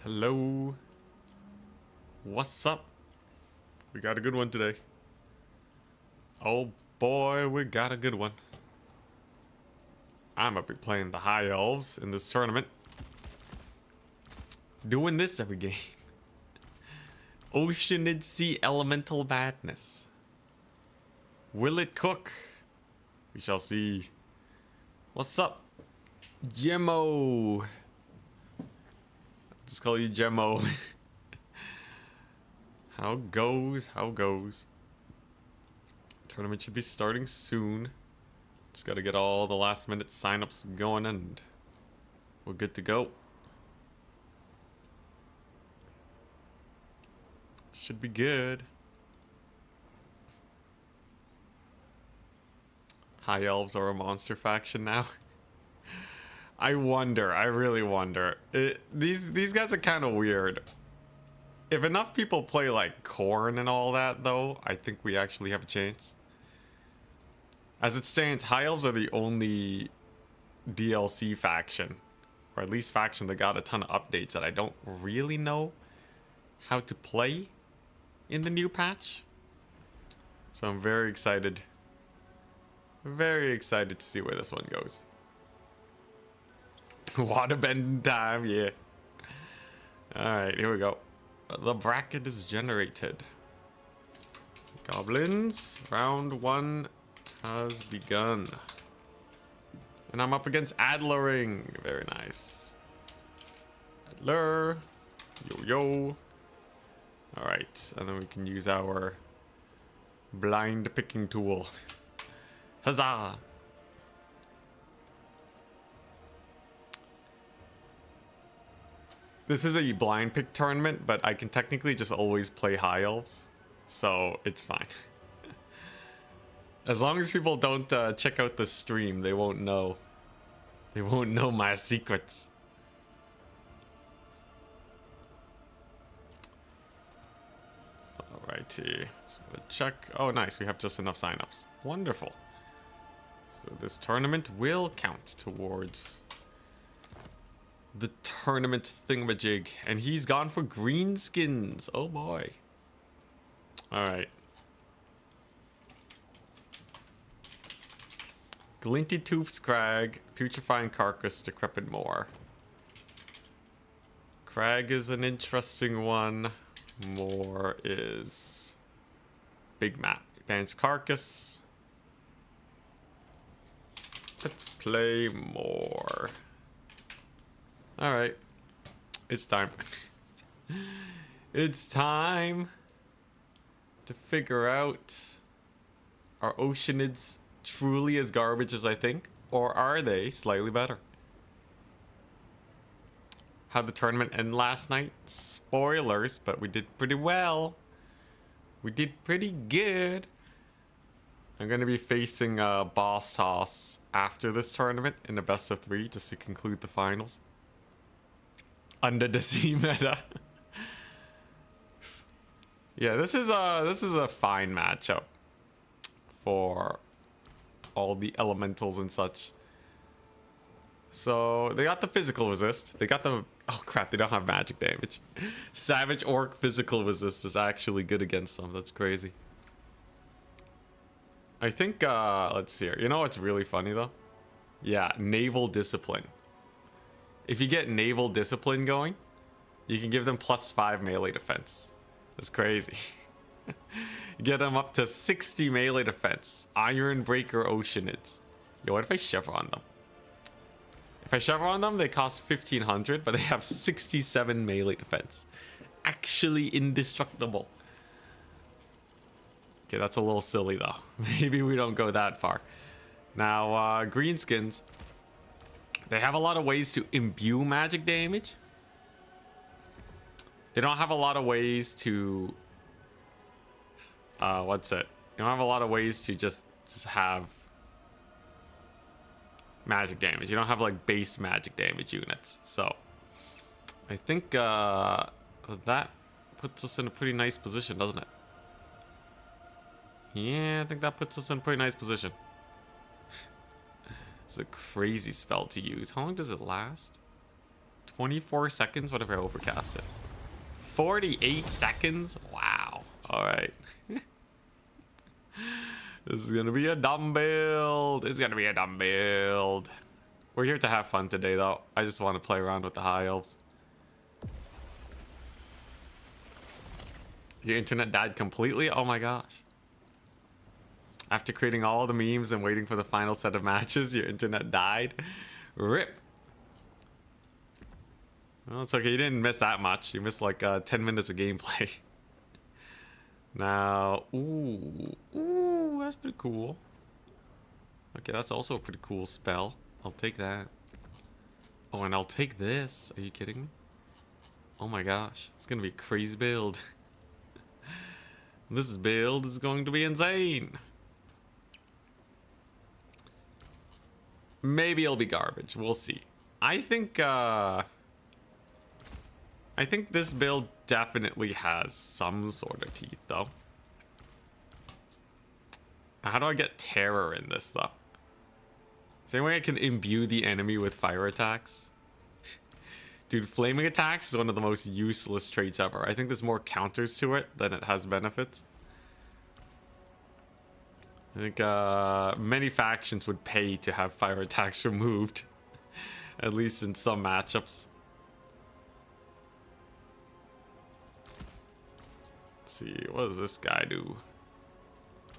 Hello. What's up? We got a good one today. Oh boy, we got a good one. I'm gonna be playing the High Elves in this tournament. Doing this every game. Oceanid Sea Elemental Madness. Will it cook? We shall see. What's up, Gemmo? Just call you Gemmo. How goes? How goes? Tournament should be starting soon. Just gotta get all the last minute signups going and we're good to go. Should be good. High Elves are a monster faction now. I wonder, I really wonder. These guys are kind of weird. If enough people play like Corn and all that though, I think we actually have a chance. As it stands, High Elves are the only DLC faction, or at least faction that got a ton of updates that I don't really know how to play in the new patch. So I'm very excited. Very excited to see where this one goes. Waterbending time, yeah. Alright, here we go. The bracket is generated. Goblins, round one has begun. And I'm up against Adlering. Very nice. Adler. Yo, yo. Alright, and then we can use our blind picking tool. Huzzah! This is a blind pick tournament, but I can technically just always play High Elves, so it's fine. As long as people don't check out the stream, they won't know. They won't know my secrets. Alrighty, so gonna check. Oh, nice, we have just enough signups. Wonderful. So this tournament will count towards the tournament thingamajig, and he's gone for greenskins. Oh boy. All right. Glinty Tooth's Crag, Putrefying Carcass, Decrepit Moor. Crag is an interesting one. Moor is big map. Advanced Carcass. Let's play Moor. All right, it's time. It's time to figure out, are Oceanids truly as garbage as I think, or are they slightly better? How'd the tournament end last night? Spoilers, but we did pretty well. We did pretty good. I'm gonna be facing Boss Toss after this tournament in the best of 3 just to conclude the finals. Under the sea meta. Yeah, this is a fine matchup for all the elementals and such. So they got the physical resist. They got the, oh crap, they don't have magic damage. Savage Orc physical resist is actually good against them. That's crazy. I think let's see here. You know what's really funny though? Yeah, Naval Discipline. If you get Naval Discipline going, you can give them +5 melee defense. That's crazy. Get them up to 60 melee defense. Iron Breaker Oceanids. Yo, what if I chevron them? If I chevron them, they cost 1500, but they have 67 melee defense. Actually indestructible. Okay, that's a little silly though. Maybe we don't go that far. Now, greenskins. They have a lot of ways to imbue magic damage. They don't have a lot of ways to... what's it? They don't have a lot of ways to just have magic damage. You don't have like base magic damage units. So I think that puts us in a pretty nice position, doesn't it? Yeah, I think that puts us in a pretty nice position. It's a crazy spell to use. How long does it last? 24 seconds? What if I overcast it? 48 seconds? Wow. Alright. This is gonna be a dumb build. It's gonna be a dumb build. We're here to have fun today, though. I just want to play around with the high elves. Your internet died completely? Oh my gosh. After creating all the memes and waiting for the final set of matches, your internet died? RIP. Well, it's okay. You didn't miss that much. You missed like 10 minutes of gameplay. Now, ooh, that's pretty cool. Okay, that's also a pretty cool spell. I'll take that. Oh, and I'll take this. Are you kidding me? Oh my gosh. It's gonna be a crazy build. This build is going to be insane. Maybe it'll be garbage. We'll see. I think this build definitely has some sort of teeth, though. How do I get terror in this, though? Is there any way I can imbue the enemy with fire attacks? Dude, flaming attacks is one of the most useless traits ever. I think there's more counters to it than it has benefits. I think many factions would pay to have fire attacks removed. At least in some matchups. Let's see, what does this guy do?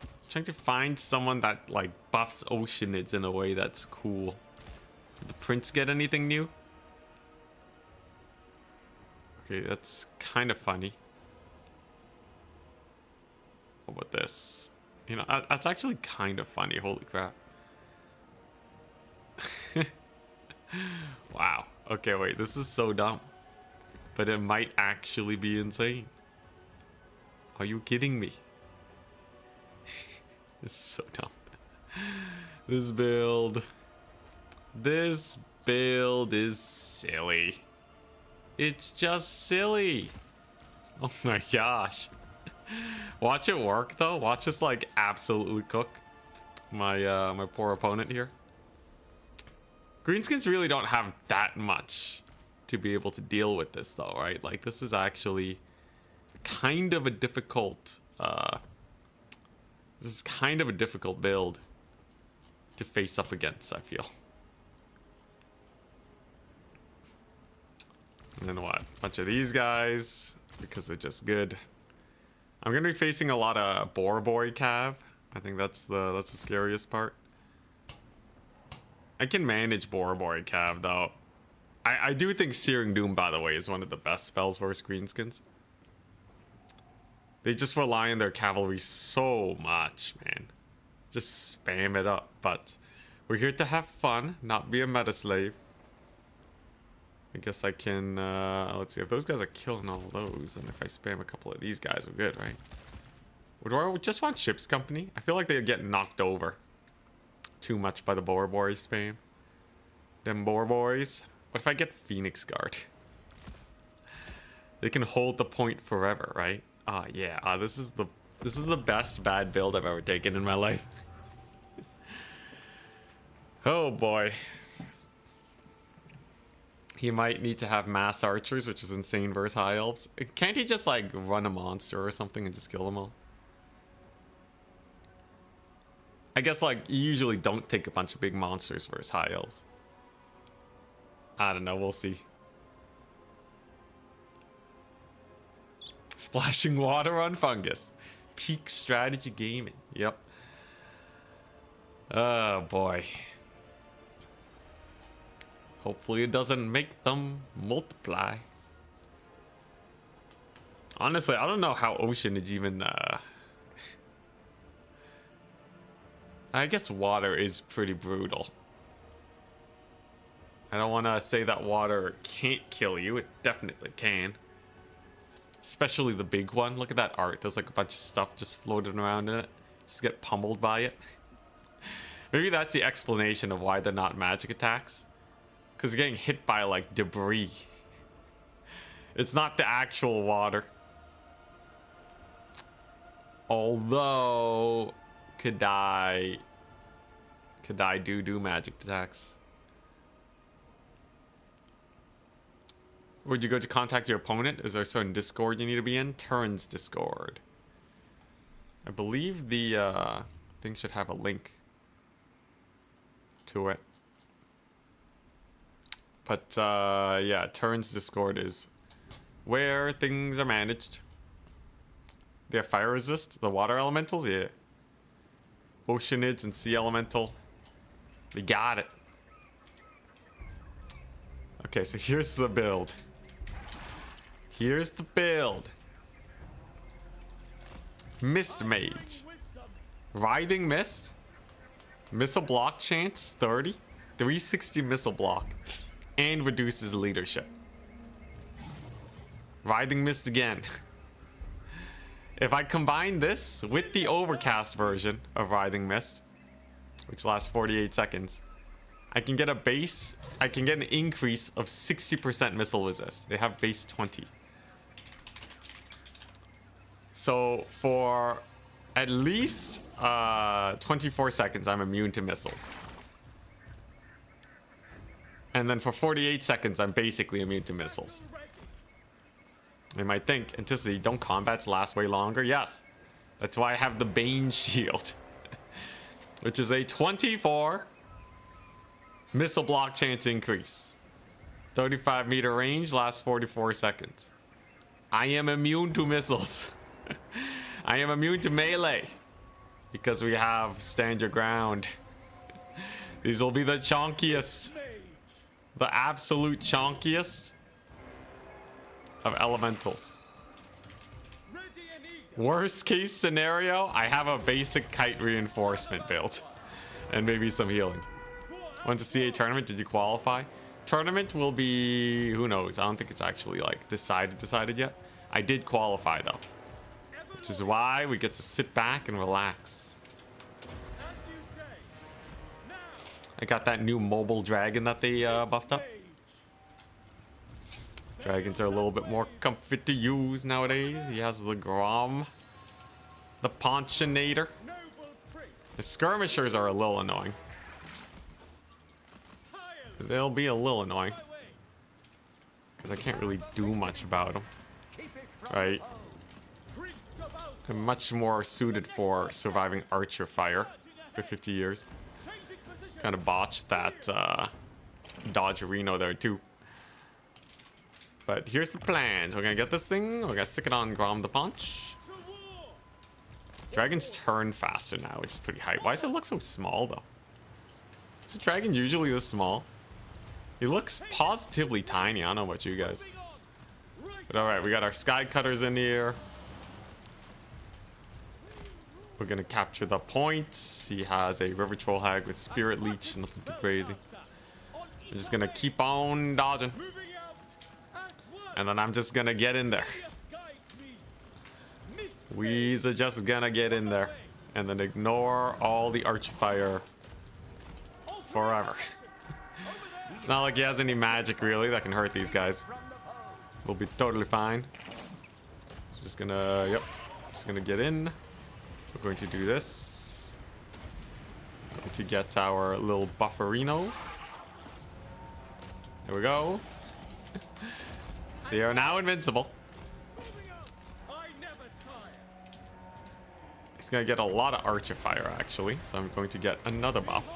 I'm trying to find someone that like buffs Oceanids in a way that's cool. Did the prince get anything new? Okay, that's kind of funny. What about this? You know, that's actually kind of funny. Holy crap. Wow. Okay, wait. This is so dumb. But it might actually be insane. Are you kidding me? It's so dumb. This build is silly. It's just silly. Oh my gosh. Watch it work though. Watch us like absolutely cook my my poor opponent here. Greenskins really don't have that much to be able to deal with this though, right? Like this is actually kind of a difficult this is kind of a difficult build to face up against, I feel. And then what? A bunch of these guys because they're just good. I'm gonna be facing a lot of Boy Cav. I think that's the scariest part. I can manage Boy Cav though. I do think Searing Doom, by the way, is one of the best spells versus Greenskins. They just rely on their cavalry so much, man. Just spam it up. But we're here to have fun, not be a meta slave. I guess I can, let's see, if those guys are killing all those, then if I spam a couple of these guys, we're good, right? Or do I just want Ship's Company? I feel like they get knocked over too much by the Boys spam. Them Boys. What if I get Phoenix Guard? They can hold the point forever, right? Ah, yeah. This is the best bad build I've ever taken in my life. Oh boy. He might need to have mass archers, which is insane versus high elves. Can't he just like run a monster or something and just kill them all? I guess like you usually don't take a bunch of big monsters versus high elves. I don't know, we'll see. Splashing water on fungus. Peak strategy gaming. Yep. Oh boy. Hopefully it doesn't make them multiply. Honestly, I don't know how ocean is even I guess water is pretty brutal. I don't want to say that water can't kill you. It definitely can. Especially the big one. Look at that art. There's like a bunch of stuff just floating around in it. Just get pummeled by it. Maybe that's the explanation of why they're not magic attacks. Because you're getting hit by like debris. It's not the actual water. Although could I do magic attacks? Would you go to contact your opponent? Is there a certain Discord you need to be in? Turns Discord. I believe the thing should have a link to it. But yeah, Turns Discord is where things are managed. They have fire resist, the water elementals, yeah. Oceanids and sea elemental. We got it. Okay, so here's the build. Here's the build. Mist Mage. Writhing Mist. Missile block chance 30. 360 missile block. And reduces leadership. Writhing Mist again. If I combine this with the overcast version of Writhing Mist, which lasts 48 seconds, I can get a base, I can get an increase of 60% missile resist. They have base 20. So for at least 24 seconds, I'm immune to missiles. And then for 48 seconds, I'm basically immune to missiles. You might think, Anticity, don't combats last way longer? Yes. That's why I have the Bane Shield. Which is a 24 missile block chance increase. 35 meter range, lasts 44 seconds. I am immune to missiles. I am immune to melee. Because we have stand your ground. These will be the chonkiest. The absolute chonkiest of elementals. Worst case scenario, I have a basic kite reinforcement build. And maybe some healing. Went to CA tournament, did you qualify? Tournament will be, who knows? I don't think it's actually like decided yet. I did qualify though. Which is why we get to sit back and relax. I got that new mobile dragon that they buffed up. Dragons are a little bit more comfy to use nowadays. He has the Grom. The Ponchinator. The skirmishers are a little annoying. They'll be a little annoying. Because I can't really do much about them. Right? I'm much more suited for surviving archer fire for 50 years. Kind of botched that Dodge Reno there too. But here's the plans. We're gonna get this thing. We're gonna stick it on Grom the Punch. Dragons turn faster now, which is pretty high. Why does it look so small though? Is a dragon usually this small? He looks positively tiny. I don't know about you guys. But alright, we got our Sky Cutters in here. We're gonna capture the points. He has a River Troll Hag with Spirit Leech. Nothing too crazy. I'm just gonna keep on dodging. And then I'm just gonna get in there. We's just gonna get in there. And then ignore all the archfire forever. It's not like he has any magic really that can hurt these guys. We'll be totally fine. Just gonna, yep. Just gonna get in. We're going to do this. Going to get our little bufferino. There we go. They are now invincible. He's gonna get a lot of archer fire actually, so I'm going to get another buff.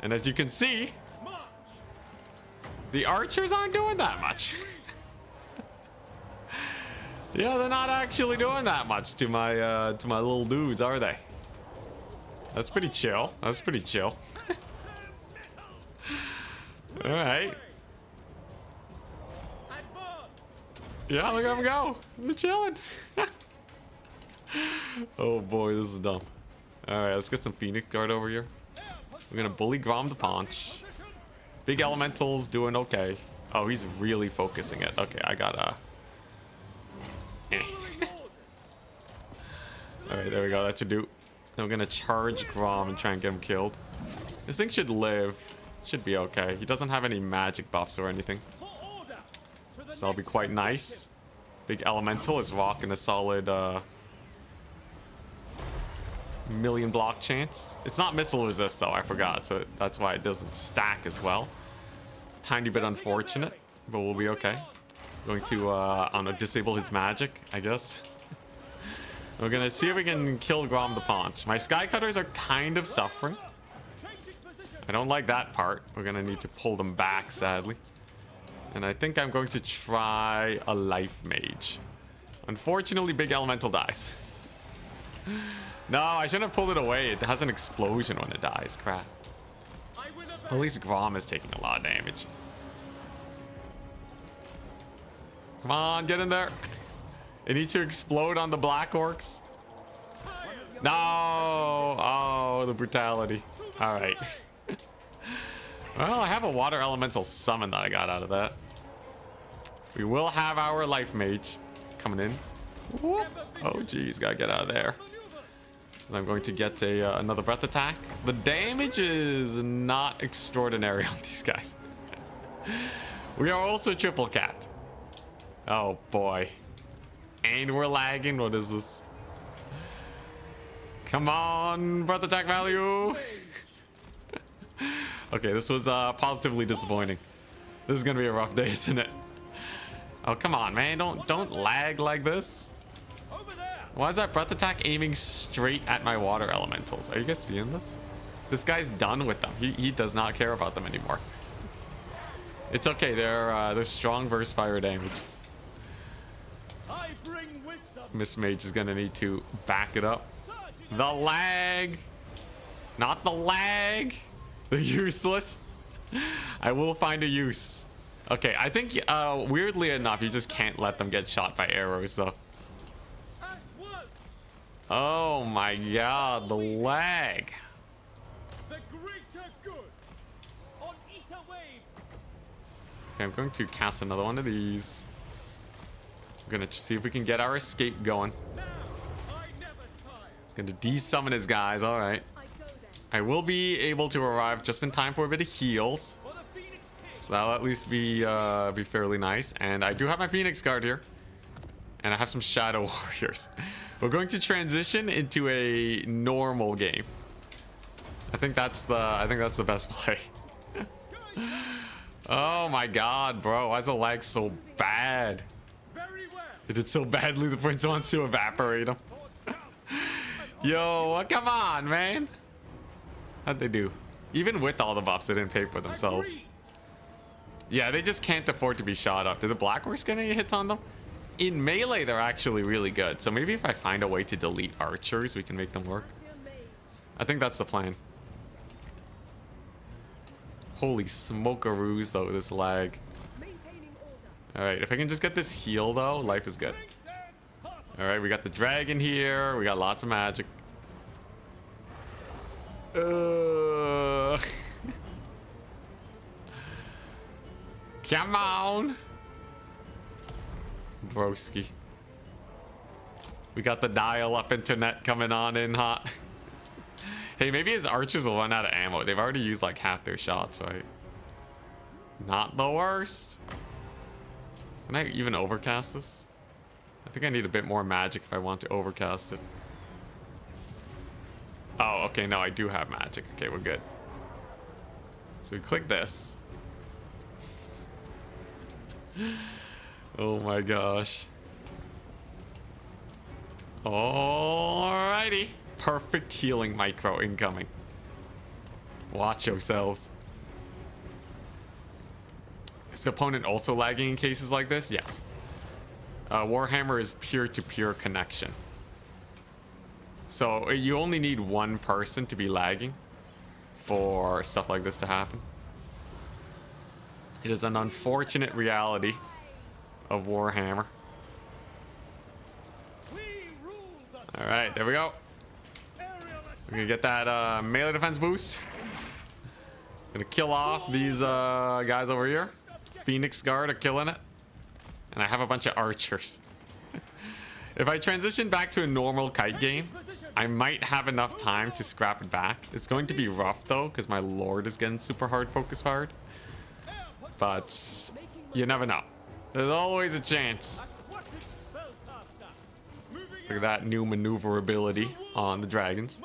And as you can see, the archers aren't doing that much. Yeah, they're not actually doing that much to my little dudes, are they? That's pretty chill. That's pretty chill. All right. Yeah, look at them go. They're chilling. Oh boy, this is dumb. All right, let's get some Phoenix Guard over here. We're gonna bully Grom the Paunch. Big Elemental's doing okay. Oh, he's really focusing it. Okay, I gotta. Alright, there we go. That should do. Then we're gonna charge Grom and try and get him killed. This thing should live. Should be okay. He doesn't have any magic buffs or anything. So that'll be quite nice. Big Elemental is rocking a solid million block chance. It's not missile resist though, I forgot. So that's why it doesn't stack as well. Tiny bit unfortunate. but we'll be okay. Going to, I don't know, disable his magic, I guess. We're gonna see if we can kill Grom the Paunch. My Sky Cutters are kind of suffering. I don't like that part. We're gonna need to pull them back, sadly. And I think I'm going to try a Life Mage. Unfortunately, Big Elemental dies. No, I shouldn't have pulled it away. It has an explosion when it dies. Crap. At least Grom is taking a lot of damage. Come on, get in there. It needs to explode on the Black Orcs. No! Oh, the brutality. All right. Well, I have a Water Elemental summon that I got out of that. We will have our Life Mage coming in. Whoop. Oh, geez, gotta get out of there. And I'm going to get another Breath Attack. The damage is not extraordinary on these guys. We are also triple capped. Oh, boy. And we're lagging. What is this? Come on, Breath Attack value. Okay, this was positively disappointing. This is gonna be a rough day, isn't it? Oh, come on, man. Don't lag like this. Why is that Breath Attack aiming straight at my Water Elementals? Are you guys seeing this? This guy's done with them. He does not care about them anymore. It's okay. They're strong versus fire damage. Miss Mage is gonna need to back it up. The lag, not the lag. The useless. I will find a use. Okay, I think weirdly enough, you just can't let them get shot by arrows though. Oh my god, the lag. Okay, I'm going to cast another one of these. I'm gonna see if we can get our escape going. He's gonna de-summon his guys, alright. I will be able to arrive just in time for a bit of heals. So that'll at least be fairly nice. And I do have my Phoenix Guard here. And I have some Shadow Warriors. We're going to transition into a normal game. I think that's the best play. Oh my god, bro. Why is the lag so bad? It did so badly the prince wants to evaporate him. Yo, come on, man. How'd they do? Even with all the buffs, they didn't pay for themselves. Yeah, they just can't afford to be shot up. Did the Black Orcs get any hits on them? In melee, they're actually really good. So maybe if I find a way to delete archers, we can make them work. I think that's the plan. Holy smokeroos, though, this lag. Alright, if I can just get this heal, though, life is good. Alright, we got the dragon here. We got lots of magic. Come on. Broski. We got the dial-up internet coming on in hot. Hey, maybe his archers will run out of ammo. They've already used like half their shots, right? Not the worst. Can I even overcast this? I think I need a bit more magic if I want to overcast it. Oh, okay, no, I do have magic. Okay, we're good. So we click this. Oh my gosh. Alrighty. Perfect healing micro incoming. Watch yourselves. Is the opponent also lagging in cases like this? Yes. Warhammer is peer-to-peer connection. So you only need one person to be lagging for stuff like this to happen. It is an unfortunate reality of Warhammer. Alright, there we go. We're gonna get that melee defense boost. Gonna kill off these guys over here. Phoenix Guard are killing it. And I have a bunch of archers. If I transition back to a normal kite game, I might have enough time to scrap it back. It's going to be rough though, because my lord is getting super hard focus fired. But you never know. There's always a chance. Look at that new maneuverability on the dragons.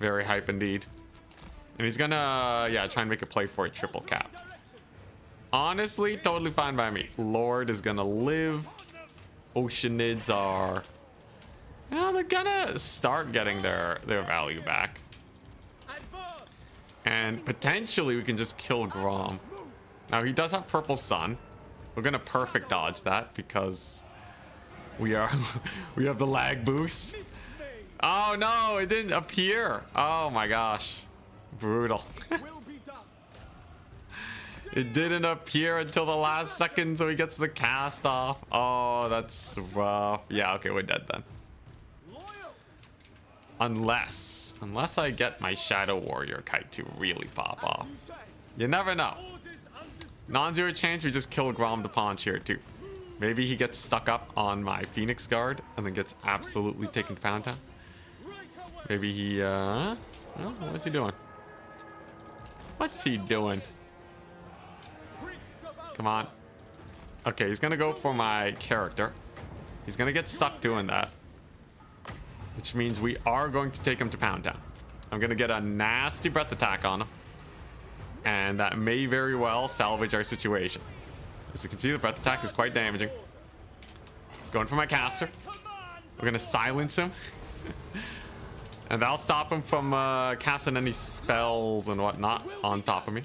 Very hype indeed. And he's gonna, yeah, try and make a play for a triple cap. Honestly, totally fine by me. Lord is gonna live. Oceanids are... Well, they're gonna start getting their value back. And potentially we can just kill Grom. Now he does have Purple Sun. We're gonna perfect dodge that because we are we have the lag boost. Oh no, it didn't appear. Oh my gosh. Brutal. It didn't appear until the last second, so he gets the cast off. Oh, that's rough. Yeah, okay, we're dead then. Unless I get my Shadow Warrior kite to really pop off. You never know. Non-zero chance we just kill Grom the Paunch here too. Maybe he gets stuck up on my Phoenix Guard and then gets absolutely taken to Pound Town. Maybe he, oh, what's he doing? What's he doing? Come on. Okay, he's gonna go for my character. He's gonna get stuck doing that. Which means we are going to take him to Pound Town. I'm gonna get a nasty breath attack on him. And that may very well salvage our situation. As you can see, the breath attack is quite damaging. He's going for my caster. We're gonna silence him. And that'll stop him from casting any spells and whatnot on top of me.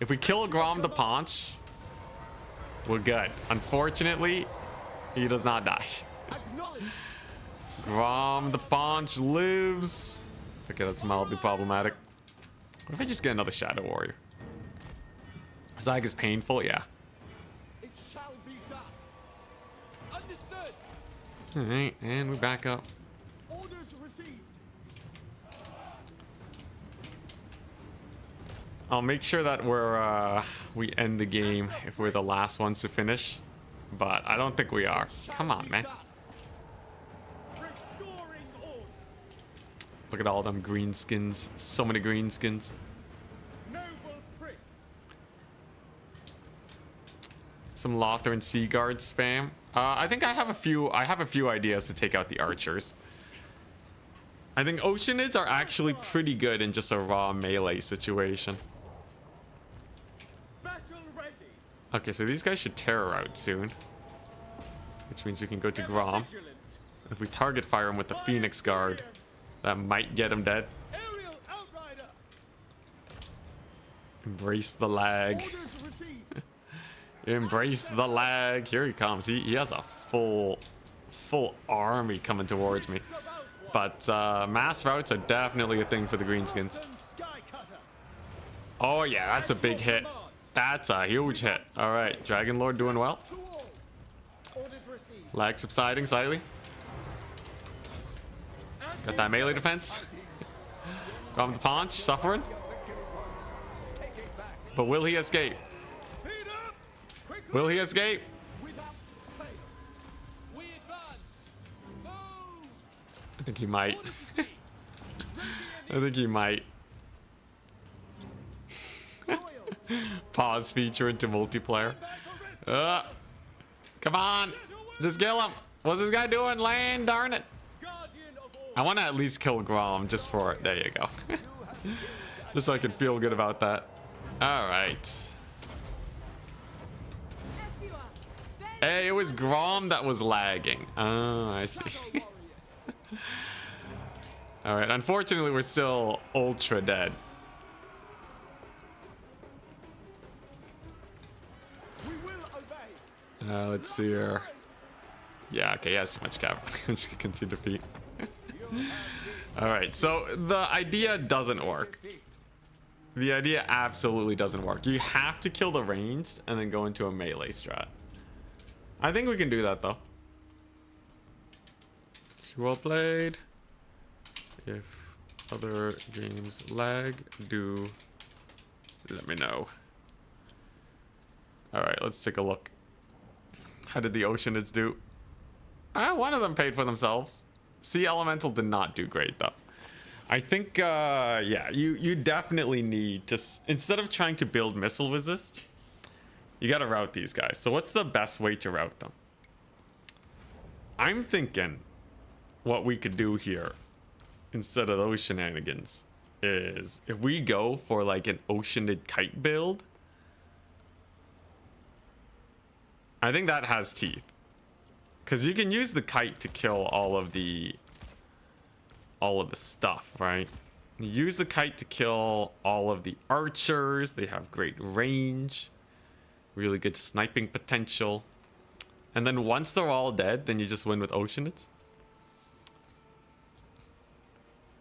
If we kill Grom the Paunch, we're good. Unfortunately, he does not die. Grom the Paunch lives. Okay, that's mildly problematic. What if I just get another Shadow Warrior? Zag is painful, yeah. It shall be done. Understood. Alright, and we back up. Orders received. I'll make sure that we end the game if we're the last ones to finish. But I don't think we are. Come on, man. Look at all them green skins. So many green skins. Some Lothar and Sea Guard spam. I think I have a few ideas to take out the archers. I think Oceanids are actually pretty good in just a raw melee situation. Okay, so these guys should terror out soon. Which means we can go to Grom. If we target fire him with the Phoenix Guard, that might get him dead. Embrace the lag. Embrace the lag. Here he comes. He has a full army coming towards me. But mass routes are definitely a thing for the greenskins. Oh yeah, that's a big hit. That's a huge hit. All right, Dragon Lord doing well. Lag subsiding slightly. Got that melee defense. Grom the Paunch suffering. But will he escape? Will he escape? I think he might. I think he might. Pause feature into multiplayer. Come on. Just kill him. What's this guy doing? Land, darn it. I want to at least kill Grom just for it. There you go. Just so I can feel good about that. All right. Hey, it was Grom that was lagging. Oh, I see. All right. Unfortunately, we're still ultra dead. Let's see here. Yeah, okay, he has too much cap. I'm just gonna concede defeat. Alright, so the idea doesn't work. The idea absolutely doesn't work. You have to kill the ranged and then go into a melee strat. I think we can do that though. Well played. If other games lag, do let me know. Alright, let's take a look. How did the Oceanids do? One of them paid for themselves. Sea Elemental did not do great though. I think, yeah, you definitely need just, instead of trying to build missile resist, you gotta route these guys. So what's the best way to route them? I'm thinking what we could do here, instead of those shenanigans, is if we go for like an Oceanid kite build, I think that has teeth. Because you can use the kite to kill all of the stuff, right? You use the kite to kill all of the archers. They have great range. Really good sniping potential. And then once they're all dead, then you just win with Oceanids.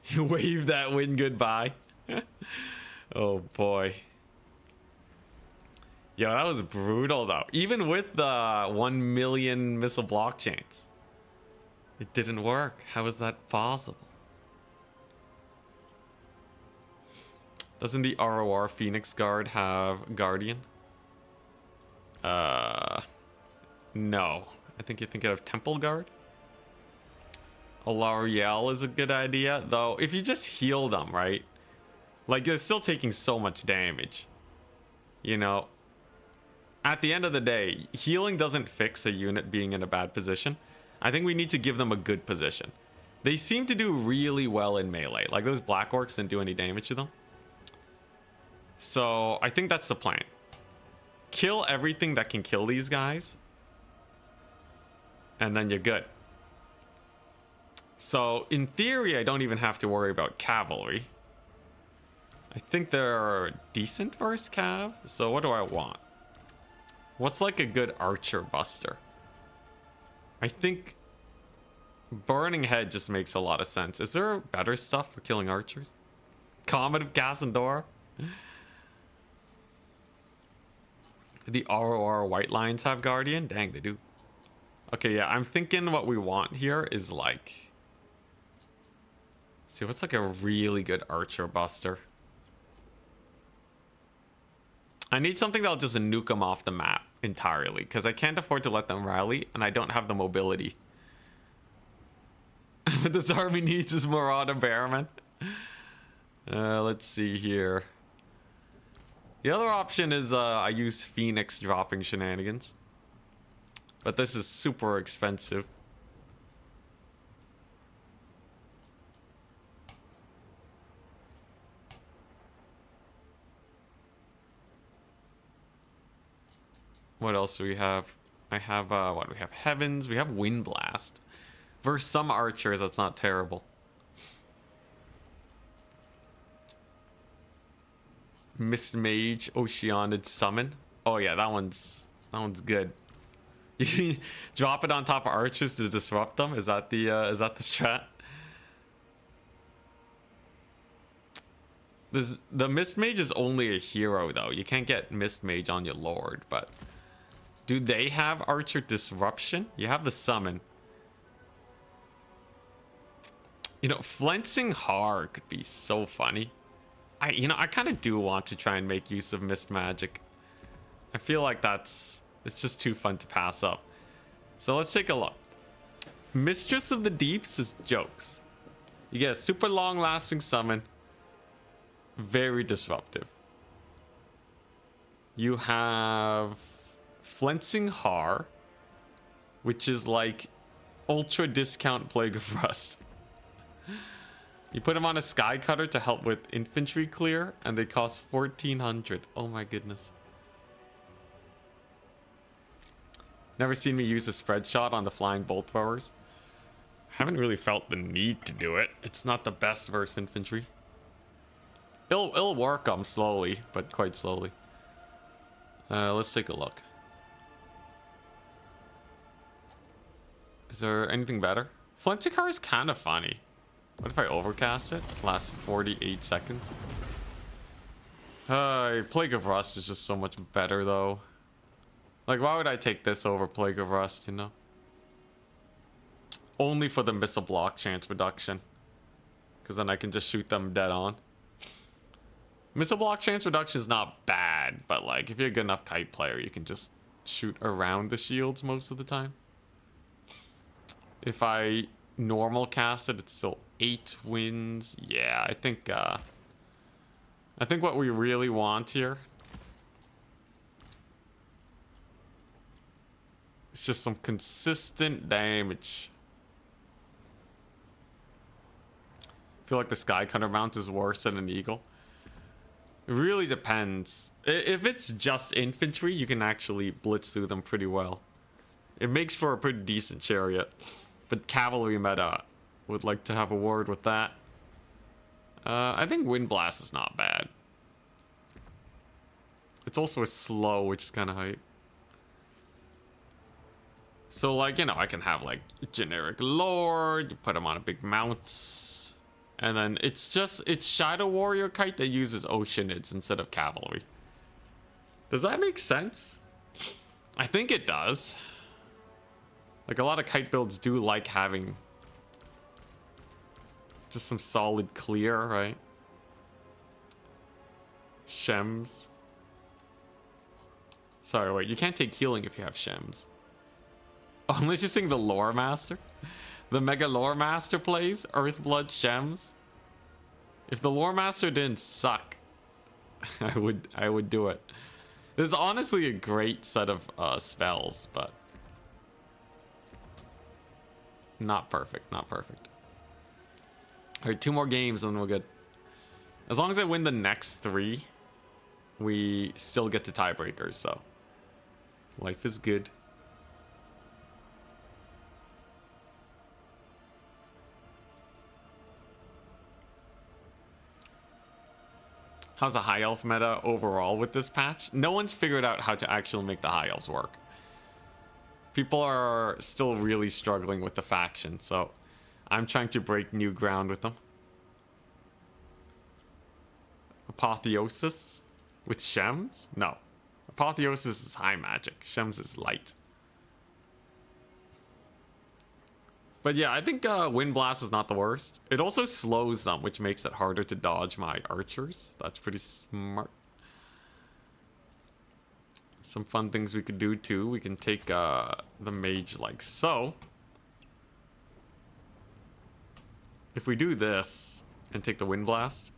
You wave that win goodbye. Oh boy. Yo, that was brutal though. Even with the 1 million missile blockchains, it didn't work. How is that possible? Doesn't the ROR Phoenix Guard have Guardian? No. I think you're thinking of Temple Guard. A L'Oreal is a good idea, though. If you just heal them, right? Like, they're still taking so much damage. You know? At the end of the day, healing doesn't fix a unit being in a bad position. I think we need to give them a good position. They seem to do really well in melee. Like, those Black Orcs didn't do any damage to them. So, I think that's the plan. Kill everything that can kill these guys. And then you're good. So, in theory, I don't even have to worry about cavalry. I think they're decent versus cav. So, what do I want? What's like a good archer buster? I think Burning Head just makes a lot of sense. Is there better stuff for killing archers? Comet of Cassandora? The ROR White Lions have Guardian? Dang, they do. Okay, yeah, I'm thinking what we want here is like... Let's see, what's like a really good archer buster? I need something that'll just nuke them off the map entirely, because I can't afford to let them rally, and I don't have the mobility. What this army needs is Marauder Bearman. Let's see here. The other option is I use Phoenix dropping shenanigans. But this is super expensive. What else do we have? I have, what? We have Heavens. We have Wind Blast. Versus some archers, that's not terrible. Mist Mage, Oceanid Summon. Oh yeah, that one's good. You drop it on top of archers to disrupt them. Is that the strat? The Mist Mage is only a hero though. You can't get Mist Mage on your Lord, but do they have Archer Disruption? You have the summon. You know, Flensing Har could be so funny. I kind of do want to try and make use of Mist Magic. I feel like it's just too fun to pass up. So let's take a look. Mistress of the Deeps is jokes. You get a super long lasting summon. Very disruptive. You have Flensing Har, which is like ultra discount Plague of Rust. You put them on a Sky Cutter to help with infantry clear, and they cost 1400. Oh my goodness. Never seen me use a spread shot on the flying bolt throwers. Haven't really felt the need to do it. It's not the best versus infantry. It'll work slowly, but quite slowly. Let's take a look. Is there anything better? Flensing Har is kind of funny. What if I overcast it? Lasts 48 seconds. Plague of Rust is just so much better though. Like, why would I take this over Plague of Rust, you know? Only for the missile block chance reduction. Because then I can just shoot them dead on. Missile block chance reduction is not bad, but like, if you're a good enough kite player, you can just shoot around the shields most of the time. If I normal cast it, it's still 8 wins. Yeah, I think what we really want here is just some consistent damage. I feel like the Sky Cutter mount is worse than an Eagle. It really depends. If it's just infantry, you can actually blitz through them pretty well. It makes for a pretty decent chariot. But cavalry meta would like to have a word with that. I think Wind Blast is not bad. It's also a slow, which is kind of hype. So, like, you know, I can have, like, generic Lord, you put him on a big mount, and then it's Shadow Warrior Kite that uses Oceanids instead of Cavalry. Does that make sense? I think it does. Like, a lot of Kite builds do like having just some solid clear, right? Shems. Sorry, wait, you can't take healing if you have Shems. Oh, unless you're seeing the Lore Master. The Mega Lore Master plays Earthblood Shems. If the Lore Master didn't suck, I would do it. This is honestly a great set of spells, but not perfect, not perfect. All right, 2 more games and then we're good. As long as I win the next 3, we still get to tiebreakers, so life is good. How's the high elf meta overall with this patch? No one's figured out how to actually make the high elves work. People are still really struggling with the faction, so I'm trying to break new ground with them. Apotheosis with Shems? No. Apotheosis is high magic. Shems is light. But yeah, I think Wind Blast is not the worst. It also slows them, which makes it harder to dodge my archers. That's pretty smart. Some fun things we could do too. We can take the mage like so. If we do this and take the Wind Blast,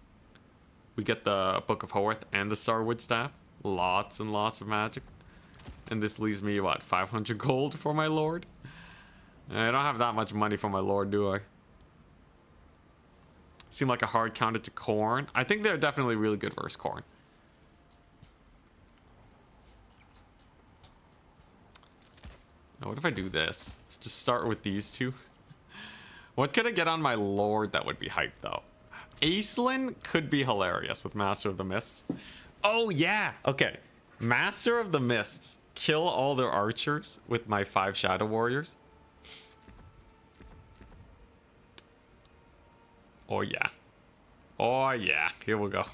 we get the Book of Hoarth and the Starwood Staff. Lots and lots of magic. And this leaves me, what, 500 gold for my lord? I don't have that much money for my lord, do I? Seem like a hard counter to Corn. I think they're definitely really good versus Corn. Now, what if I do this? Let's just start with these 2. What could I get on my lord that would be hype, though? Aislinn could be hilarious with Master of the Mists. Oh, yeah. Okay. Master of the Mists. Kill all their archers with my 5 Shadow Warriors. Oh, yeah. Oh, yeah. Here we go.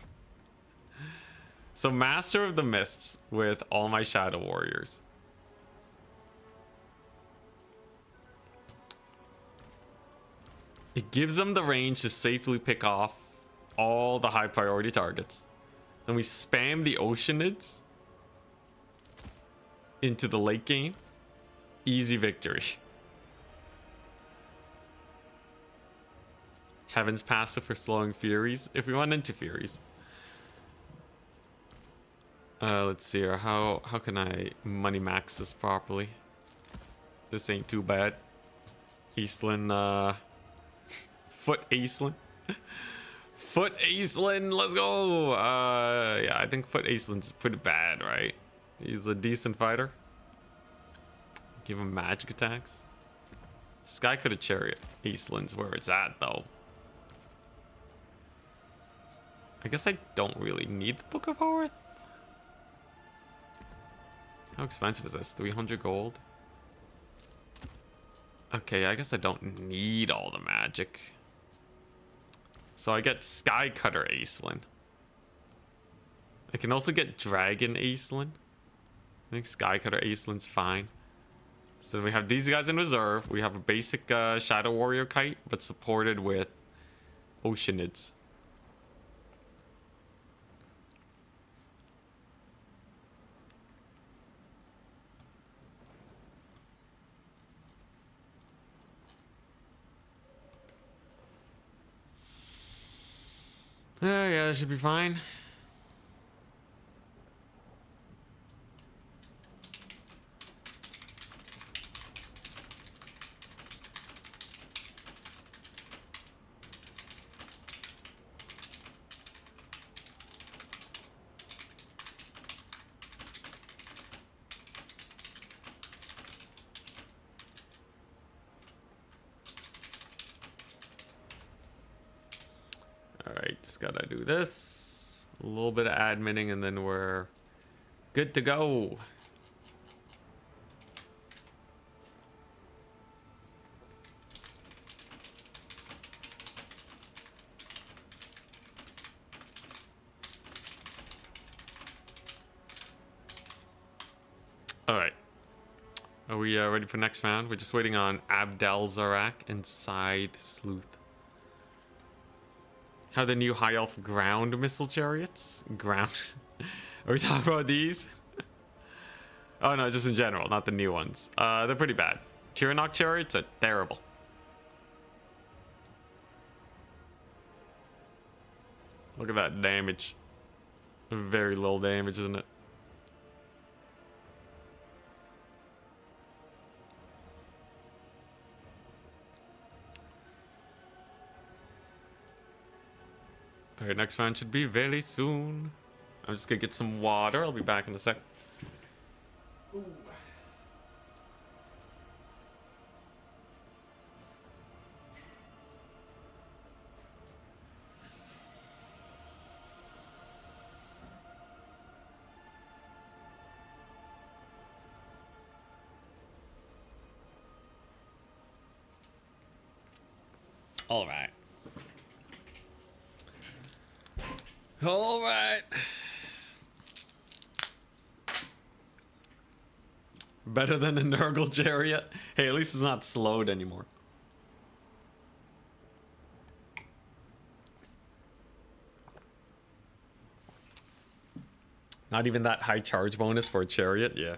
So, Master of the Mists with all my Shadow Warriors. It gives them the range to safely pick off all the high priority targets. Then we spam the Oceanids into the late game. Easy victory. Heaven's passive for slowing Furies. If we went into Furies. Let's see here. How can I money max this properly? This ain't too bad. Aislinn, Foot Aislinn. Foot Aislinn, let's go. Yeah, I think Foot Aislinn's pretty bad, right? He's a decent fighter. Give him magic attacks. Sky could have Chariot. Aislinn's where it's at, though. I guess I don't really need the Book of Hoarth. How expensive is this? 300 gold? Okay, I guess I don't need all the magic. So I get Sky Cutter Aislinn. I can also get Dragon Aislinn. I think Sky Cutter Aislinn's fine. So we have these guys in reserve. We have a basic Shadow Warrior Kite, but supported with Oceanids. Yeah, that should be fine. just gotta do this. A little bit of adminning and then we're good to go. Alright. Are we ready for next round? We're just waiting on Abdel Zarak and Scythe Sleuth. How the new high elf ground missile chariots? Ground. Are we talking about these? Oh no, just in general, not the new ones. They're pretty bad. Tyrannok chariots are terrible. Look at that damage. Very little damage, isn't it? Alright, next round should be very soon. I'm just gonna get some water. I'll be back in a sec. Ooh. All right. All right. Better than a Nurgle chariot. Hey, at least it's not slowed anymore. Not even that high charge bonus for a chariot, yeah.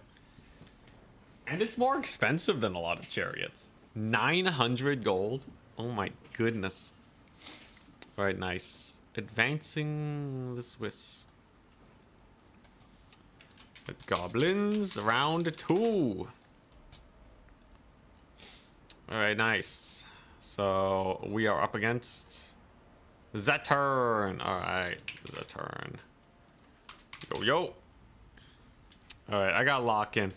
And it's more expensive than a lot of chariots. 900 gold. Oh my goodness. All right, nice. Advancing the Swiss. Goblins, round 2. All right, nice. So we are up against Zeturn. All right, Zeturn. Yo, yo. All right, I gotta lock in.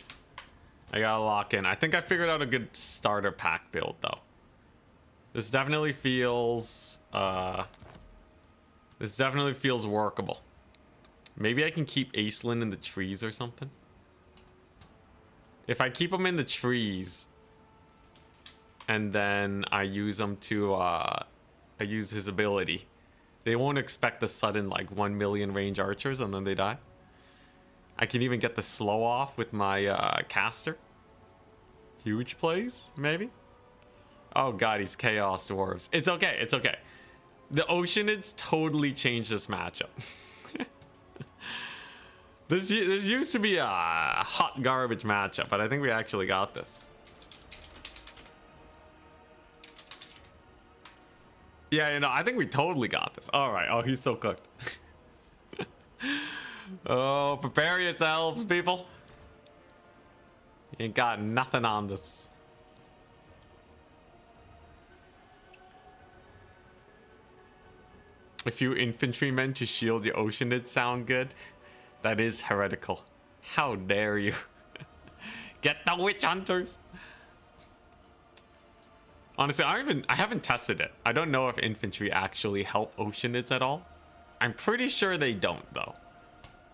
I think I figured out a good starter pack build, though. This definitely feels workable. Maybe I can keep Aislinn in the trees or something. If I keep him in the trees and then I use him to I use his ability, they won't expect the sudden like 1 million range archers and then they die. I can even get the slow off with my caster. Huge plays, maybe. Oh god, he's Chaos Dwarves. It's okay, it's okay. The Oceanids totally changed this matchup. This used to be a hot garbage matchup, but I think we actually got this. Yeah, you know, I think we totally got this. All right. Oh, he's so cooked. Oh, prepare yourselves, people. You ain't got nothing on this. A few infantrymen to shield your Oceanid sound good. That is heretical. How dare you? Get the witch hunters. Honestly, I haven't tested it. I don't know if infantry actually help Oceanids at all. I'm pretty sure they don't, though.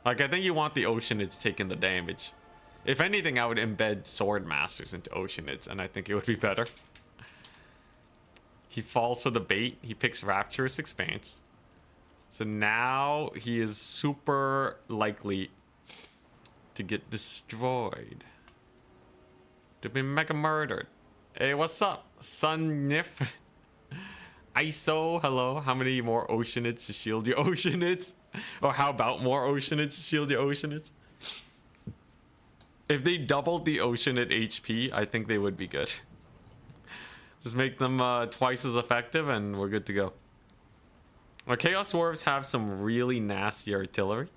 Like, I think you want the Oceanids taking the damage. If anything, I would embed Sword Masters into Oceanids, and I think it would be better. He falls for the bait. He picks Rapturous Expanse. So now he is super likely to get destroyed. To be mega murdered. Hey, what's up? Sun Nif? ISO, hello. How many more Oceanids to shield your Oceanids? Or how about more Oceanids to shield your Oceanids? If they doubled the Oceanid HP, I think they would be good. Just make them twice as effective and we're good to go. Our Chaos Dwarves have some really nasty artillery.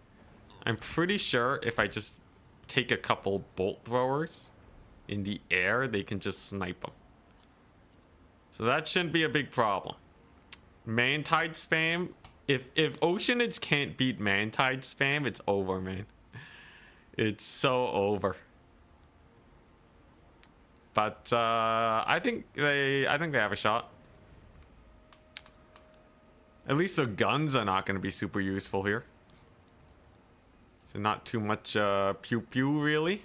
I'm pretty sure if I just take a couple bolt throwers in the air, they can just snipe them. So that shouldn't be a big problem. Mantide spam. If Oceanids can't beat Mantide spam, it's over, man. It's so over. But I think they have a shot. At least the guns are not going to be super useful here. So not too much pew pew really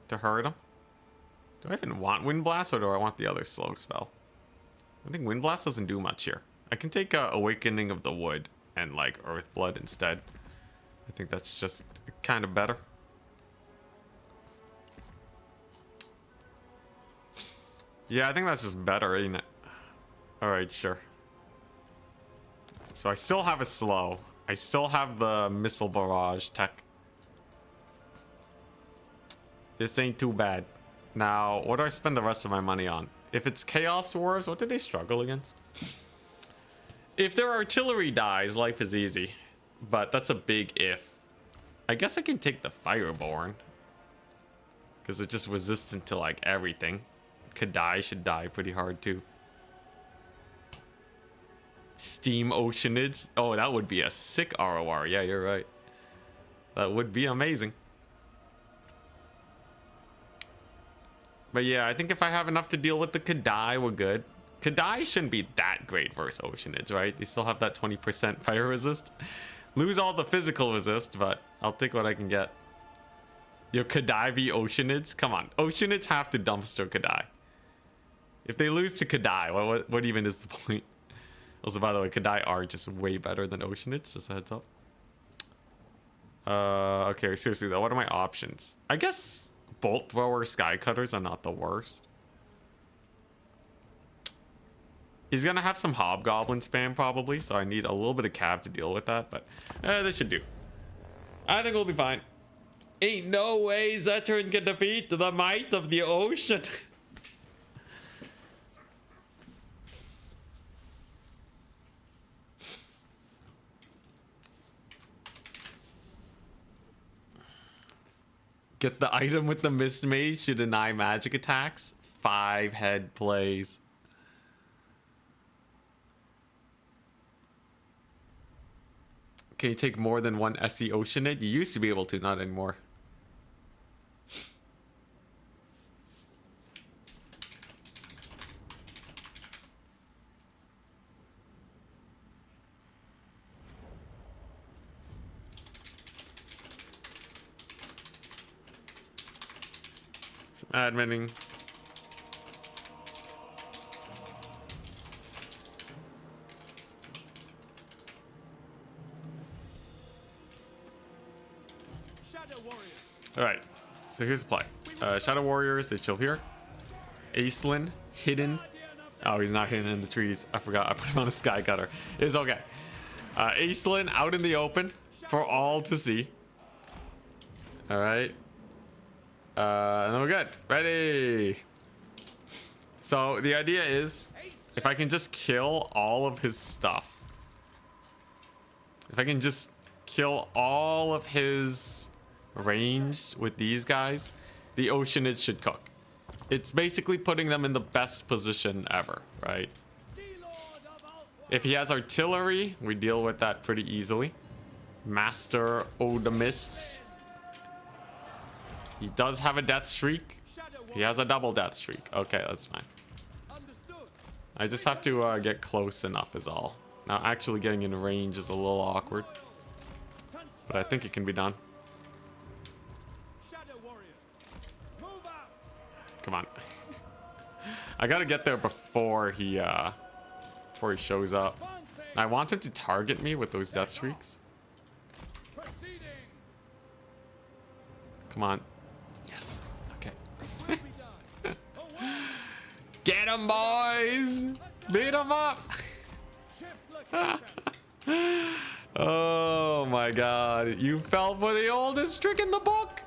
to hurt him. Do I even want Wind Blast or do I want the other slow spell? I think Wind Blast doesn't do much here. I can take Awakening of the Wood and like Earth Blood instead. I think that's just kind of better. Yeah, I think that's just better, ain't it? Alright, sure. So I still have a slow. I still have the Missile Barrage tech. This ain't too bad. Now, what do I spend the rest of my money on? If it's Chaos Dwarves, what do they struggle against? If their artillery dies, life is easy. But that's a big if. I guess I can take the Fireborn. Because it's just resistant to like everything. Kadai should die pretty hard too. Steam Oceanids. Oh, that would be a sick ROR. Yeah, you're right. That would be amazing. But yeah, I think if I have enough to deal with the Kadai, we're good. Kadai shouldn't be that great versus Oceanids, right? They still have that 20% fire resist. Lose all the physical resist, but I'll take what I can get. Yo, Kadai v Oceanids? Come on. Oceanids have to dumpster Kadai. If they lose to Kadai, what even is the point? Also, by the way, Kadai are just way better than Oceanids, just a heads up. Okay, seriously though, what are my options? I guess Bolt Thrower Sky Cutters are not the worst. He's gonna have some Hobgoblin spam probably, so I need a little bit of cav to deal with that, but this should do. I think we'll be fine. Ain't no way Zeturn can defeat the might of the ocean. Get the item with the Mist Mage to deny magic attacks. 5 head plays. Can you take more than one SE Oceanid? You used to be able to, not anymore. Some adminning. Alright, so here's the play. Shadow Warriors, they chill here. Acelin, hidden. Oh, he's not hidden in the trees. I forgot, I put him on a Sky Cutter. It's okay. Acelin out in the open for all to see. Alright. And then we're good. Ready. So the idea is, if I can just kill all of his stuff. If I can just kill all of his range with these guys, the Oceanid should cook. It's basically putting them in the best position ever, right? If he has artillery, we deal with that pretty easily. Master Odamists. He does have a death streak. He has a double death streak. Okay, that's fine. I just have to get close enough is all. Now actually getting in range is a little awkward, but I think it can be done. Come on. I gotta get there before he shows up. I want him to target me with those death streaks. Come on. Yes. Okay. Get him, boys! Beat him up! Oh my god. You fell for the oldest trick in the book!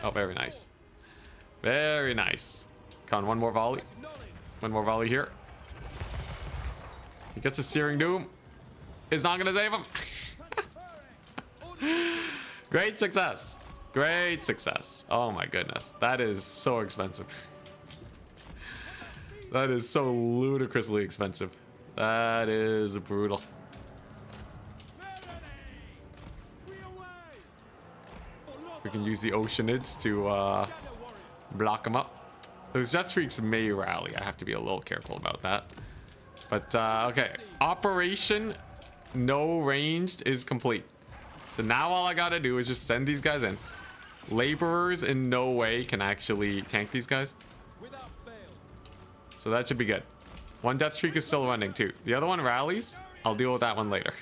Oh, very nice. Very nice. Come on, one more volley. One more volley here. He gets a Searing Doom. It's not gonna save him. Great success. Great success. Oh my goodness. That is so expensive. That is so ludicrously expensive. That is brutal. We can use the Oceanids to block him up. Those jet streaks may rally. I have to be a little careful about that. But, okay. Operation No Ranged is complete. So now all I gotta do is just send these guys in. Laborers in no way can actually tank these guys. So that should be good. One death streak is still running too. The other one rallies. I'll deal with that one later.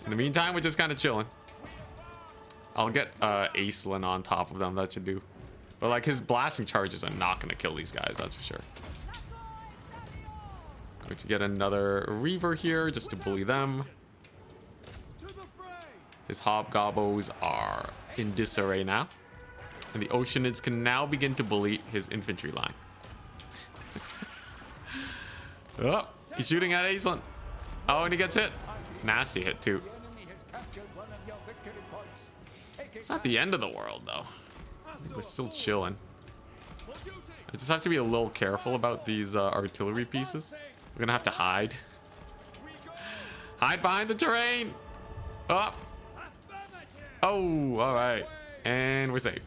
In the meantime, we're just kind of chilling. I'll get Aislinn on top of them. That should do. But like his blasting charges are not going to kill these guys. That's for sure. Going to get another Reaver here just to bully them. His Hobgoblins are in disarray now. And the Oceanids can now begin to bully his infantry line. Oh, he's shooting at Aislinn. Oh, and he gets hit. Nasty hit too. It's not the end of the world though. I think we're still chilling. I just have to be a little careful about these artillery pieces. We're gonna have to hide. Hide behind the terrain. Oh. Oh, all right. And we're safe.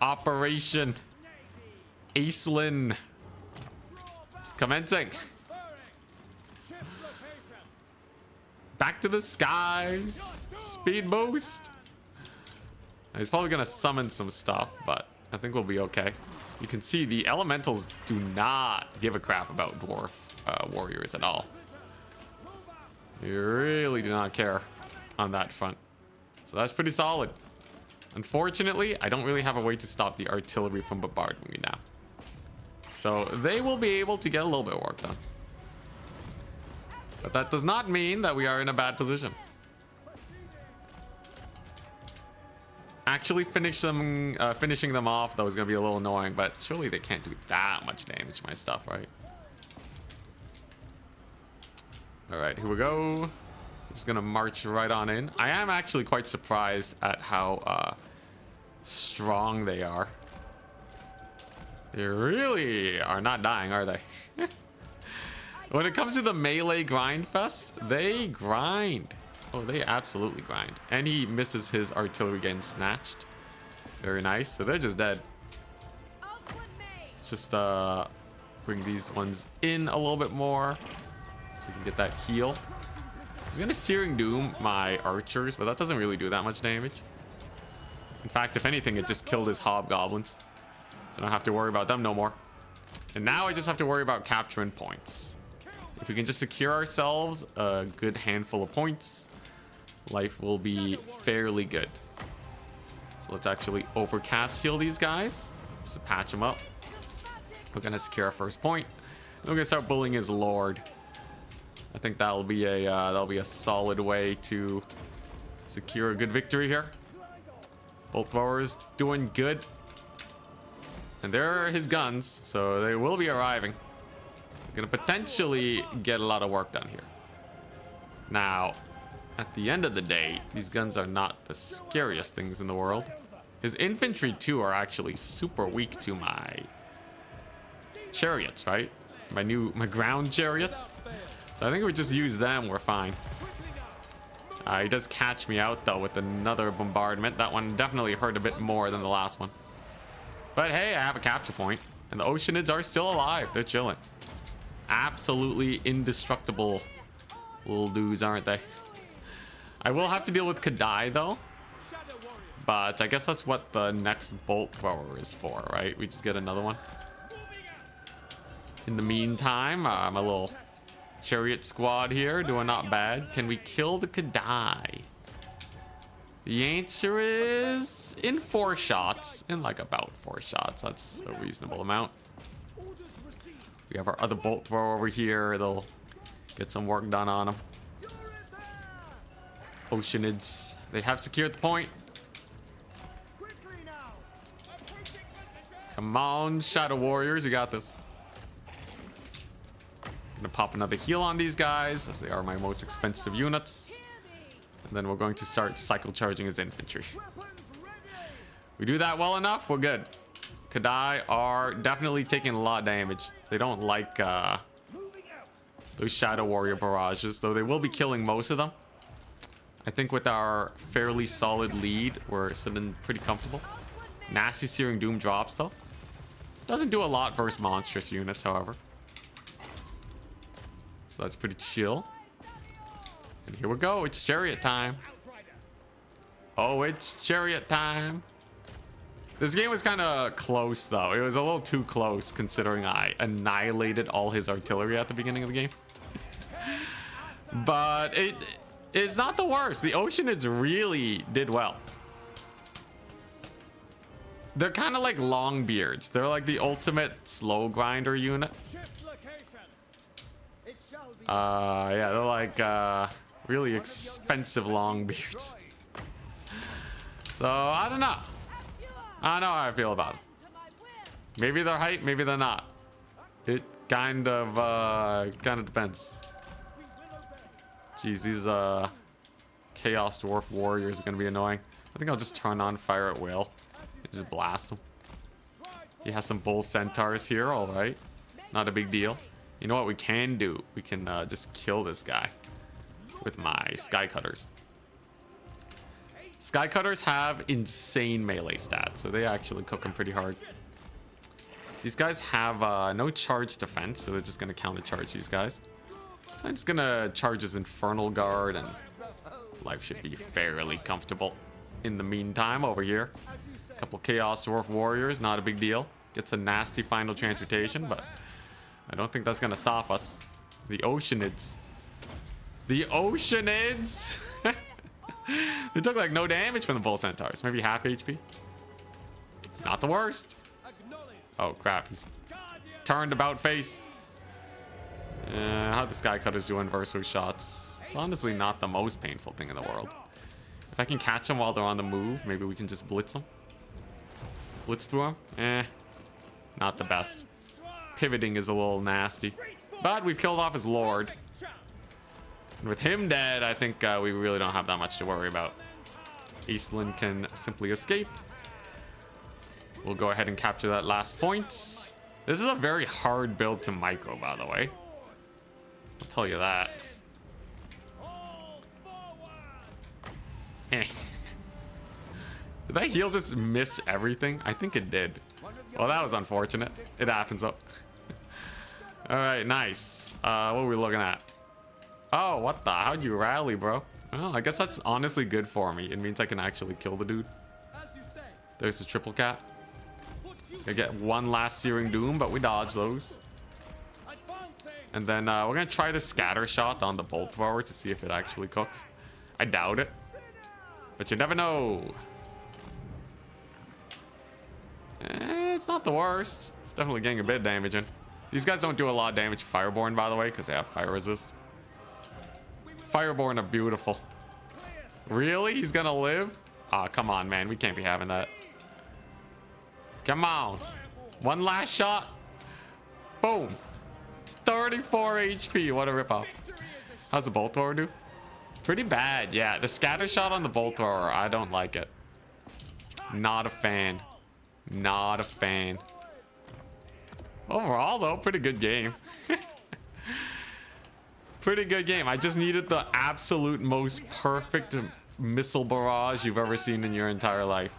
Operation Aislinn. It's commencing. Back to the skies. Speed boost. He's probably gonna summon some stuff, but I think we'll be okay. You can see the elementals do not give a crap about dwarf warriors at all. They really do not care on that front. So that's pretty solid. Unfortunately, I don't really have a way to stop the artillery from bombarding me now. So they will be able to get a little bit of work done. But that does not mean that we are in a bad position. Actually finishing them off though is going to be a little annoying, but surely they can't do that much damage to my stuff, right? All right, here we go. Just going to march right on in. I am actually quite surprised at how strong they are. They really are not dying, are they? When it comes to the melee grind fest, they grind. Oh, they absolutely grind. And he misses his artillery getting snatched. Very nice. So they're just dead. Let's just bring these ones in a little bit more so we can get that heal. He's gonna Searing Doom my archers, but that doesn't really do that much damage. In fact, if anything, it just killed his hobgoblins. So I don't have to worry about them no more. And now I just have to worry about capturing points. If we can just secure ourselves a good handful of points, life will be fairly good. So let's actually overcast heal these guys just to patch them up. We're gonna secure our first point. We're gonna start bullying his lord. I think that'll be a solid way to secure a good victory here. Bolt throwers doing good, and there are his guns, so they will be arriving. Gonna potentially get a lot of work done here. Now, at the end of the day, these guns are not the scariest things in the world. His infantry too are actually super weak to my chariots, right? My ground chariots. So I think if we just use them, we're fine. He does catch me out though with another bombardment. That one definitely hurt a bit more than the last one. But hey, I have a capture point, and the Oceanids are still alive. They're chilling. Absolutely indestructible little dudes, aren't they? I will have to deal with Kadai though, but I guess that's what the next bolt thrower is for, right? We just get another one. In the meantime, my little chariot squad here doing not bad. Can we kill the Kadai? The answer is in 4 shots. In like about 4 shots. That's a reasonable amount. We have our other bolt thrower over here. They'll get some work done on them. Oceanids, they have secured the point. Come on, Shadow Warriors, you got this. Gonna pop another heal on these guys, as they are my most expensive units. And then we're going to start cycle charging his infantry. We do that well enough, we're good. Kadai are definitely taking a lot of damage. They don't like those Shadow Warrior barrages, though they will be killing most of them. I think with our fairly solid lead, we're sitting pretty comfortable. Nasty Searing Doom drops though. Doesn't do a lot versus monstrous units, however. So that's pretty chill. And here we go. It's chariot time. Oh, it's chariot time. This game was kind of close, though. It was a little too close, considering I annihilated all his artillery at the beginning of the game. But it's not the worst. The Oceanids really did well. They're kind of like Longbeards. They're like the ultimate slow grinder unit. Yeah, they're like really expensive Longbeards. So I don't know. I don't know how I feel about them. Maybe they're hype, maybe they're not. It kind of depends. Jeez, these Chaos Dwarf Warriors are gonna be annoying. I think I'll just turn on Fire at Will. Just blast them. He has some Bull Centaurs here, alright. Not a big deal. You know what we can do? We can just kill this guy with my Sky Cutters. Sky Cutters have insane melee stats, so they actually cook them pretty hard. These guys have no charge defense, so they're just going to counter-charge these guys. I'm just going to charge his Infernal Guard, and life should be fairly comfortable. In the meantime, over here, a couple Chaos Dwarf Warriors, not a big deal. Gets a nasty final transmutation, but I don't think that's going to stop us. The Oceanids. The Oceanids! They took like no damage from the Bull Centaurs. Maybe half HP. Not the worst. Oh crap, he's turned about face. How the Sky Cutters do inverso shots. It's honestly not the most painful thing in the world. If I can catch them while they're on the move, maybe we can just blitz them. Blitz through them? Not the best. Pivoting is a little nasty. But we've killed off his Lord. And with him dead, I think we really don't have that much to worry about. Eastland can simply escape. We'll go ahead and capture that last point. This is a very hard build to micro, by the way. I'll tell you that. Did that heal just miss everything? I think it did. Well, that was unfortunate. It happens up. All right, nice. What are we looking at? Oh, what the? How'd you rally, bro? Well, I guess that's honestly good for me. It means I can actually kill the dude. There's the triple cap. So I get one last Searing Doom, but we dodge those. And then we're going to try the scatter shot on the bolt thrower to see if it actually cooks. I doubt it. But you never know. It's not the worst. It's definitely getting a bit of damage in. These guys don't do a lot of damage to Fireborn, by the way, because they have fire resist. Fireborn are beautiful. Really? He's gonna live? Aw, come on, man. We can't be having that. Come on. One last shot. Boom. 34 HP. What a ripoff. How's the bolt thrower do? Pretty bad. Yeah, the scatter shot on the bolt thrower, I don't like it. Not a fan. Not a fan. Overall, though, pretty good game. Pretty good game. I just needed the absolute most perfect missile barrage you've ever seen in your entire life.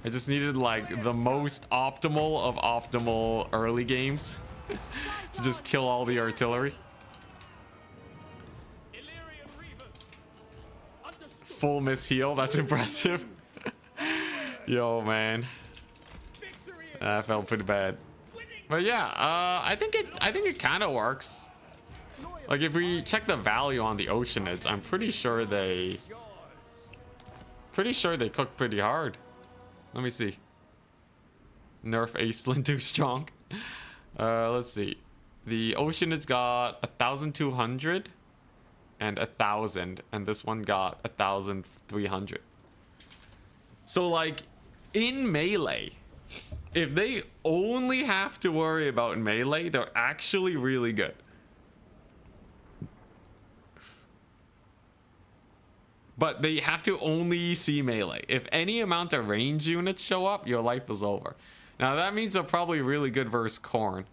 I just needed like the most optimal of optimal early games to just kill all the artillery. Full miss heal. That's impressive. Yo, man. That felt pretty bad. But yeah, I think it kind of works. Like if we check the value on the Oceanids, I'm pretty sure they cook pretty hard. Let me see. Nerf Acelin too strong. Let's see. The Oceanids got 1,200 and 1,000, and this one got 1,300. So like in melee, if they only have to worry about melee, they're actually really good. But they have to only see melee. If any amount of range units show up, your life is over. Now that means they're probably really good versus Khorne.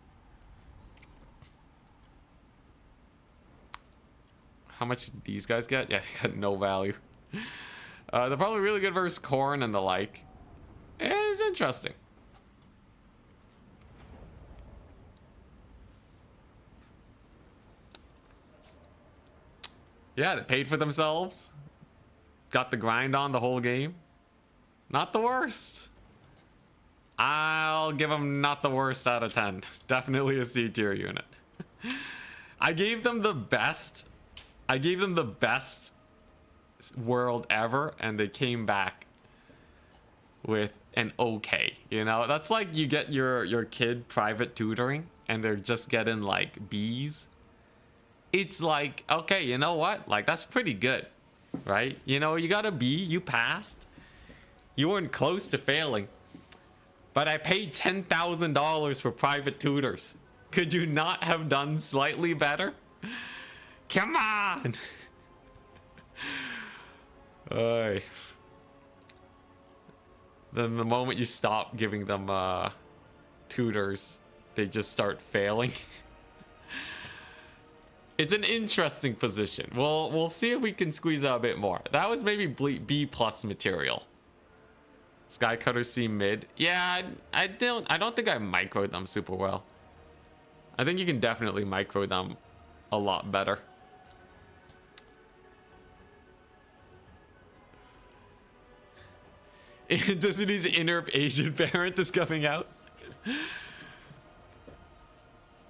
How much did these guys get? Yeah, they got no value. They're probably really good versus Khorne and the like. It's interesting. Yeah, they paid for themselves. Got the grind on the whole game. Not the worst. I'll give them not the worst out of 10. Definitely a C tier unit. I gave them the best. I gave them the best world ever, and they came back with an okay. You know, that's like you get your kid private tutoring, and they're just getting like B's. It's like, okay, you know what? Like, that's pretty good, right? You know, you got a B, you passed. You weren't close to failing. But I paid $10,000 for private tutors. Could you not have done slightly better? Come on! Oy. Then the moment you stop giving them tutors, they just start failing. It's an interesting position. We'll see if we can squeeze out a bit more. That was maybe B plus material. Skycutters C mid. Yeah, I don't think I microed them super well. I think you can definitely micro them a lot better. Disney's inner Asian parent is coming out.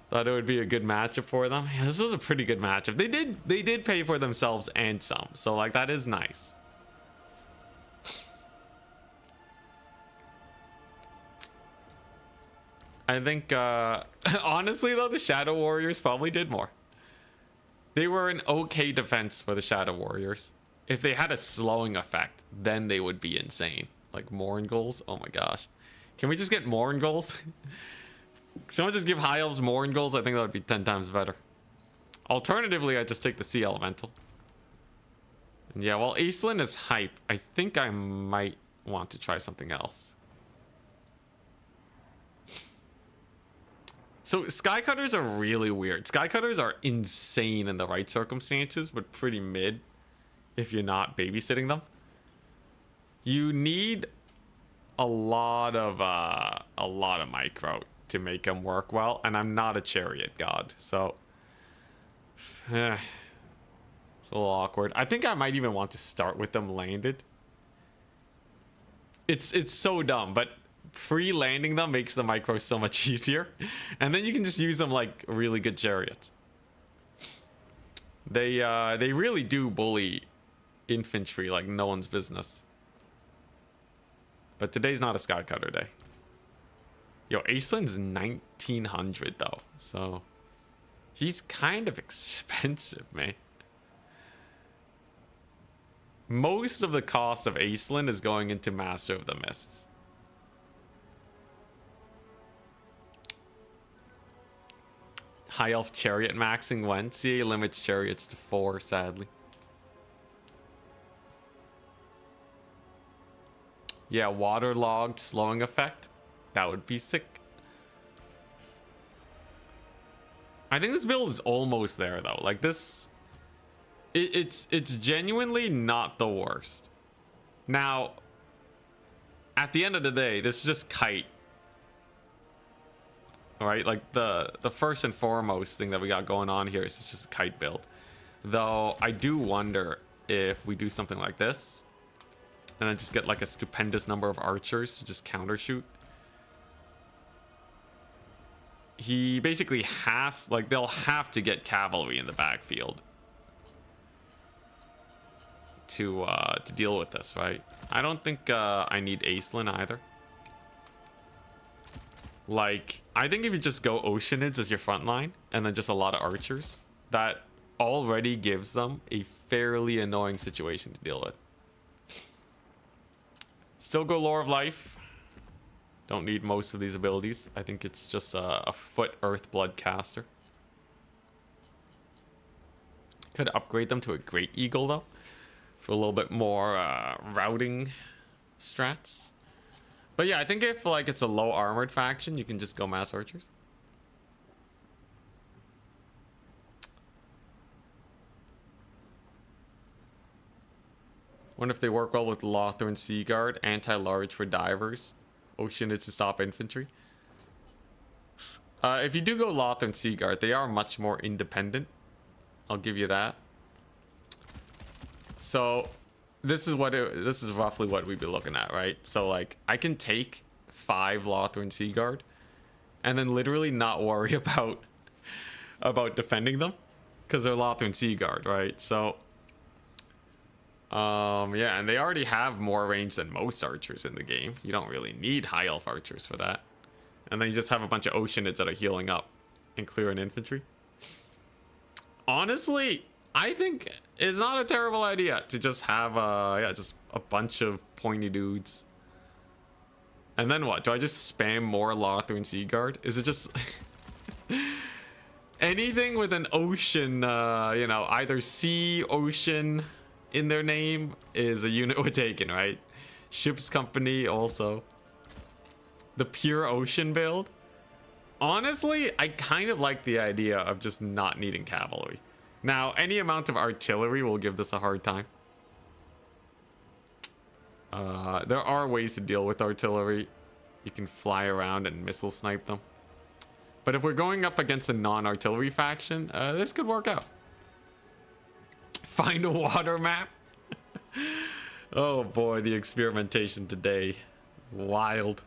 Thought it would be a good matchup for them. Yeah, this was a pretty good matchup. They did pay for themselves and some, so like that is nice. I think honestly though, the Shadow Warriors probably did more. They were an okay defense for the Shadow Warriors. If they had a slowing effect, then they would be insane. Like Morin goals. Oh my gosh. Can we just get Morin goals? Someone just give High Elves Morin goals. I think that would be 10 times better. Alternatively, I just take the Sea Elemental. And yeah, while Acelin is hype, I think I might want to try something else. So Skycutters are really weird. Skycutters are insane in the right circumstances, but pretty mid if you're not babysitting them. You need a lot of micro to make them work well, and I'm not a chariot god, so it's a little awkward. I think I might even want to start with them landed. It's so dumb, but pre-landing them makes the micro so much easier, and then you can just use them like really good chariots. They really do bully infantry like no one's business. But today's not a Skycutter day. Yo, Acelin's 1900 though, so he's kind of expensive, man. Most of the cost of Acelin is going into Master of the Mists. High Elf Chariot maxing when? CA limits chariots to 4, sadly. Yeah, waterlogged slowing effect. That would be sick. I think this build is almost there though. Like this, it's genuinely not the worst. Now, at the end of the day, this is just kite. Right, like the first and foremost thing that we got going on here is it's just a kite build. Though I do wonder if we do something like this and then just get like a stupendous number of archers to just counter shoot. He basically has, like, they'll have to get cavalry in the backfield to deal with this, right? I don't think I need Acelin either. Like, I think if you just go Oceanids as your front line and then just a lot of archers, that already gives them a fairly annoying situation to deal with. Still go Lore of Life. Don't need most of these abilities. I think it's just a foot Earth Blood caster. Could upgrade them to a Great Eagle though, for a little bit more routing strats. But yeah, I think if like it's a low armored faction, you can just go mass archers. Wonder if they work well with Lothar and Seaguard. Anti-large for divers. Oceanids to stop infantry. If you do go Lothran Sea Guard, they are much more independent. I'll give you that. So this is roughly what we'd be looking at, right? So like I can take 5 Lothran Sea Guard and then literally not worry about defending them because they're Lothran Sea Guard, right? So yeah, and they already have more range than most archers in the game. You don't really need high elf archers for that. And then you just have a bunch of Oceanids that are healing up and clearing infantry. Honestly, I think it's not a terrible idea to just have just a bunch of pointy dudes. And then what? Do I just spam more Lothran Sea Guard? Is it just anything with an ocean, you know, either sea, ocean in their name is a unit we're taking, right? Ships company also. The pure ocean build. Honestly, I kind of like the idea of just not needing cavalry. Now, any amount of artillery will give this a hard time. There are ways to deal with artillery. You can fly around and missile snipe them. But if we're going up against a non-artillery faction, this could work out. Find a water map. Oh boy, the experimentation today. Wild.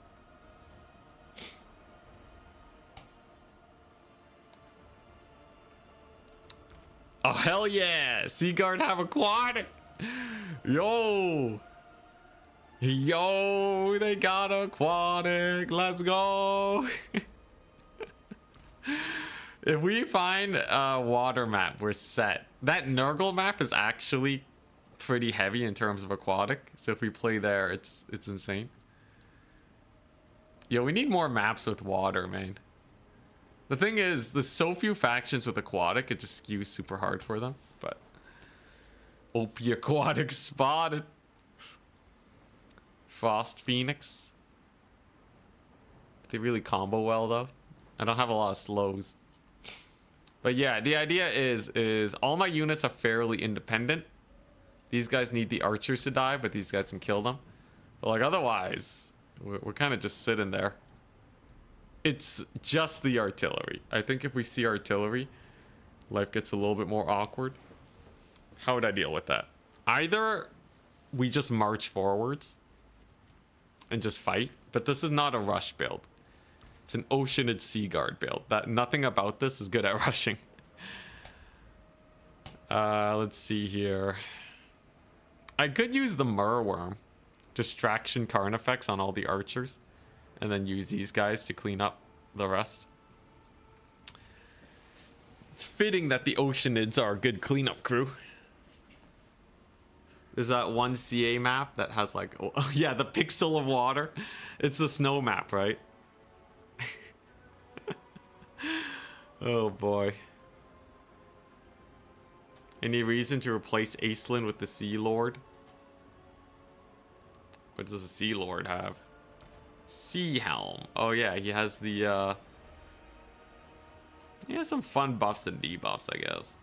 Oh, hell yeah. Sea Guard have aquatic. Yo. Yo, they got aquatic. Let's go. If we find a water map, we're set. That Nurgle map is actually pretty heavy in terms of aquatic. So if we play there, it's insane. Yo, we need more maps with water, man. The thing is, there's so few factions with aquatic, it just skews super hard for them. But OP aquatic spotted. Frost Phoenix. They really combo well though. I don't have a lot of slows. But yeah, the idea is all my units are fairly independent. These guys need the archers to die, but these guys can kill them. But like otherwise, we're kind of just sitting there. It's just the artillery. I think if we see artillery, life gets a little bit more awkward. How would I deal with that? Either we just march forwards and just fight, but this is not a rush build. It's an Oceanid Sea Guard build. Nothing about this is good at rushing. Let's see here. I could use the Murworm. Distraction Carnifex on all the archers. And then use these guys to clean up the rest. It's fitting that the Oceanids are a good cleanup crew. There's that one CA map that has like... Oh, yeah, the pixel of water. It's a snow map, right? Oh boy. Any reason to replace Acelin with the Sea Lord? What does the Sea Lord have? Sea Helm. Oh yeah, he has the he has some fun buffs and debuffs, I guess.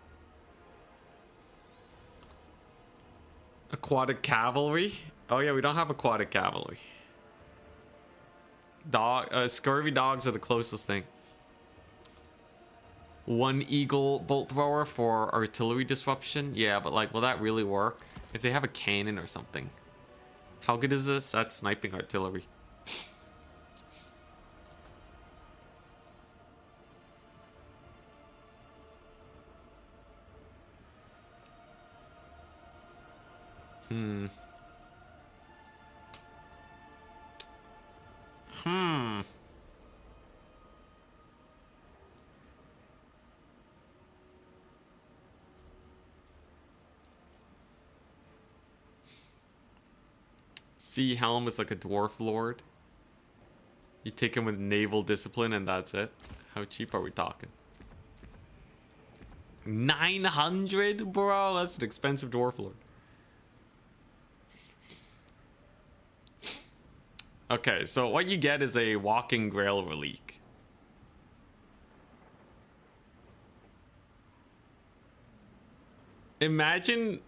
Aquatic Cavalry. Oh yeah, we don't have aquatic cavalry. Scurvy dogs are the closest thing. One eagle bolt thrower for artillery disruption. Yeah, but like, will that really work? If they have a cannon or something. How good is this at sniping artillery? Sea Helm is like a dwarf lord. You take him with naval discipline and that's it. How cheap are we talking? 900? Bro, that's an expensive dwarf lord. Okay, so what you get is a walking grail relique. Imagine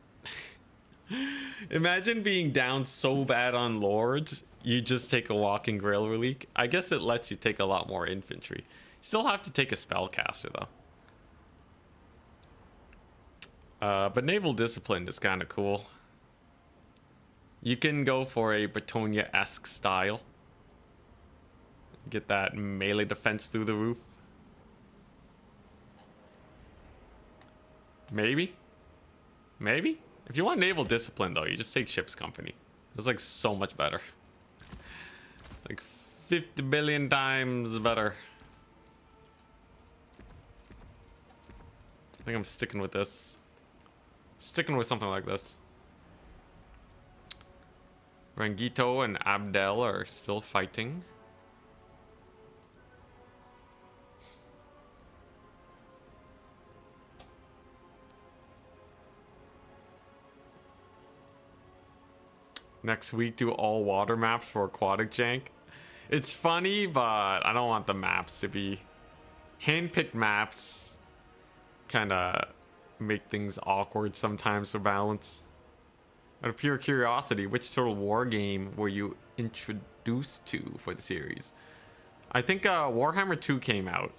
being down so bad on lords, You just take a walking grail relic. I guess it lets you take a lot more infantry. You still have to take a spellcaster though. But naval discipline is kind of cool. You can go for a Bretonia-esque style. Get that melee defense through the roof. Maybe? Maybe? If you want naval discipline though, you just take ship's company. It's like so much better. Like 50 billion times better. I think I'm sticking with this. Sticking with something like this. Rangito and Abdel are still fighting. Next week, do all water maps for aquatic jank. It's funny, but I don't want the maps to be hand-picked maps. Kind of make things awkward sometimes for balance. Out of pure curiosity, which Total War game were you introduced to for the series? I think Warhammer 2 came out,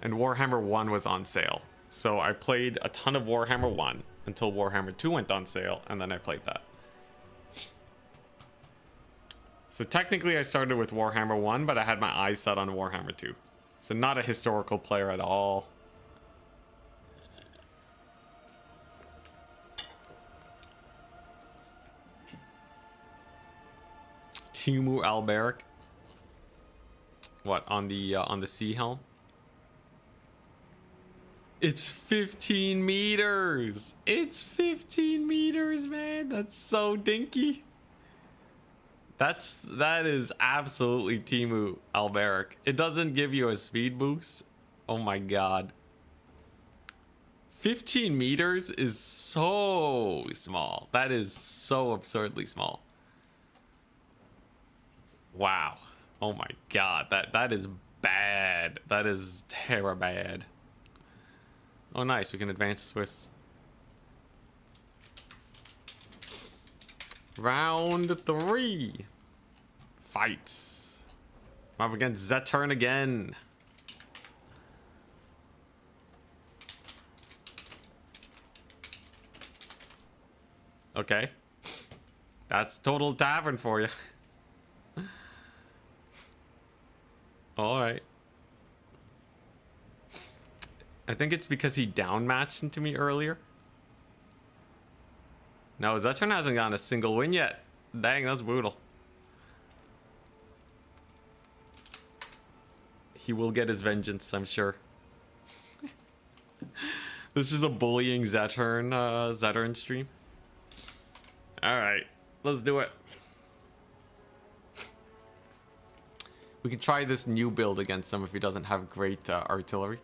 and Warhammer 1 was on sale. So I played a ton of Warhammer 1 until Warhammer 2 went on sale, and then I played that. So technically I started with Warhammer 1, but I had my eyes set on Warhammer 2. So not a historical player at all. Timu Alberic. What, on the sea helm? It's 15 meters! It's 15 meters, man! That's so dinky. That is absolutely Timu Alberic. It doesn't give you a speed boost. Oh my god. 15 meters is so small. That is so absurdly small. Wow. Oh my god. That is bad. That is terror bad. Oh nice, we can advance Swiss. Round 3. Fight. I'm up against Zeturn again. Okay. That's total tavern for you. Alright. I think it's because he downmatched into me earlier. No, Zeturn hasn't gotten a single win yet. Dang, that's brutal. He will get his vengeance, I'm sure. This is a bullying Zeturn stream. Alright, let's do it. We can try this new build against him if he doesn't have great artillery.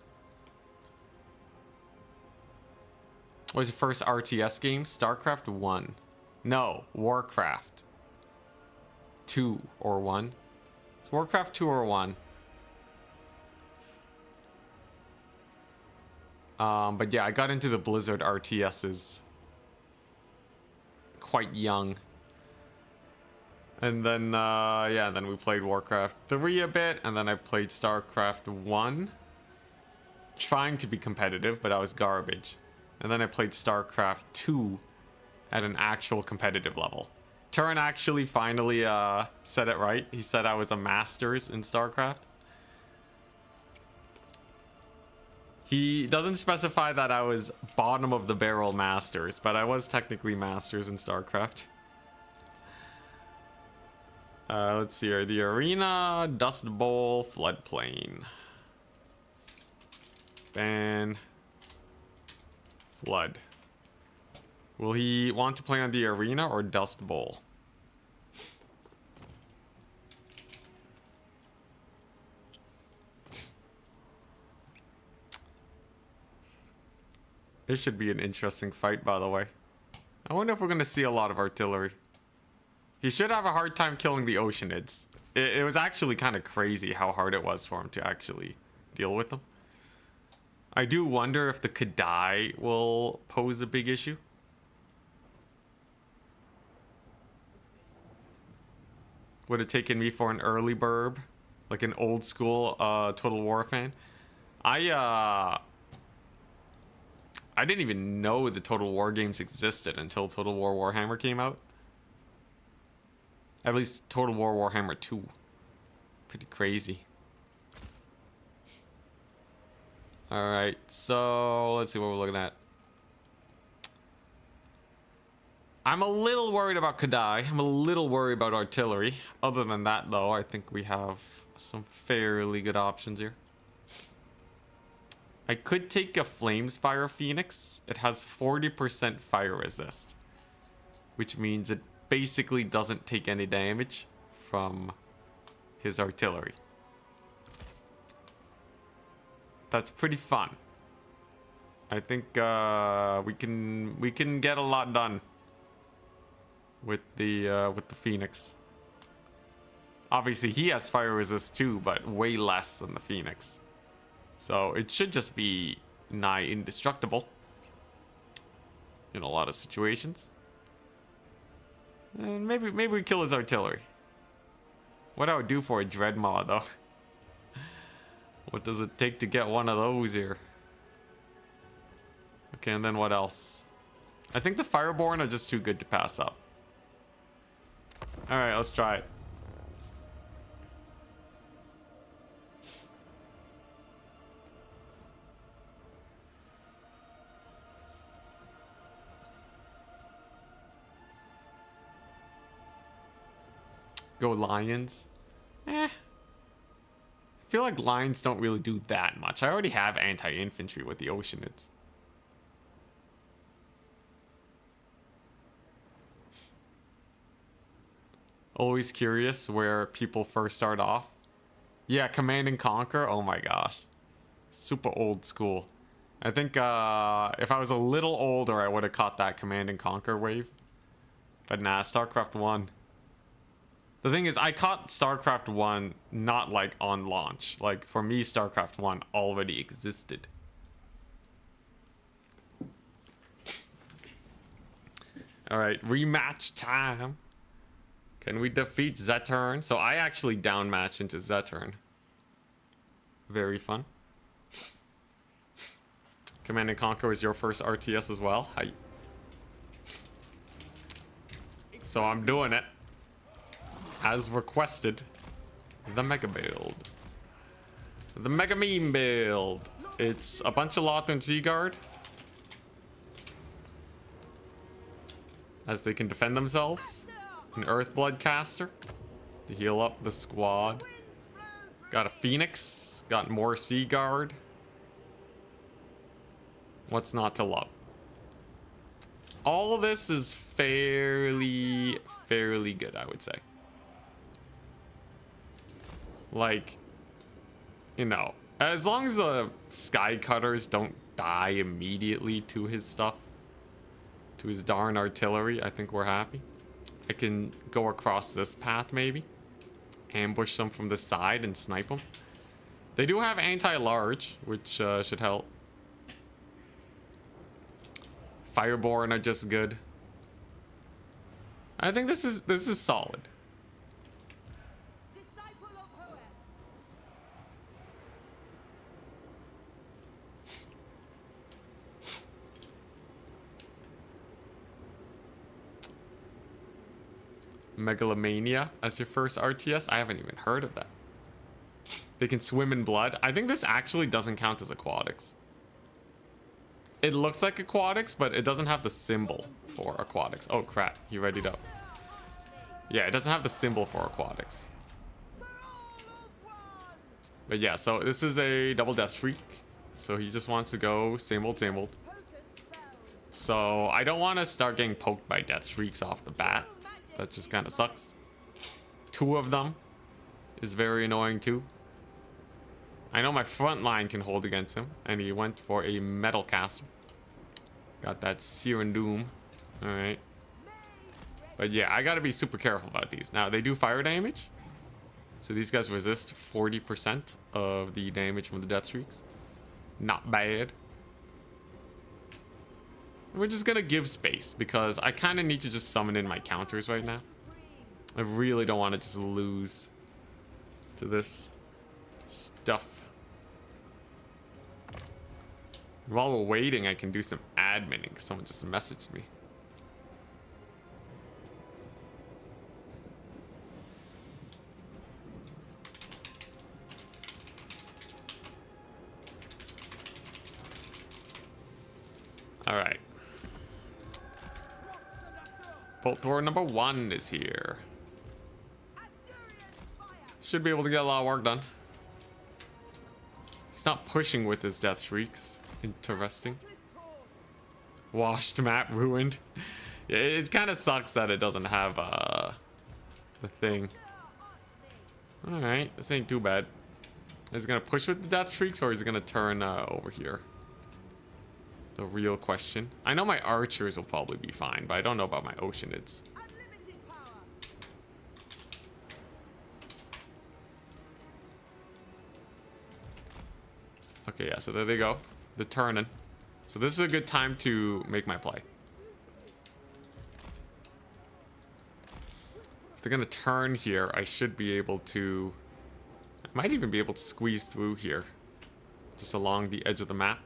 What was your first RTS game? StarCraft 1. No, Warcraft 2 or 1. It's Warcraft 2 or 1. But yeah, I got into the Blizzard RTSs quite young. And then, yeah, then we played Warcraft 3 a bit, and then I played StarCraft 1. Trying to be competitive, but I was garbage. And then I played StarCraft 2 at an actual competitive level. Turin actually finally said it right. He said I was a Masters in StarCraft. He doesn't specify that I was bottom of the barrel Masters, but I was technically Masters in StarCraft. Let's see here. The Arena, Dust Bowl, Floodplain. Ban. Flood. Will he want to play on the Arena or Dust Bowl? This should be an interesting fight, by the way. I wonder if we're going to see a lot of artillery. He should have a hard time killing the Oceanids. It was actually kind of crazy how hard it was for him to actually deal with them. I do wonder if the Kadai will pose a big issue. Would have taken me for an early burb, like an old school Total War fan. I didn't even know the Total War games existed until Total War Warhammer came out. At least Total War Warhammer 2. Pretty crazy. Alright, so let's see what we're looking at. I'm a little worried about Kadai. I'm a little worried about artillery. Other than that, though, I think we have some fairly good options here. I could take a Flamespire Phoenix. It has 40% fire resist, which means it basically doesn't take any damage from his artillery. That's pretty fun. I think we can get a lot done with the Phoenix. Obviously, he has fire resist too, but way less than the Phoenix. So it should just be nigh indestructible in a lot of situations. And maybe we kill his artillery. What I would do for a Dreadmaw, though. What does it take to get one of those here? Okay, and then what else? I think the Fireborn are just too good to pass up. Alright, let's try it. Go Lions. I feel like Lions don't really do that much. I already have anti-infantry with the Oceanids. Always curious where people first start off. Yeah, Command and Conquer. Oh my gosh. Super old school. I think if I was a little older, I would have caught that Command and Conquer wave. But nah, StarCraft 1. The thing is, I caught StarCraft 1 not like on launch. Like, for me, StarCraft 1 already existed. Alright, rematch time. Can we defeat Zeturn? So I actually downmatched into Zeturn. Very fun. Command and Conquer was your first RTS as well. Hi. So I'm doing it. As requested, the Mega build. The Mega Meme build. It's a bunch of Lothran Seaguard. As they can defend themselves. An Earthblood Caster to heal up the squad. Got a Phoenix. Got more Seaguard. What's not to love? All of this is fairly good, I would say. Like, you know, as long as the Sky Cutters don't die immediately to his stuff, to his darn artillery, I think we're happy. I can go across this path maybe, ambush them from the side and snipe them. They do have anti-large, which should help. Fireborn are just good. I think this is solid. Megalomania as your first RTS? I haven't even heard of that. They can swim in blood. I think this actually doesn't count as aquatics. It looks like aquatics, but it doesn't have the symbol for aquatics. Oh crap, he readied up. Yeah, it doesn't have the symbol for aquatics. But yeah, so this is a double death streak. So he just wants to go same old, same old. So I don't want to start getting poked by death streaks off the bat. That just kind of sucks. 2 of them is very annoying too. I know my front line can hold against him, and he went for a metal caster. Got that Sear and Doom. Alright. But yeah, I gotta be super careful about these. Now, they do fire damage. So these guys resist 40% of the damage from the death streaks. Not bad. We're just gonna give space because I kind of need to just summon in my counters right now. I really don't want to just lose to this stuff. While we're waiting, I can do some adminning because someone just messaged me. All right. Bolt thrower number 1 is here. Should be able to get a lot of work done. He's not pushing with his death shrieks. Interesting. Washed map ruined. Yeah, it kind of sucks that it doesn't have the thing. All right, this ain't too bad. Is he gonna push with the death shrieks or is he gonna turn over here? The real question. I know my archers will probably be fine, but I don't know about my oceanids. Okay, yeah, so there they go. The turning. So this is a good time to make my play. If they're gonna turn here, I should be able to... I might even be able to squeeze through here. Just along the edge of the map.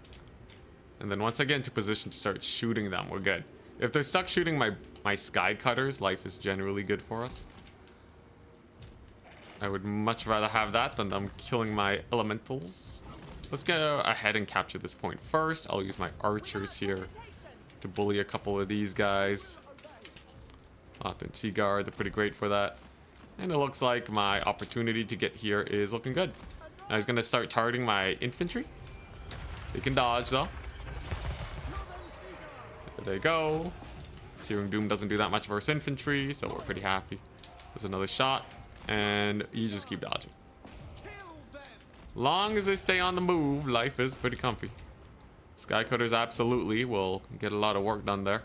And then once I get into position to start shooting them, we're good. If they're stuck shooting my sky cutters, life is generally good for us. I would much rather have that than them killing my elementals. Let's go ahead and capture this point first. I'll use my archers here to bully a couple of these guys. Locked Seaguard, they're pretty great for that. And it looks like my opportunity to get here is looking good. Now he's going to start targeting my infantry. They can dodge though. There they go. Searing Doom doesn't do that much versus infantry, so we're pretty happy. There's another shot, and you just keep dodging. Long as they stay on the move, life is pretty comfy. Skycutters absolutely will get a lot of work done there.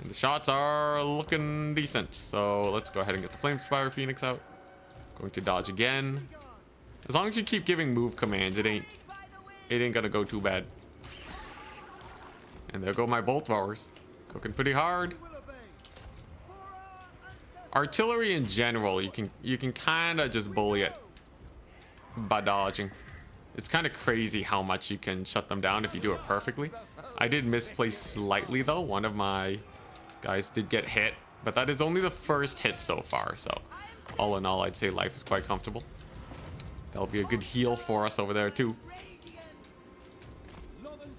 And the shots are looking decent, so let's go ahead and get the Flamespire Phoenix out. Going to dodge again. As long as you keep giving move commands, it ain't gonna go too bad. And there go my bolt throwers. Cooking pretty hard. Artillery in general, you can kind of just bully it by dodging. It's kind of crazy how much you can shut them down if you do it perfectly. I did misplace slightly though. One of my guys did get hit, but that is only the first hit so far. So all in all, I'd say life is quite comfortable. That'll be a good heal for us over there too.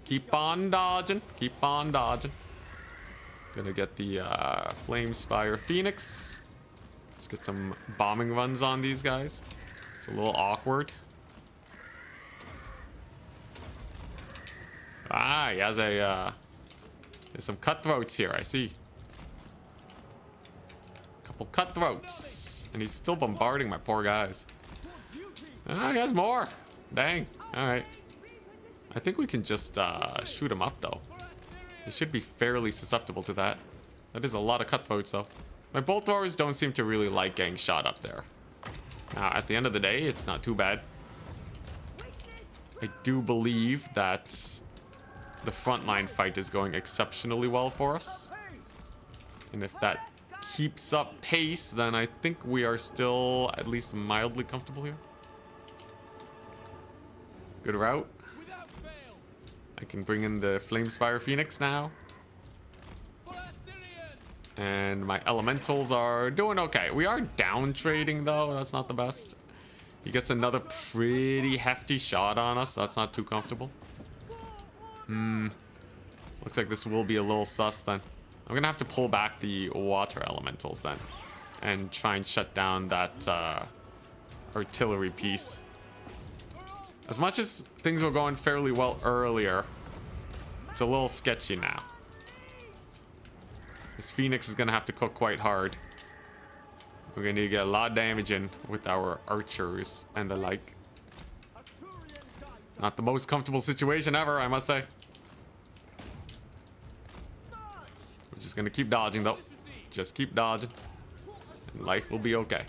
Keep on dodging. Keep on dodging. Gonna get the Flamespire Phoenix. Let's get some bombing runs on these guys. It's a little awkward. Ah, he has a there's some cutthroats here, I see. Couple cutthroats. And he's still bombarding my poor guys. Ah, he has more. Dang. Alright. I think we can just shoot him up though. He should be fairly susceptible to that. That is a lot of cutthroats though. My bolt throwers don't seem to really like getting shot up there. Now, at the end of the day, it's not too bad. I do believe that the frontline fight is going exceptionally well for us. And if that keeps up pace, then I think we are still at least mildly comfortable here. Good route. I can bring in the Flamespire Phoenix now. And my elementals are doing okay. We are down trading though. That's not the best. He gets another pretty hefty shot on us. That's not too comfortable. Looks like this will be a little sus then. I'm gonna have to pull back the water elementals then. And try and shut down that artillery piece. As much as things were going fairly well earlier, it's a little sketchy now. This Phoenix is gonna have to cook quite hard. We're gonna need to get a lot of damage in with our archers and the like. Not the most comfortable situation ever, I must say. We're just gonna keep dodging though. Just keep dodging. And life will be okay.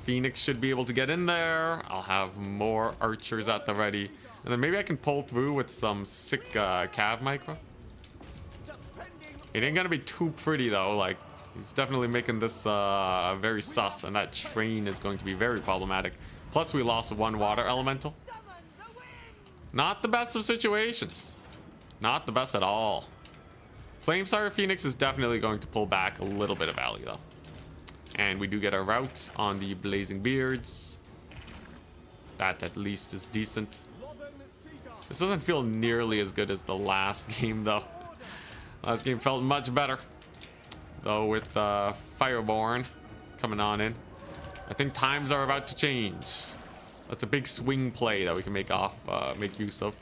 Phoenix should be able to get in there. I'll have more archers at the ready. And then maybe I can pull through with some sick cav micro. It ain't gonna be too pretty though. Like, He's definitely making this very sus, and that train is going to be very problematic. Plus, we lost one water elemental. Not the best of situations. Not the best at all. Flamesire Phoenix is definitely going to pull back a little bit of value, though. And we do get a route on the Blazing Beards. That at least is decent. This doesn't feel nearly as good as the last game, though. Last game felt much better. Though with Fireborn coming on in. I think times are about to change. That's a big swing play that we can make use of.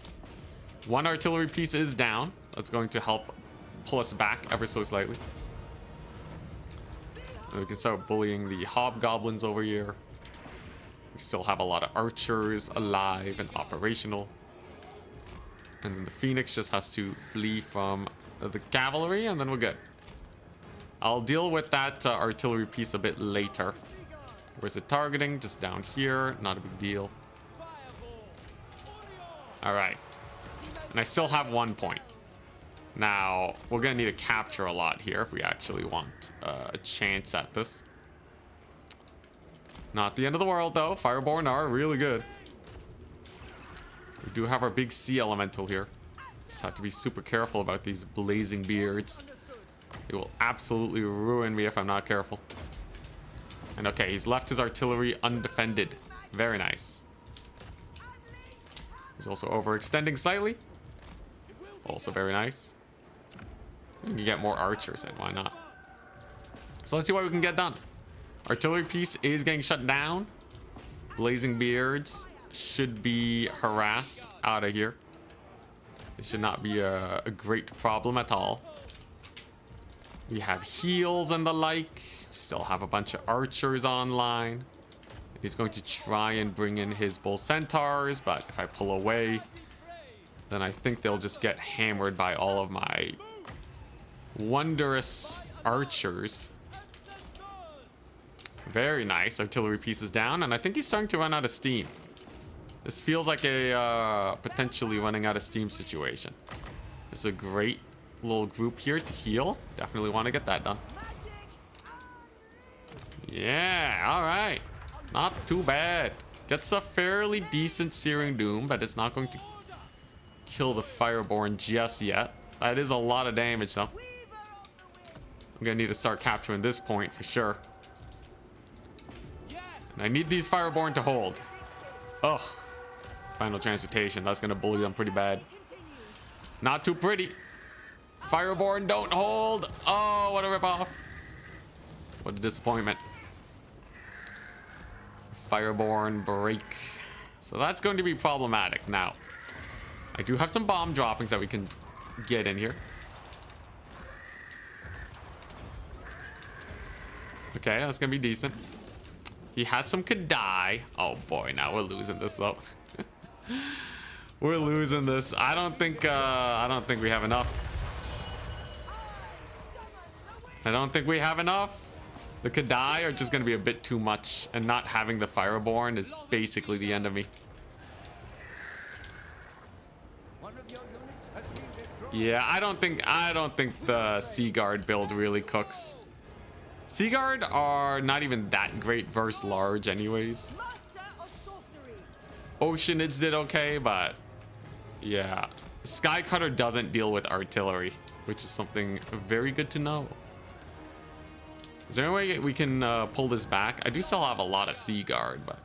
One artillery piece is down. That's going to help pull us back ever so slightly. And we can start bullying the hobgoblins over here. We still have a lot of archers alive and operational. And then the Phoenix just has to flee from the cavalry, and then we're good. I'll deal with that artillery piece a bit later. Where's it targeting? Just down here. Not a big deal. All right. And I still have 1 point. Now, we're going to need to capture a lot here if we actually want a chance at this. Not the end of the world, though. Fireborn are really good. We do have our big sea elemental here. Just have to be super careful about these Blazing Beards. They will absolutely ruin me if I'm not careful. And okay, he's left his artillery undefended. Very nice. He's also overextending slightly. Also very nice. We can get more archers in, why not? So let's see what we can get done. Artillery piece is getting shut down. Blazing Beards should be harassed out of here. It should not be a great problem at all. We have heals and the like. We still have a bunch of archers online. He's going to try and bring in his bull centaurs, but if I pull away, then I think they'll just get hammered by all of my wondrous archers. Very nice. Artillery pieces down, and I think he's starting to run out of steam. This feels like a potentially running out of steam situation. It's a great little group here to heal. Definitely want to get that done. Yeah, all right. Not too bad. Gets a fairly decent Searing Doom, but it's not going to kill the Fireborn just yet. That is a lot of damage, though. I'm going to need to start capturing this point for sure. And I need these Fireborn to hold. Ugh. Final Transmutation. That's going to bully them pretty bad. Not too pretty. Fireborn, don't hold. Oh, what a ripoff. What a disappointment. Fireborn break. So that's going to be problematic. Now, I do have some bomb droppings that we can get in here. Okay, that's going to be decent. He has some Kadai. Oh boy, now we're losing this though. We're losing this. I don't think we have enough. I don't think we have enough. The Kadai are just going to be a bit too much, and not having the Fireborn is basically the end of me. Yeah, I don't think the Sea Guard build really cooks. Sea Guard are not even that great versus large anyways. Oceanids did okay, but yeah. Sky Cutter doesn't deal with artillery, which is something very good to know. Is there any way we can pull this back? I do still have a lot of Sea Guard, but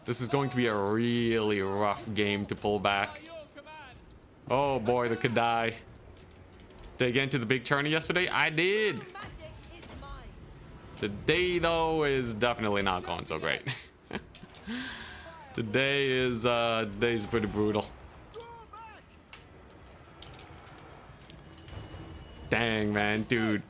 this is going to be a really rough game to pull back. Oh boy, the Kadai. Did I get into the big tourney yesterday? I did. Today though is definitely not going so great. Today's pretty brutal. Dang, man, dude.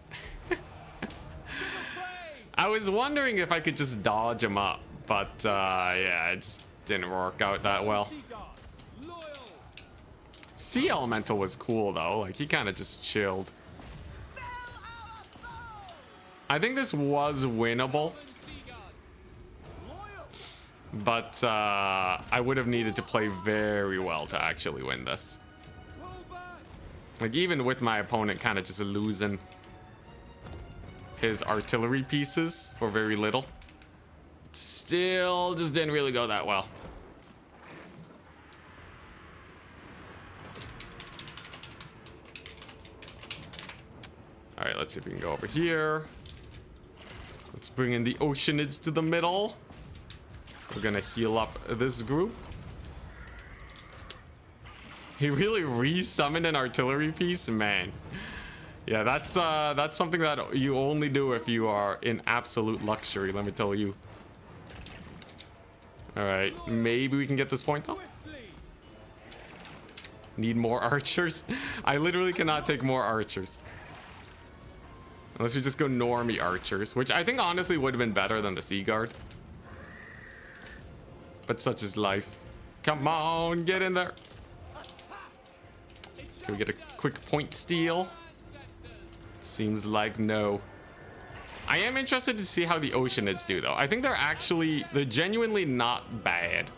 I was wondering if I could just dodge him up, but yeah, it just didn't work out that well. Sea Elemental was cool though, like he kind of just chilled. I think this was winnable, but I would have needed to play very well to actually win this. Like even with my opponent kind of just losing, his artillery pieces for very little. Still just didn't really go that well. All right, let's see if we can go over here. Let's bring in the Oceanids to the middle. We're gonna heal up this group. He really re-summoned an artillery piece, man. Yeah, that's something that you only do if you are in absolute luxury, let me tell you. All right, maybe we can get this point though. Need more archers. I literally cannot take more archers. Unless we just go normie archers, which I think honestly would have been better than the Sea Guard. But such is life. Come on, get in there. Can we get a quick point steal? Seems like no. I am interested to see how the Oceanids do though. I think they're genuinely not bad.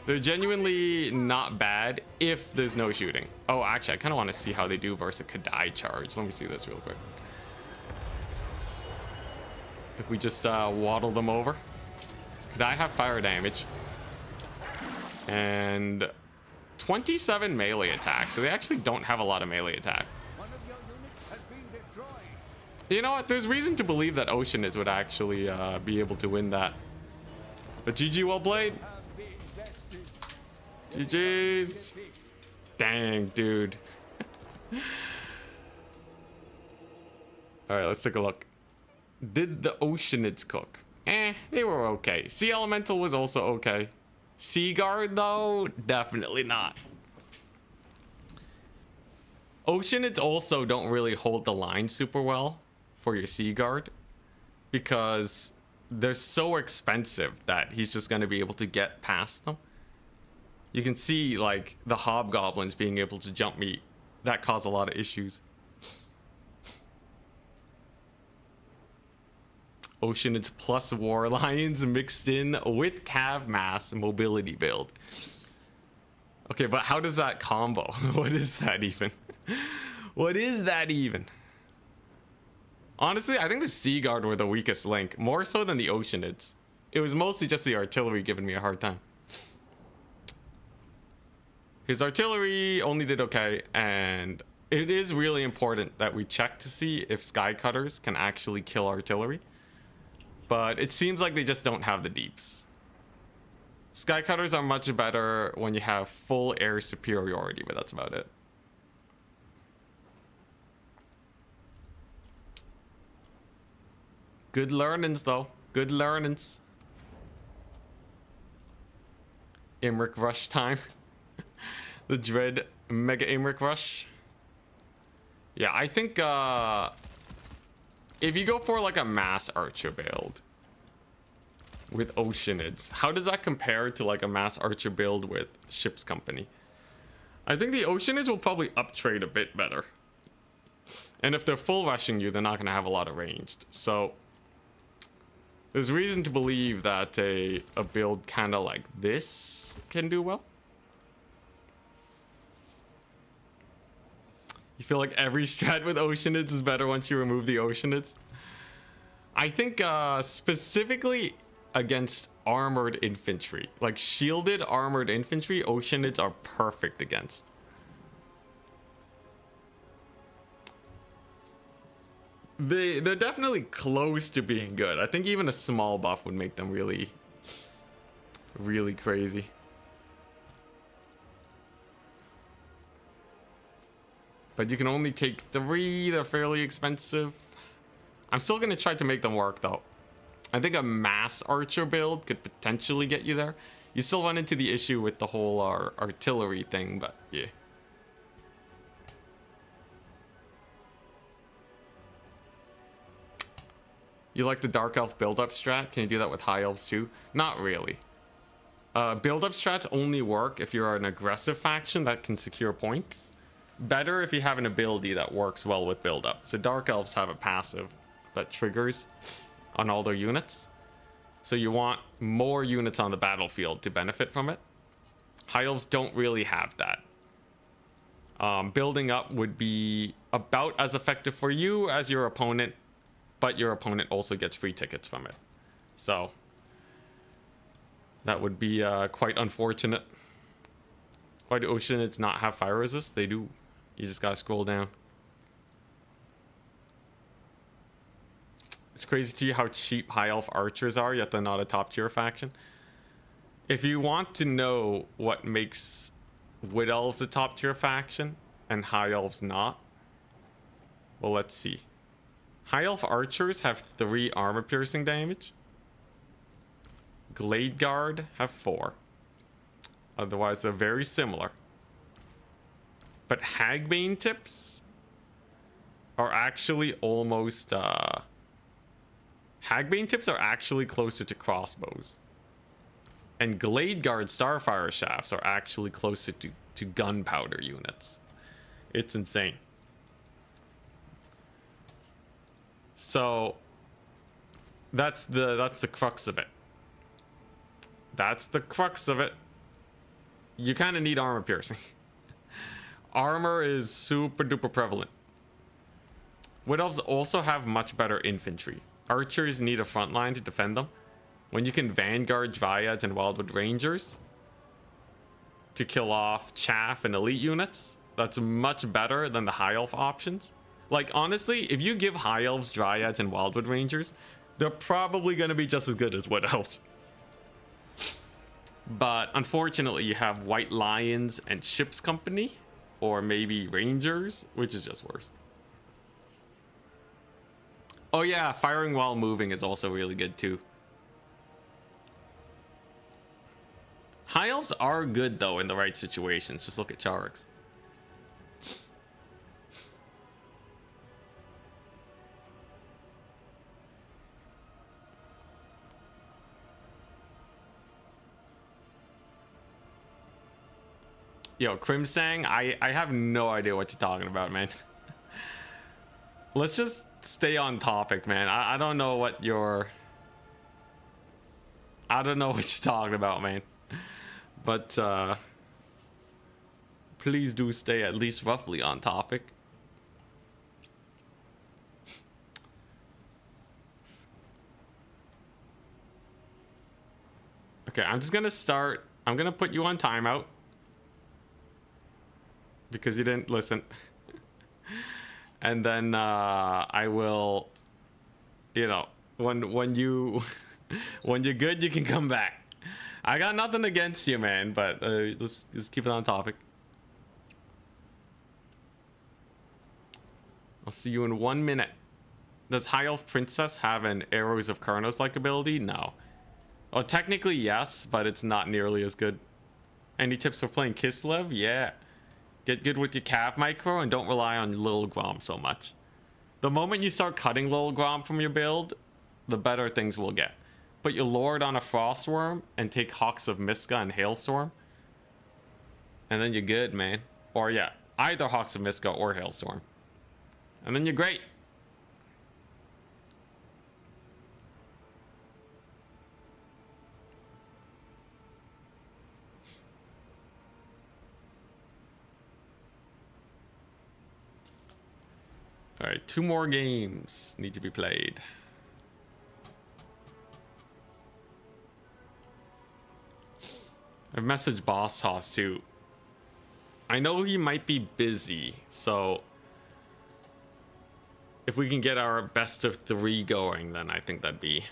They're genuinely not bad if there's no shooting. Oh, actually, I kind of want to see how they do versus a Kadai charge. Let me see this real quick. If we just waddle them over. Kadai have fire damage. And 27 melee attack. So they actually don't have a lot of melee attack. You know what? There's reason to believe that Oceanids would actually be able to win that. But GG, well played. GG's. Dang, dude. All right, let's take a look. Did the Oceanids cook? They were okay. Sea Elemental was also okay. Sea Guard, though, definitely not. Oceanids also don't really hold the line super well for your Sea Guard because they're so expensive that he's just going to be able to get past them. You can see like the hobgoblins being able to jump meet. That caused a lot of issues. Oceanids plus War Lions mixed in with Cav Mass mobility build. Okay, but how does that combo? What is that even? What is that even? Honestly, I think the Sea Guard were the weakest link, more so than the Oceanids. It was mostly just the artillery giving me a hard time. His artillery only did okay, and it is really important that we check to see if Sky Cutters can actually kill artillery. But it seems like they just don't have the deeps. Sky Cutters are much better when you have full air superiority, but that's about it. Good learnings, though. Good learnings. Imric Rush time. The dread Mega Imric Rush. Yeah, I think if you go for like a mass archer build with Oceanids, how does that compare to like a mass archer build with Ship's Company? I think the Oceanids will probably uptrade a bit better. And if they're full rushing you, they're not going to have a lot of ranged. So there's reason to believe that a build kind of like this can do well. You feel like every strat with Oceanids is better once you remove the Oceanids? I think specifically against armored infantry. Like shielded armored infantry, Oceanids are perfect against. They're definitely close to being good. I think even a small buff would make them really, really crazy. But you can only take 3. They're fairly expensive. I'm still going to try to make them work, though. I think a mass archer build could potentially get you there. You still run into the issue with the whole artillery thing, but yeah. You like the Dark Elf build-up strat? Can you do that with High Elves too? Not really. Build-up strats only work if you're an aggressive faction that can secure points. Better if you have an ability that works well with build-up. So Dark Elves have a passive that triggers on all their units. So you want more units on the battlefield to benefit from it. High Elves don't really have that. Building up would be about as effective for you as your opponent, but your opponent also gets free tickets from it. So that would be quite unfortunate. Why do Oceanids not have fire resist? They do. You just gotta scroll down. It's crazy to you how cheap high elf archers are, yet they're not a top tier faction. If you want to know what makes Wood Elves a top tier faction and High Elves not, well, let's see. High Elf archers have 3 armor piercing damage. Glade Guard have 4. Otherwise, they're very similar. But Hagbane tips are actually almost... Hagbane tips are actually closer to crossbows. And Glade Guard Starfire shafts are actually closer to gunpowder units. It's insane. So that's the crux of it. That's the crux of it. You kind of need armor piercing. Armor is super duper prevalent. Wood Elves also have much better infantry. Archers need a front line to defend them. When you can Vanguard Dryads and Wildwood Rangers to kill off chaff and elite units, that's much better than the High Elf options. Like, honestly, if you give High Elves, Dryads, and Wildwood Rangers, they're probably going to be just as good as Wood Elves. But unfortunately, you have White Lions and Ships Company, or maybe Rangers, which is just worse. Oh yeah, firing while moving is also really good too. High Elves are good though in the right situations. Just look at Charix. Yo, Crimsang, I have no idea what you're talking about, man. Let's just stay on topic, man. I don't know what you're... I don't know what you're talking about, man. But, please do stay at least roughly on topic. Okay, I'm just gonna start... I'm gonna put you on timeout. Because you didn't listen. And then I will, you know, when you when you're good, you can come back. I got nothing against you, man, but let's just keep it on topic. I'll see you in 1 minute. Does High Elf Princess have an Arrows of Kurnos like ability? No. Oh, technically yes, but it's not nearly as good. Any tips for playing Kislev? Yeah. Get good with your Cav Micro and don't rely on Lil Grom so much. The moment you start cutting Lil Grom from your build, the better things will get. Put your Lord on a Frostworm and take Hawks of Miska and Hailstorm. And then you're good, man. Or yeah, either Hawks of Miska or Hailstorm. And then you're great. All right, 2 more games need to be played. I've messaged Boss Toss too. I know he might be busy, so if we can get our best of 3 going, then I think that'd be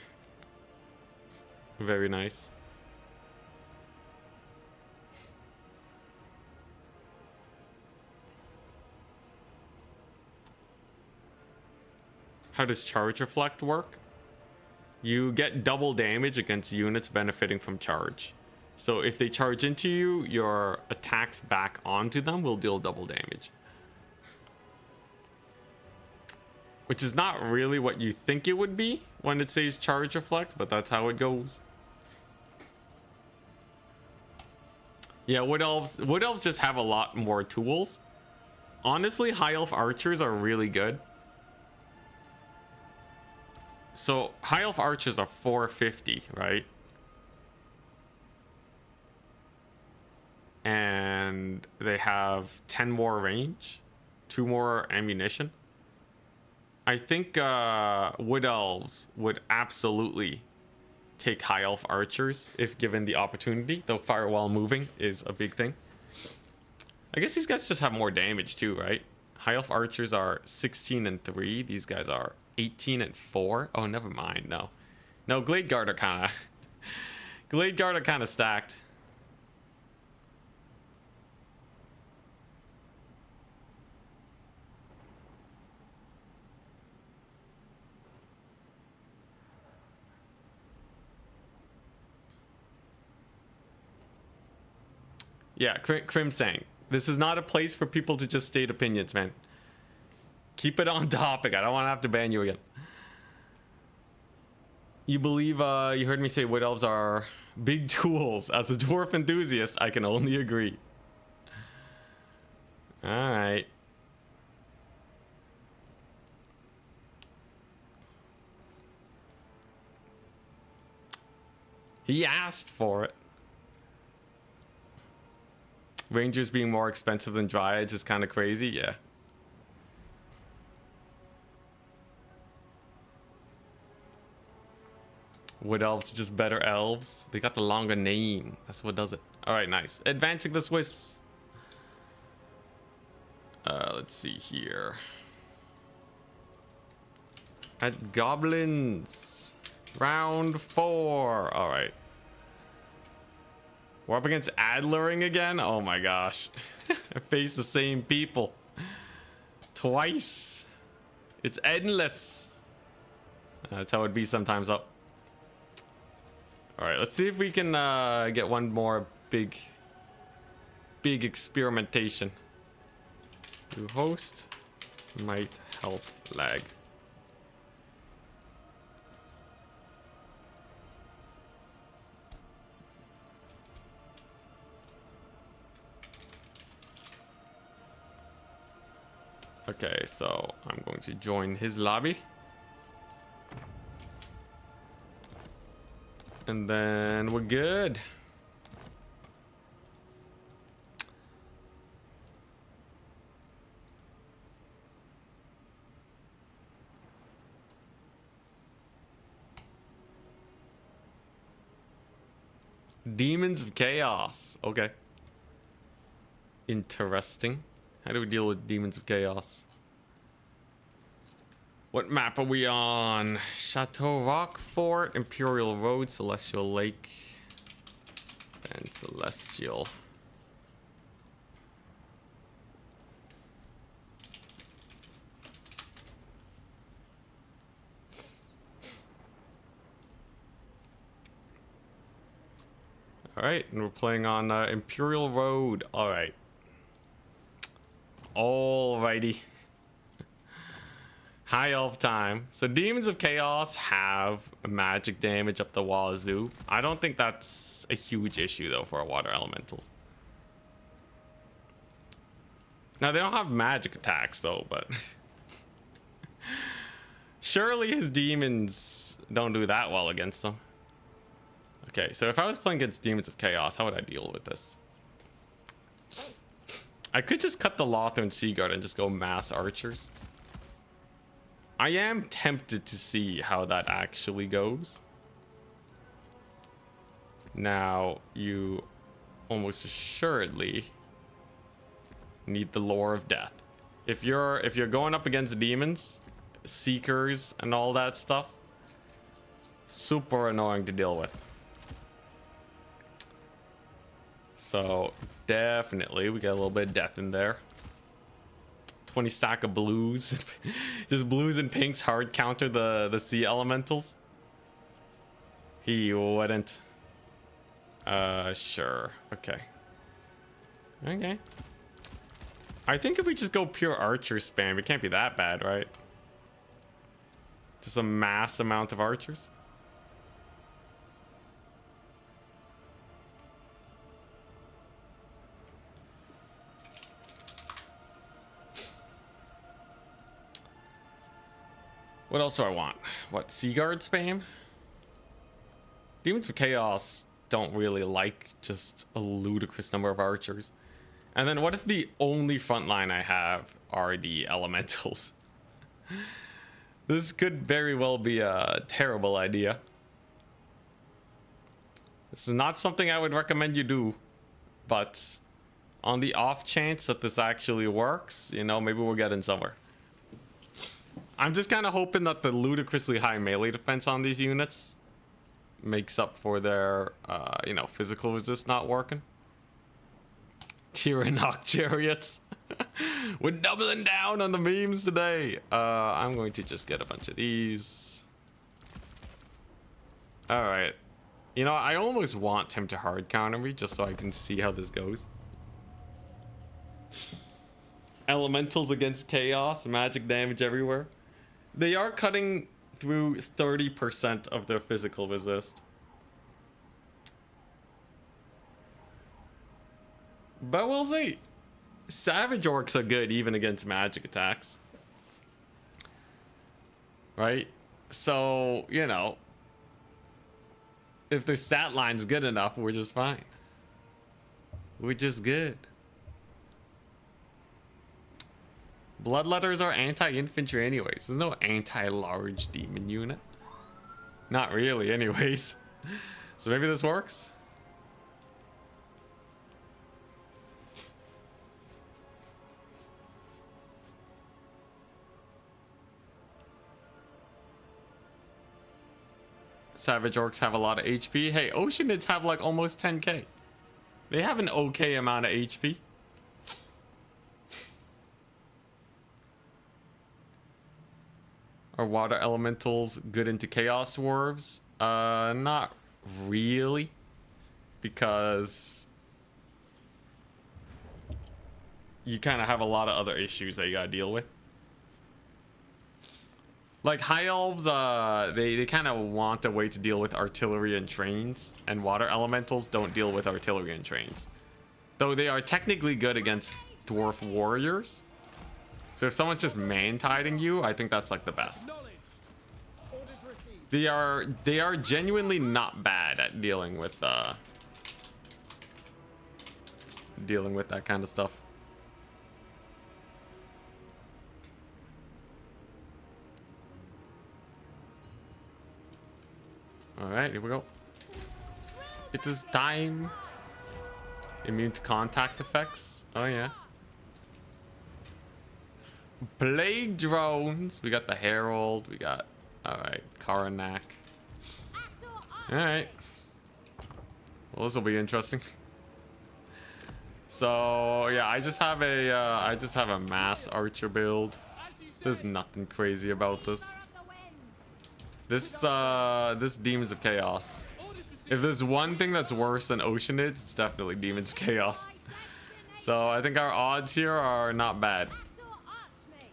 very nice. How does Charge Reflect work? You get double damage against units benefiting from charge. So if they charge into you, your attacks back onto them will deal double damage. Which is not really what you think it would be when it says Charge Reflect, but that's how it goes. Yeah, Wood Elves just have a lot more tools. Honestly, High Elf Archers are really good. So High Elf Archers are 450, right? And they have 10 more range. 2 more ammunition. I think Wood Elves would absolutely take High Elf Archers if given the opportunity, though fire while moving is a big thing. I guess these guys just have more damage too, right? High Elf Archers are 16 and 3. These guys are 18 and 4. Oh, never mind. No. No, Glade Guard are kind of... Glade Guard are kind of stacked. Yeah, Crim saying, this is not a place for people to just state opinions, man. Keep it on topic. I don't want to have to ban you again. You believe, you heard me say Wood Elves are big tools. As a dwarf enthusiast, I can only agree. Alright. He asked for it. Rangers being more expensive than Dryads is kind of crazy, yeah. Wood Elves just better elves. They got the longer name. That's what does it. Alright, nice. Advancing the Swiss. Let's see here. At Goblins. Round 4. Alright. We're up against Adlering again? Oh my gosh. I face the same people. Twice. It's endless. That's how it be sometimes up. Alright, let's see if we can get one more big experimentation. To host might help lag. Okay, so I'm going to join his lobby. And then we're good. Demons of Chaos. Okay. Interesting. How do we deal with Demons of Chaos? What map are we on? Chateau Rockfort, Imperial Road, Celestial Lake, and Celestial. Alright, and we're playing on Imperial Road. Alright. Alrighty. High Elf time. So Demons of Chaos have magic damage up the wazoo. I don't think that's a huge issue though for our water elementals. Now they don't have magic attacks though, but surely his demons don't do that well against them. Okay, so if I was playing against Demons of Chaos, how would I deal with this? I could just cut the Lothern Seaguard and just go mass archers. I am tempted to see how that actually goes. Now, you almost assuredly need the Lore of Death. If you're going up against demons, seekers, and all that stuff, super annoying to deal with. So definitely we got a little bit of death in there. 20 stack of blues. Just blues and pinks hard counter the sea elementals. He wouldn't. Sure. Okay. Okay. I think if we just go pure archer spam, it can't be that bad, right? Just a mass amount of archers. What else do I want? What, Seaguard spam? Demons of Chaos don't really like just a ludicrous number of archers. And then what if the only front line I have are the elementals? This could very well be a terrible idea. This is not something I would recommend you do, but on the off chance that this actually works, you know, maybe we're getting somewhere. I'm just kind of hoping that the ludicrously high melee defense on these units makes up for their, you know, physical resist not working. Tyrannoc chariots. We're doubling down on the memes today. I'm going to just get a bunch of these. All right. You know, I almost want him to hard counter me just so I can see how this goes. Elementals against chaos, magic damage everywhere. They are cutting through 30% of their physical resist. But we'll see. Savage orcs are good even against magic attacks. Right? So, you know, if their stat line's good enough, we're just fine. We're just good. Bloodletters are anti-infantry anyways. There's no anti-large demon unit. Not really anyways. So maybe this works. Savage orcs have a lot of HP. Hey, Oceanids have like almost 10k. They have an okay amount of HP. Are water elementals good into chaos dwarves? Not really, because you kind of have a lot of other issues that you gotta deal with. Like high elves, they kind of want a way to deal with artillery and trains, and water elementals don't deal with artillery and trains. Though they are technically good against dwarf warriors. So if someone's just man-tiding you, I think that's like the best. They are genuinely not bad at dealing with that kind of stuff. All right, here we go. It is time. Immune to contact effects. Oh yeah. Plague drones. We got the Herald. We got, all right, Karanak. All right. Well, this will be interesting. So yeah, I just have a mass archer build. There's nothing crazy about this. This Demons of Chaos. If there's one thing that's worse than Oceanids, it's definitely Demons of Chaos. So I think our odds here are not bad.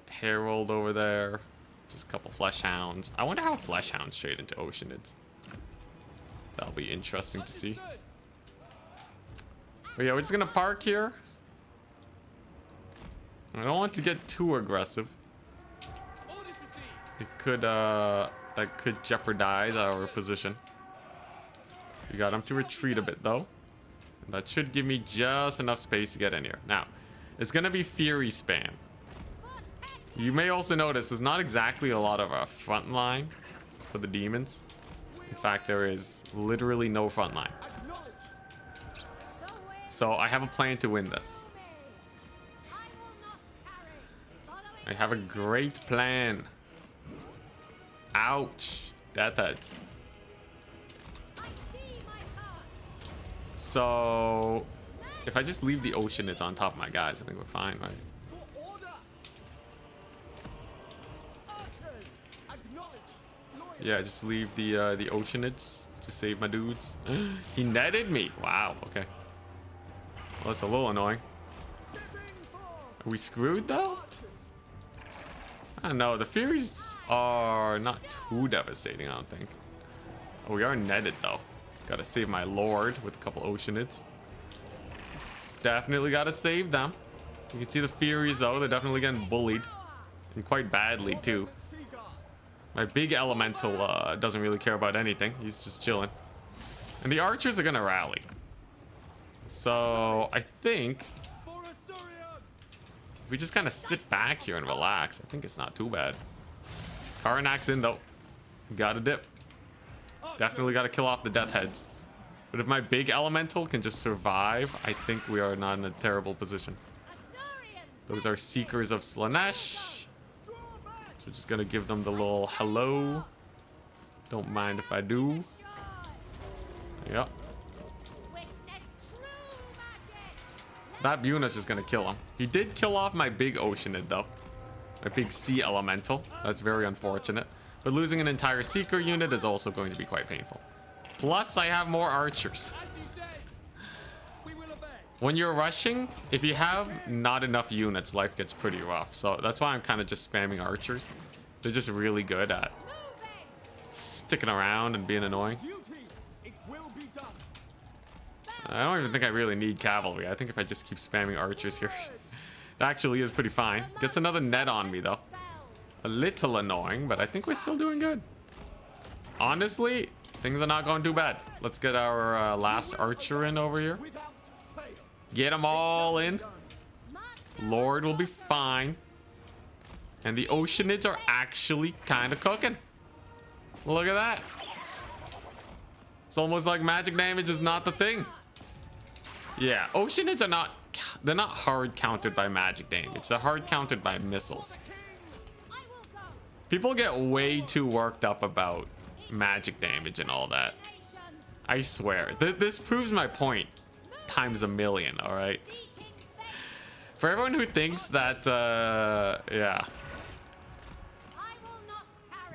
Herald over there. Just a couple Flesh Hounds. I wonder how Flesh Hounds trade into Oceanids. That'll be interesting to see. But yeah, we're just gonna park here. I don't want to get too aggressive. It could that could jeopardize our position. We got him to retreat a bit though. That should give me just enough space to get in here. Now, it's gonna be Fury spam. You may also notice there's not exactly a lot of a front line for the demons. In fact, there is literally no front line. So I have a plan to win this. I have a great plan. Ouch. Death heads. So if I just leave the Oceanids on top of my guys, I think we're fine, right? Yeah, just leave the Oceanids to save my dudes. He netted me. Wow, okay. Well, that's a little annoying. Are we screwed though? I don't know. The Furies are not too devastating, I don't think. Oh, we are netted though. Gotta save my Lord with a couple Oceanids. Definitely gotta save them. You can see the Furies though. They're definitely getting bullied. And quite badly too. My big elemental doesn't really care about anything. He's just chilling. And the archers are gonna rally. So I think If we just kind of sit back here and relax, I think it's not too bad. Karnak's in though. Gotta dip. Definitely gotta kill off the death heads. But if my big elemental can just survive, I think we are not in a terrible position. Those are Seekers of Slanesh. So just gonna give them the little hello. Don't mind if I do. Yep. So that Buna's just gonna kill him. He did kill off my big Oceanid though. My big sea elemental. That's very unfortunate. But losing an entire Seeker unit is also going to be quite painful. Plus, I have more archers. When you're rushing, if you have not enough units, life gets pretty rough. So that's why I'm kind of just spamming archers. They're just really good at sticking around and being annoying. I don't even think I really need cavalry. I think if I just keep spamming archers here, it actually is pretty fine. Gets another net on me though. A little annoying, but I think we're still doing good. Honestly, things are not going too bad. Let's get our last archer in over here. Get them all in. Lord will be fine. And the Oceanids are actually kind of cooking. Look at that. It's almost like magic damage is not the thing. Yeah, Oceanids are not... They're not hard counted by magic damage. They're hard counted by missiles. People get way too worked up about magic damage and all that. I swear. This proves my point times a million, alright? For everyone who thinks that, yeah.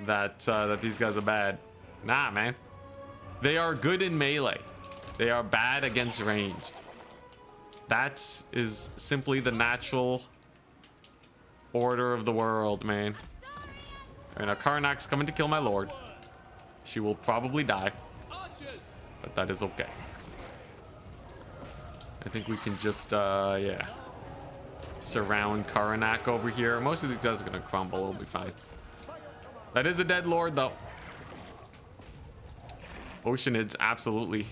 That these guys are bad. Nah, man. They are good in melee. They are bad against ranged. That is simply the natural order of the world, man. Alright, now Karnak's coming to kill my lord. She will probably die. But that is okay. I think we can just, yeah. Surround Karnak over here. Most of these guys are going to crumble. It'll be fine. That is a dead lord, though. Oceanids absolutely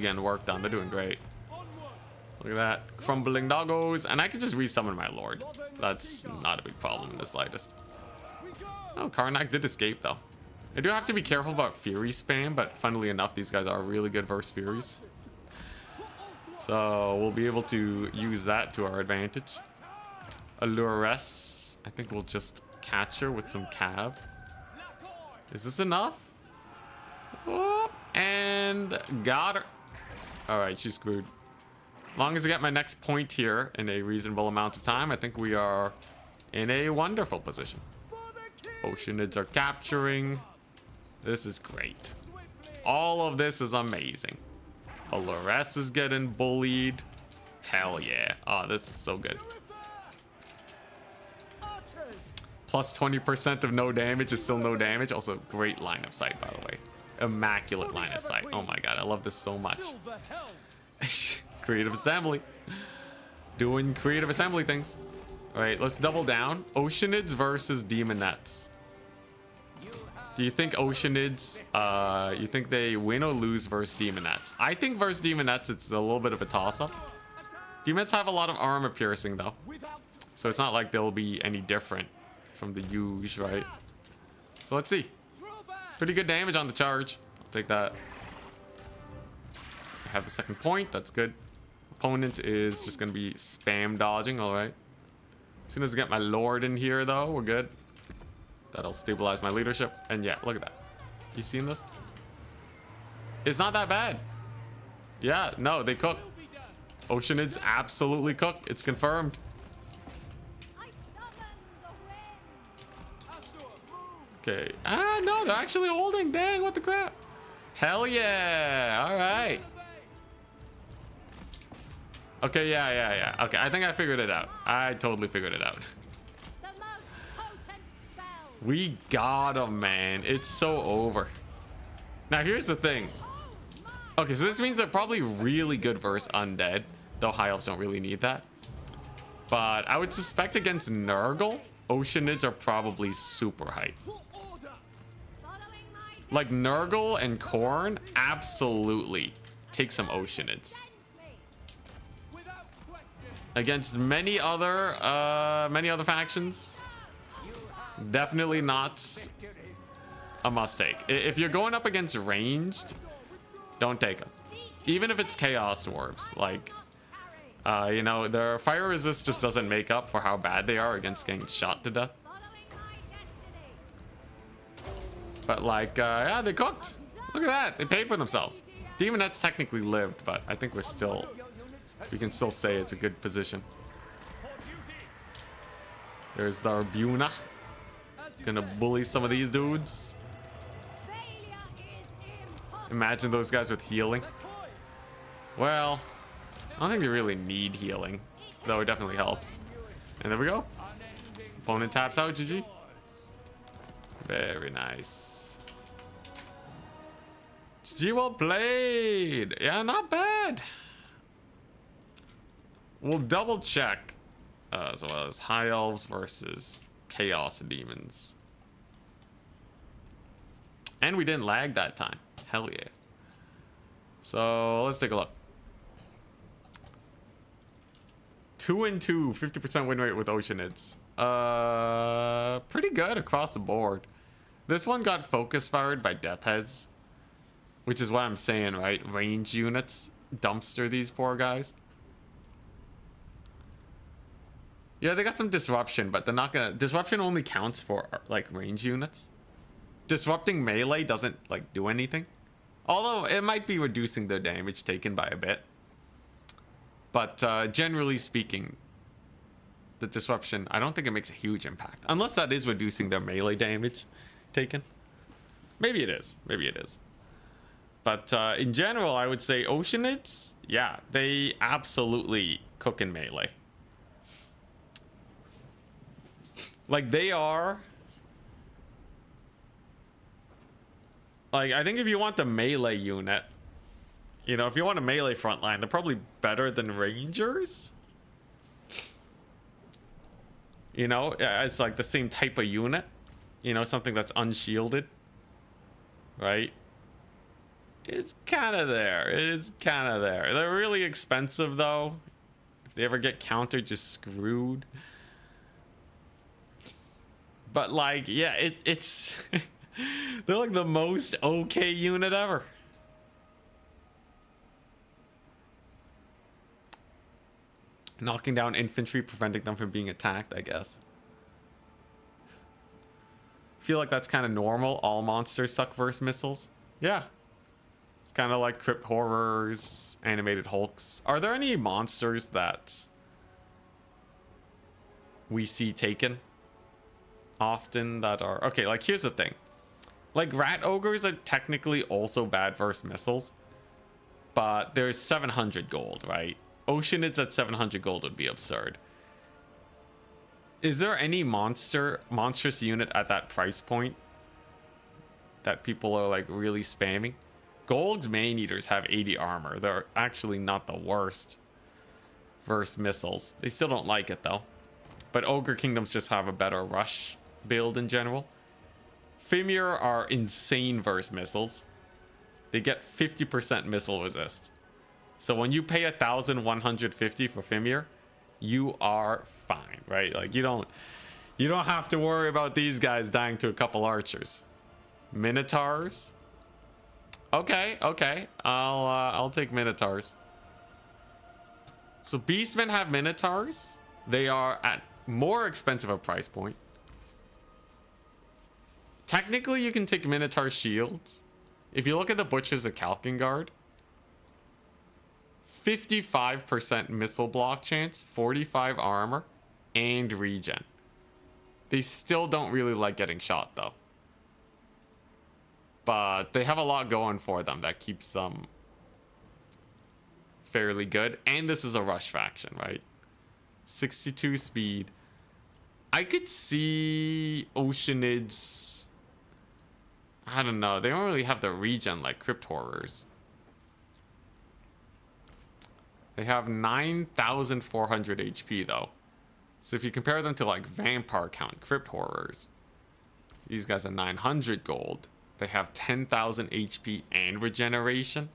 getting work done. They're doing great. Look at that. Crumbling doggos. And I can just resummon my lord. That's not a big problem in the slightest. Oh, Karnak did escape, though. I do have to be careful about Fury spam, but funnily enough, these guys are really good versus Furies. So we'll be able to use that to our advantage. Allures. I think we'll just catch her with some cav. Is this enough? Oh, and got her. Alright, she's screwed. As long as I get my next point here in a reasonable amount of time, I think we are in a wonderful position. Oceanids are capturing. This is great. All of this is amazing. Allures is getting bullied. Hell yeah. Oh, this is so good. Plus 20% of no damage is still no damage. Also, great line of sight, by the way. Immaculate line of sight. Oh my god, I love this so much. Creative assembly. Doing creative assembly things. Alright, let's double down. Oceanids versus Demonettes. Do you think Oceanids, you think they win or lose versus Demonettes? I think versus Demonettes, it's a little bit of a toss-up. Demonettes have a lot of armor piercing, though. So it's not like they'll be any different from the Yuge, right? So let's see. Pretty good damage on the charge. I'll take that. I have the second point. That's good. Opponent is just going to be spam dodging. All right. As soon as I get my lord in here, though, we're good. That'll stabilize my leadership. And yeah, look at that. You seen this? It's not that bad. Yeah, no, they cook. Oceanids absolutely cook. It's confirmed. Okay. Ah, no, they're actually holding. Dang, what the crap? Hell yeah. All right. Okay, yeah. Okay, I think I figured it out. I totally figured it out. We got him, man. It's so over. Now, here's the thing. Okay, so this means they're probably really good versus undead, though high elves don't really need that. But I would suspect against Nurgle, Oceanids are probably super hype. Like Nurgle and Khorne, absolutely take some Oceanids. against many other factions. Definitely not a mistake. If you're going up against ranged, don't take them. Even if it's Chaos Dwarves, like, you know, their fire resist just doesn't make up for how bad they are against getting shot to death. But like, yeah, they cooked. Look at that. They paid for themselves. Demonettes technically lived, but I think we can still say it's a good position. There's the Arbuna. Gonna bully some of these dudes. Imagine those guys with healing. Well, I don't think they really need healing, though it definitely helps. And there we go. Opponent taps out, GG. Very nice. GG, well played. Yeah, not bad. We'll double check as well as High Elves versus Chaos Demons. And we didn't lag that time. Hell yeah. So let's take a look. 2-2, 50% win rate with Oceanids. Pretty good across the board. This one got focus fired by Death Heads, which is what I'm saying, right? Range units dumpster these poor guys. Yeah, they got some disruption, but they're not gonna. Disruption only counts for like range units. Disrupting melee doesn't like do anything, although it might be reducing their damage taken by a bit. But generally speaking, the disruption, I don't think it makes a huge impact, unless that is reducing their melee damage taken. Maybe it is. Maybe it is. But in general, I would say Oceanids, yeah, they absolutely cook in melee. Like, they are... Like, I think if you want the melee unit, you know, if you want a melee frontline, they're probably better than Rangers. You know, it's like the same type of unit. You know, something that's unshielded. Right? It's kind of there. It is kind of there. They're really expensive, though. If they ever get countered, just screwed. But, like, yeah, it's... They're, like, the most okay unit ever. Knocking down infantry, preventing them from being attacked, I guess. Feel like that's kind of normal. All monsters suck versus missiles. Yeah. It's kind of like Crypt Horrors, Animated Hulks. Are there any monsters that we see taken often that are... Okay, like, here's the thing. Like, Rat Ogres are technically also bad versus missiles. But there's 700 gold, right? Oceanids at 700 gold would be absurd. Is there any monstrous unit at that price point that people are like really spamming? Gold's Main Eaters have 80 armor. They're actually not the worst versus missiles. They still don't like it though. But Ogre Kingdoms just have a better rush build in general. Fimir are insane versus missiles. They get 50% missile resist. So when you pay 1,150 for Fimir, you are fine, right? Like you don't have to worry about these guys dying to a couple archers. Minotaurs. Okay. I'll take Minotaurs. So Beastmen have Minotaurs. They are at more expensive a price point. Technically, you can take Minotaur shields. If you look at the Butchers of Kalkengard, 55% missile block chance, 45 armor, and regen. They still don't really like getting shot, though. But they have a lot going for them that keeps them fairly good. And this is a rush faction, right? 62 speed. I could see Oceanids... I don't know. They don't really have the regen like Crypt Horrors. They have 9,400 HP though. So if you compare them to like Vampire Count Crypt Horrors, these guys are 900 gold. They have 10,000 HP and regeneration.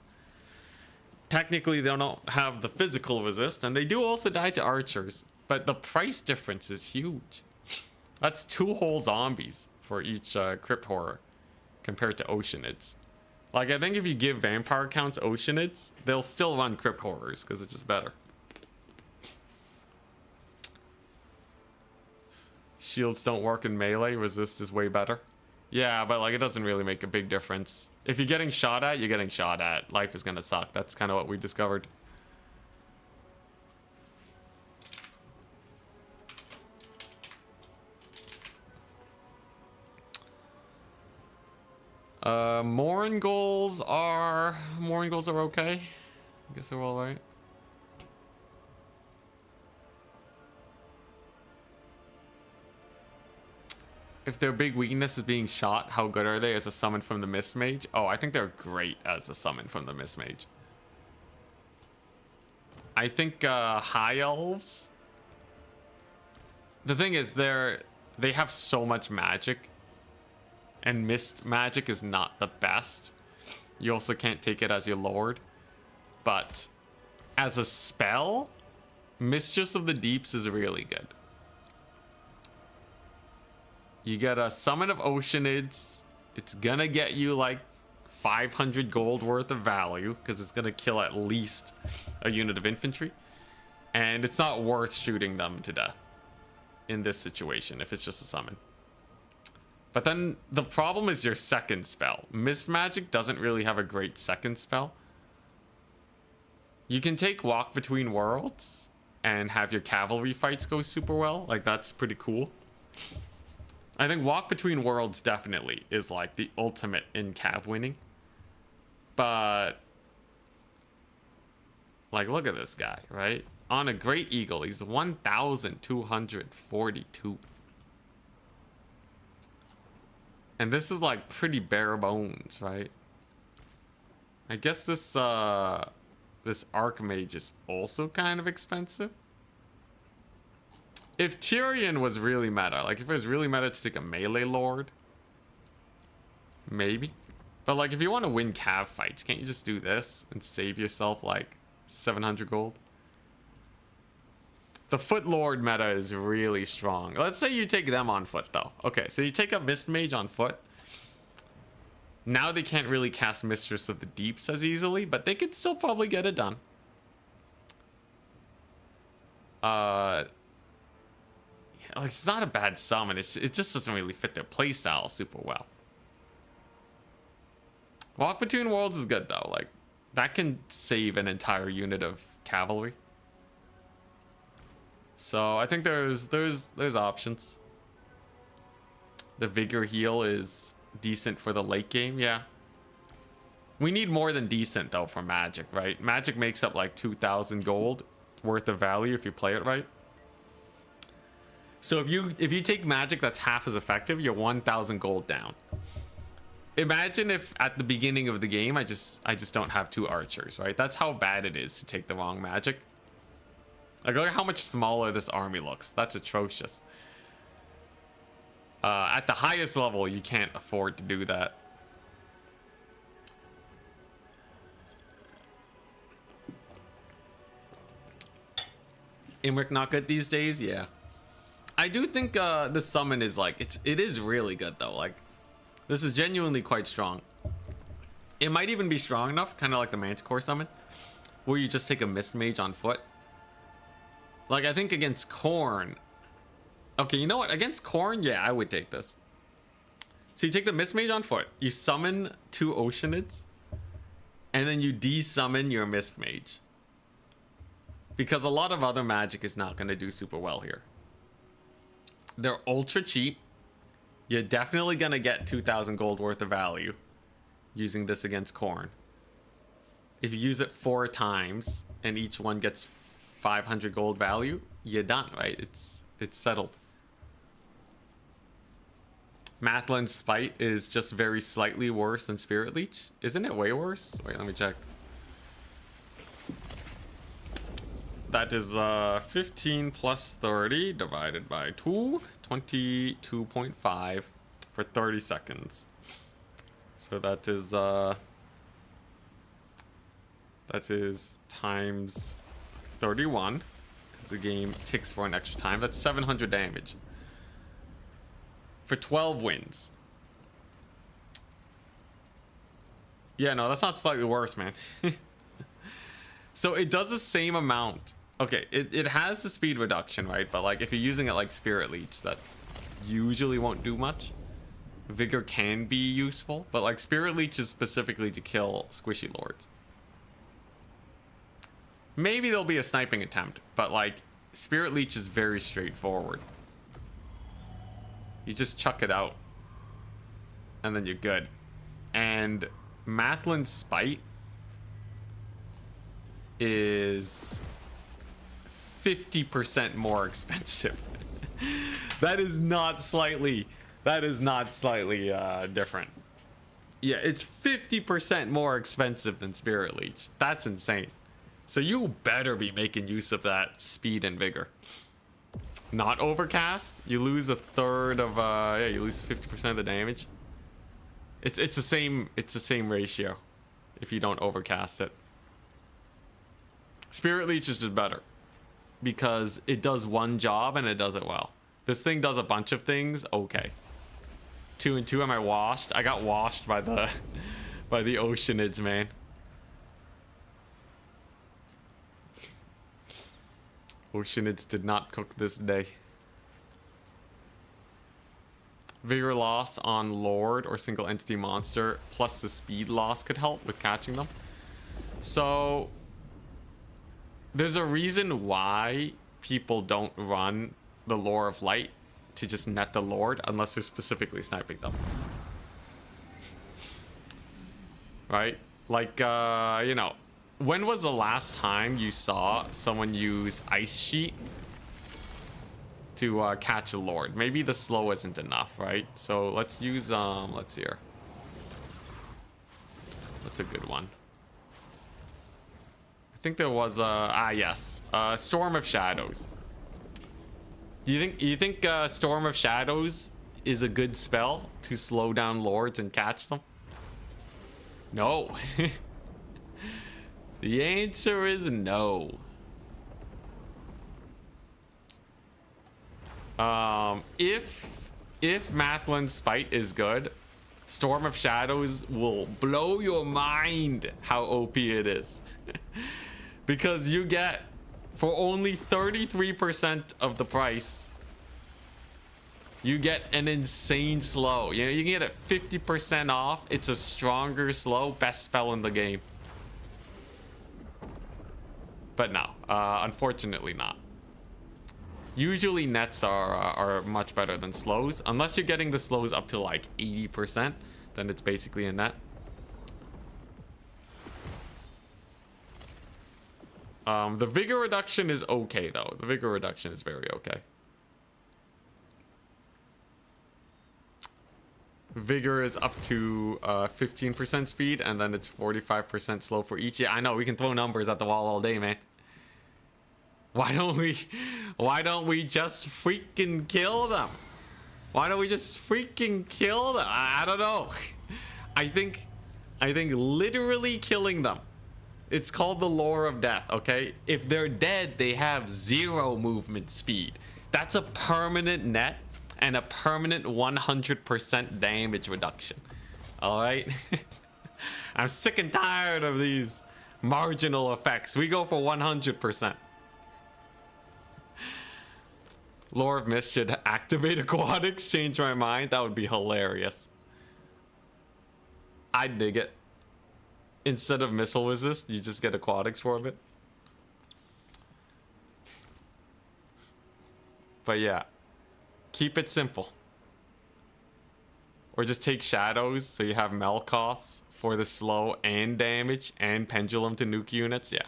Technically, they don't have the physical resist, and they do also die to archers. But the price difference is huge. That's 2 whole zombies for each crypt horror compared to oceanids. Like, I think if you give vampire counts oceanids, they'll still run crypt horrors because it's just better. Shields don't work in melee. Resist is way better. Yeah, but like it doesn't really make a big difference. If you're getting shot at, you're getting shot at. Life is gonna suck. That's kind of what we discovered. Moringulls are okay. I guess they're all right. If their big weakness is being shot, how good are they as a summon from the Mist Mage? Oh, I think they're great as a summon from the Mist Mage. I think High Elves. The thing is, they have so much magic, and Mist magic is not the best. You also can't take it as your lord, but as a spell, Mistress of the Deeps is really good. You get a summon of Oceanids. It's gonna get you like 500 gold worth of value because it's gonna kill at least a unit of infantry, and it's not worth shooting them to death in this situation if it's just a summon. But then the problem is your second spell. Mist Magic doesn't really have a great second spell. You can take Walk Between Worlds and have your cavalry fights go super well. Like, that's pretty cool. I think Walk Between Worlds definitely is like the ultimate in cav winning. But like, look at this guy, right? On a Great Eagle, he's 1,242. And this is like pretty bare bones, right? I guess this this Archmage is also kind of expensive. If Tyrion was really meta, like if it was really meta to take a melee lord, maybe. But like if you want to win cav fights, can't you just do this and save yourself like 700 gold? The foot lord meta is really strong. Let's say you take them on foot though. Okay, so you take a Mist Mage on foot. Now they can't really cast Mistress of the Deeps as easily, but they could still probably get it done. Like, it's not a bad summon. It just doesn't really fit their playstyle super well. Walk Between Worlds is good though. Like, that can save an entire unit of cavalry. So I think there's options. The Vigor Heal is decent for the late game. Yeah. We need more than decent though for Magic, right? Magic makes up like 2,000 gold worth of value if you play it right. So if you take Magic that's half as effective, you're 1,000 gold down. Imagine if at the beginning of the game I just don't have 2 archers, right? That's how bad it is to take the wrong Magic. Like, look at how much smaller this army looks. That's atrocious. At the highest level, you can't afford to do that. Imric not good these days? Yeah. I do think the summon is like, it is really good though. Like, this is genuinely quite strong. It might even be strong enough, kind of like the Manticore summon, where you just take a Mist Mage on foot. Like, I think against Khorne. Okay, you know what? Against Khorne, yeah, I would take this. So you take the Mist Mage on foot, you summon 2 Oceanids, and then you de-summon your Mist Mage. Because a lot of other magic is not going to do super well here. They're ultra cheap. You're definitely going to get 2,000 gold worth of value using this against Khorne. If you use it 4 times and each one gets 500 gold value, you're done, right? It's settled. Mathlin's Spite is just very slightly worse than Spirit Leech. Isn't it way worse? Wait, let me check. That is 15 plus 30 divided by 2, 22.5 for 30 seconds. So that is That is times 31. Because the game ticks for an extra time. That's 700 damage. For 12 wins. Yeah, no, that's not slightly worse, man. So it does the same amount. Okay, it has the speed reduction, right? But like if you're using it like Spirit Leech, that usually won't do much. Vigor can be useful, but like Spirit Leech is specifically to kill squishy lords. Maybe there'll be a sniping attempt, but like Spirit Leech is very straightforward. You just chuck it out and then you're good. And Matlin's Spite is 50% more expensive. That is not slightly different. Yeah, it's 50% more expensive than Spirit Leech. That's insane. So you better be making use of that speed and vigor. Not overcast, you lose a third of yeah, you lose 50% of the damage. It's the same ratio if you don't overcast it. Spirit Leech is just better because it does one job and it does it well. This thing does a bunch of things. Okay. 2 and 2. Am I washed? I got washed by the Oceanids, man. Oceanids did not cook this day. Vigor loss on Lord or single entity monster plus the speed loss could help with catching them. So there's a reason why people don't run the Lore of Light to just net the Lord unless they're specifically sniping them. Right? Like, you know, when was the last time you saw someone use Ice Sheet to catch a Lord? Maybe the slow isn't enough, right? So let's use, let's see here. What's a good one? I think there was yes, Storm of Shadows. Do you think Storm of Shadows is a good spell to slow down lords and catch them? No. The answer is no. If Matlin's Spite is good, Storm of Shadows will blow your mind how OP it is. Because you get, for only 33% of the price, you get an insane slow. You know, you can get it 50% off. It's a stronger slow, best spell in the game. But no, unfortunately not. Usually nets are much better than slows. Unless you're getting the slows up to like 80%, then it's basically a net. The vigor reduction is okay though. The vigor reduction is very okay. Vigor is up to 15% speed, and then it's 45% slow for each. Yeah, I know, we can throw numbers at the wall all day, man. Why don't we just freaking kill them? Why don't we just freaking kill them? I don't know. I think literally killing them. It's called the Lore of Death, okay? If they're dead, they have 0 movement speed. That's a permanent net and a permanent 100% damage reduction. All right? I'm sick and tired of these marginal effects. We go for 100%. Lore of Mist should activate aquatics, change my mind. That would be hilarious. I'd dig it. Instead of missile resist, you just get aquatics for it. But yeah, keep it simple. Or just take shadows so you have Melkoths for the slow and damage and pendulum to nuke units. Yeah.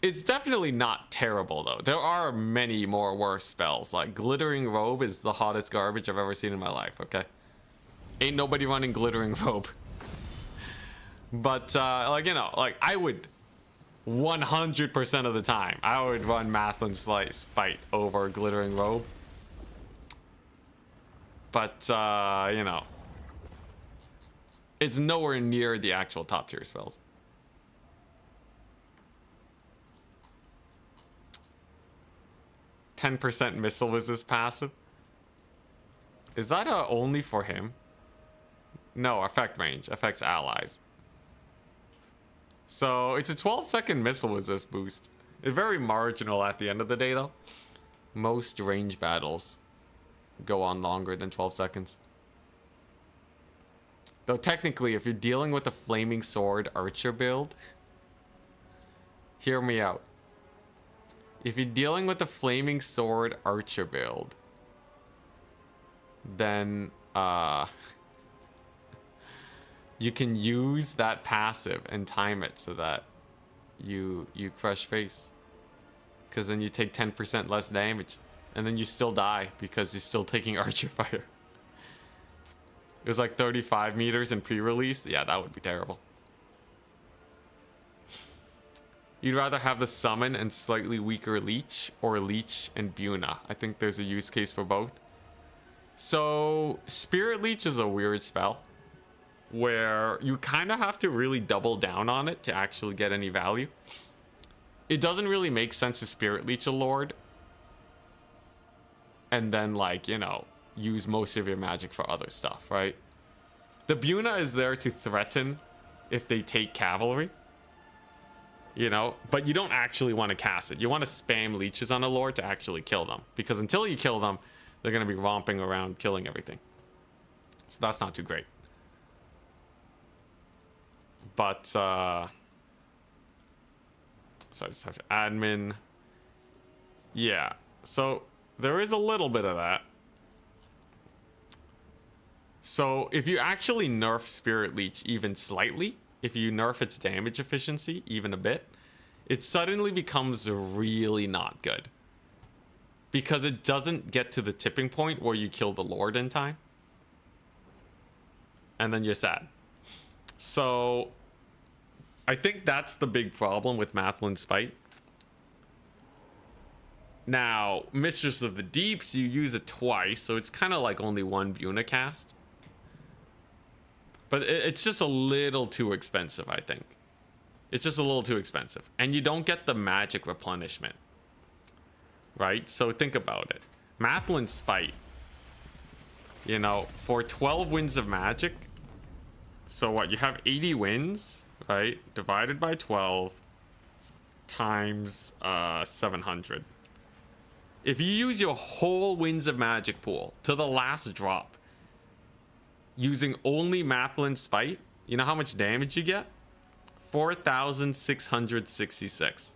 It's definitely not terrible though. There are many more worse spells. Like Glittering Robe is the hottest garbage I've ever seen in my life, okay? Ain't nobody running Glittering Robe. But like, you know, like I would 100% of the time I would run Matlin's Spite over Glittering Robe. But you know, it's nowhere near the actual top tier spells. 10% missile resist passive. Is that only for him? No, effect range. Affects allies. So it's a 12-second missile resist boost. It's very marginal at the end of the day, though. Most range battles go on longer than 12 seconds. Though technically, if you're dealing with a flaming sword archer build, hear me out. If you're dealing with a flaming sword archer build, then you can use that passive and time it so that you crush face. Because then you take 10% less damage. And then you still die because you're still taking archer fire. It was like 35 meters in pre-release. Yeah, that would be terrible. You'd rather have the summon and slightly weaker leech, or leech and Buna. I think there's a use case for both. So Spirit Leech is a weird spell where you kind of have to really double down on it to actually get any value. It doesn't really make sense to Spirit Leech a Lord and then, like, you know, use most of your magic for other stuff, right? The Buna is there to threaten if they take cavalry, you know, but you don't actually want to cast it. You want to spam leeches on a Lord to actually kill them, because until you kill them, they're going to be romping around killing everything. So that's not too great. But, sorry, just have to admin. Yeah, so there is a little bit of that. So if you actually nerf Spirit Leech even slightly, if you nerf its damage efficiency even a bit, it suddenly becomes really not good. Because it doesn't get to the tipping point where you kill the Lord in time. And then you're sad. So I think that's the big problem with Mathlin's Spite. Now, Mistress of the Deeps, you use it twice, so it's kind of like only one Buna cast. But it's just a little too expensive, I think. It's just a little too expensive. And you don't get the magic replenishment. Right? So think about it. Mathlin's Spite. You know, for 12 wins of magic. So what? You have 80 wins, right? Divided by 12 times 700. If you use your whole wins of magic pool to the last drop, using only Mathlin's Spite, you know how much damage you get? 4,666.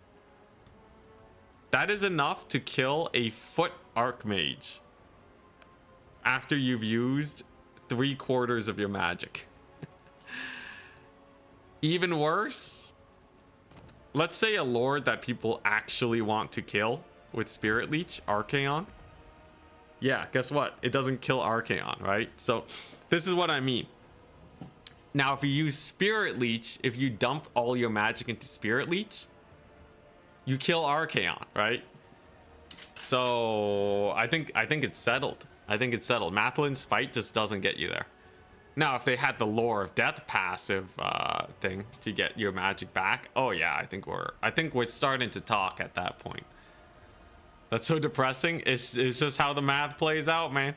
That is enough to kill a foot Archmage after you've used 3/4 of your magic. Even worse, let's say a Lord that people actually want to kill with Spirit Leech, Archaon. Yeah, guess what? It doesn't kill Archaon, right? So this is what I mean. Now, if you use Spirit Leech, if you dump all your magic into Spirit Leech, you kill Archaon, right? So I think it's settled. I think it's settled. Mathlin's Spite just doesn't get you there. Now, if they had the Lore of Death passive thing to get your magic back, oh yeah, I think we're starting to talk at that point. That's so depressing. It's just how the math plays out, man.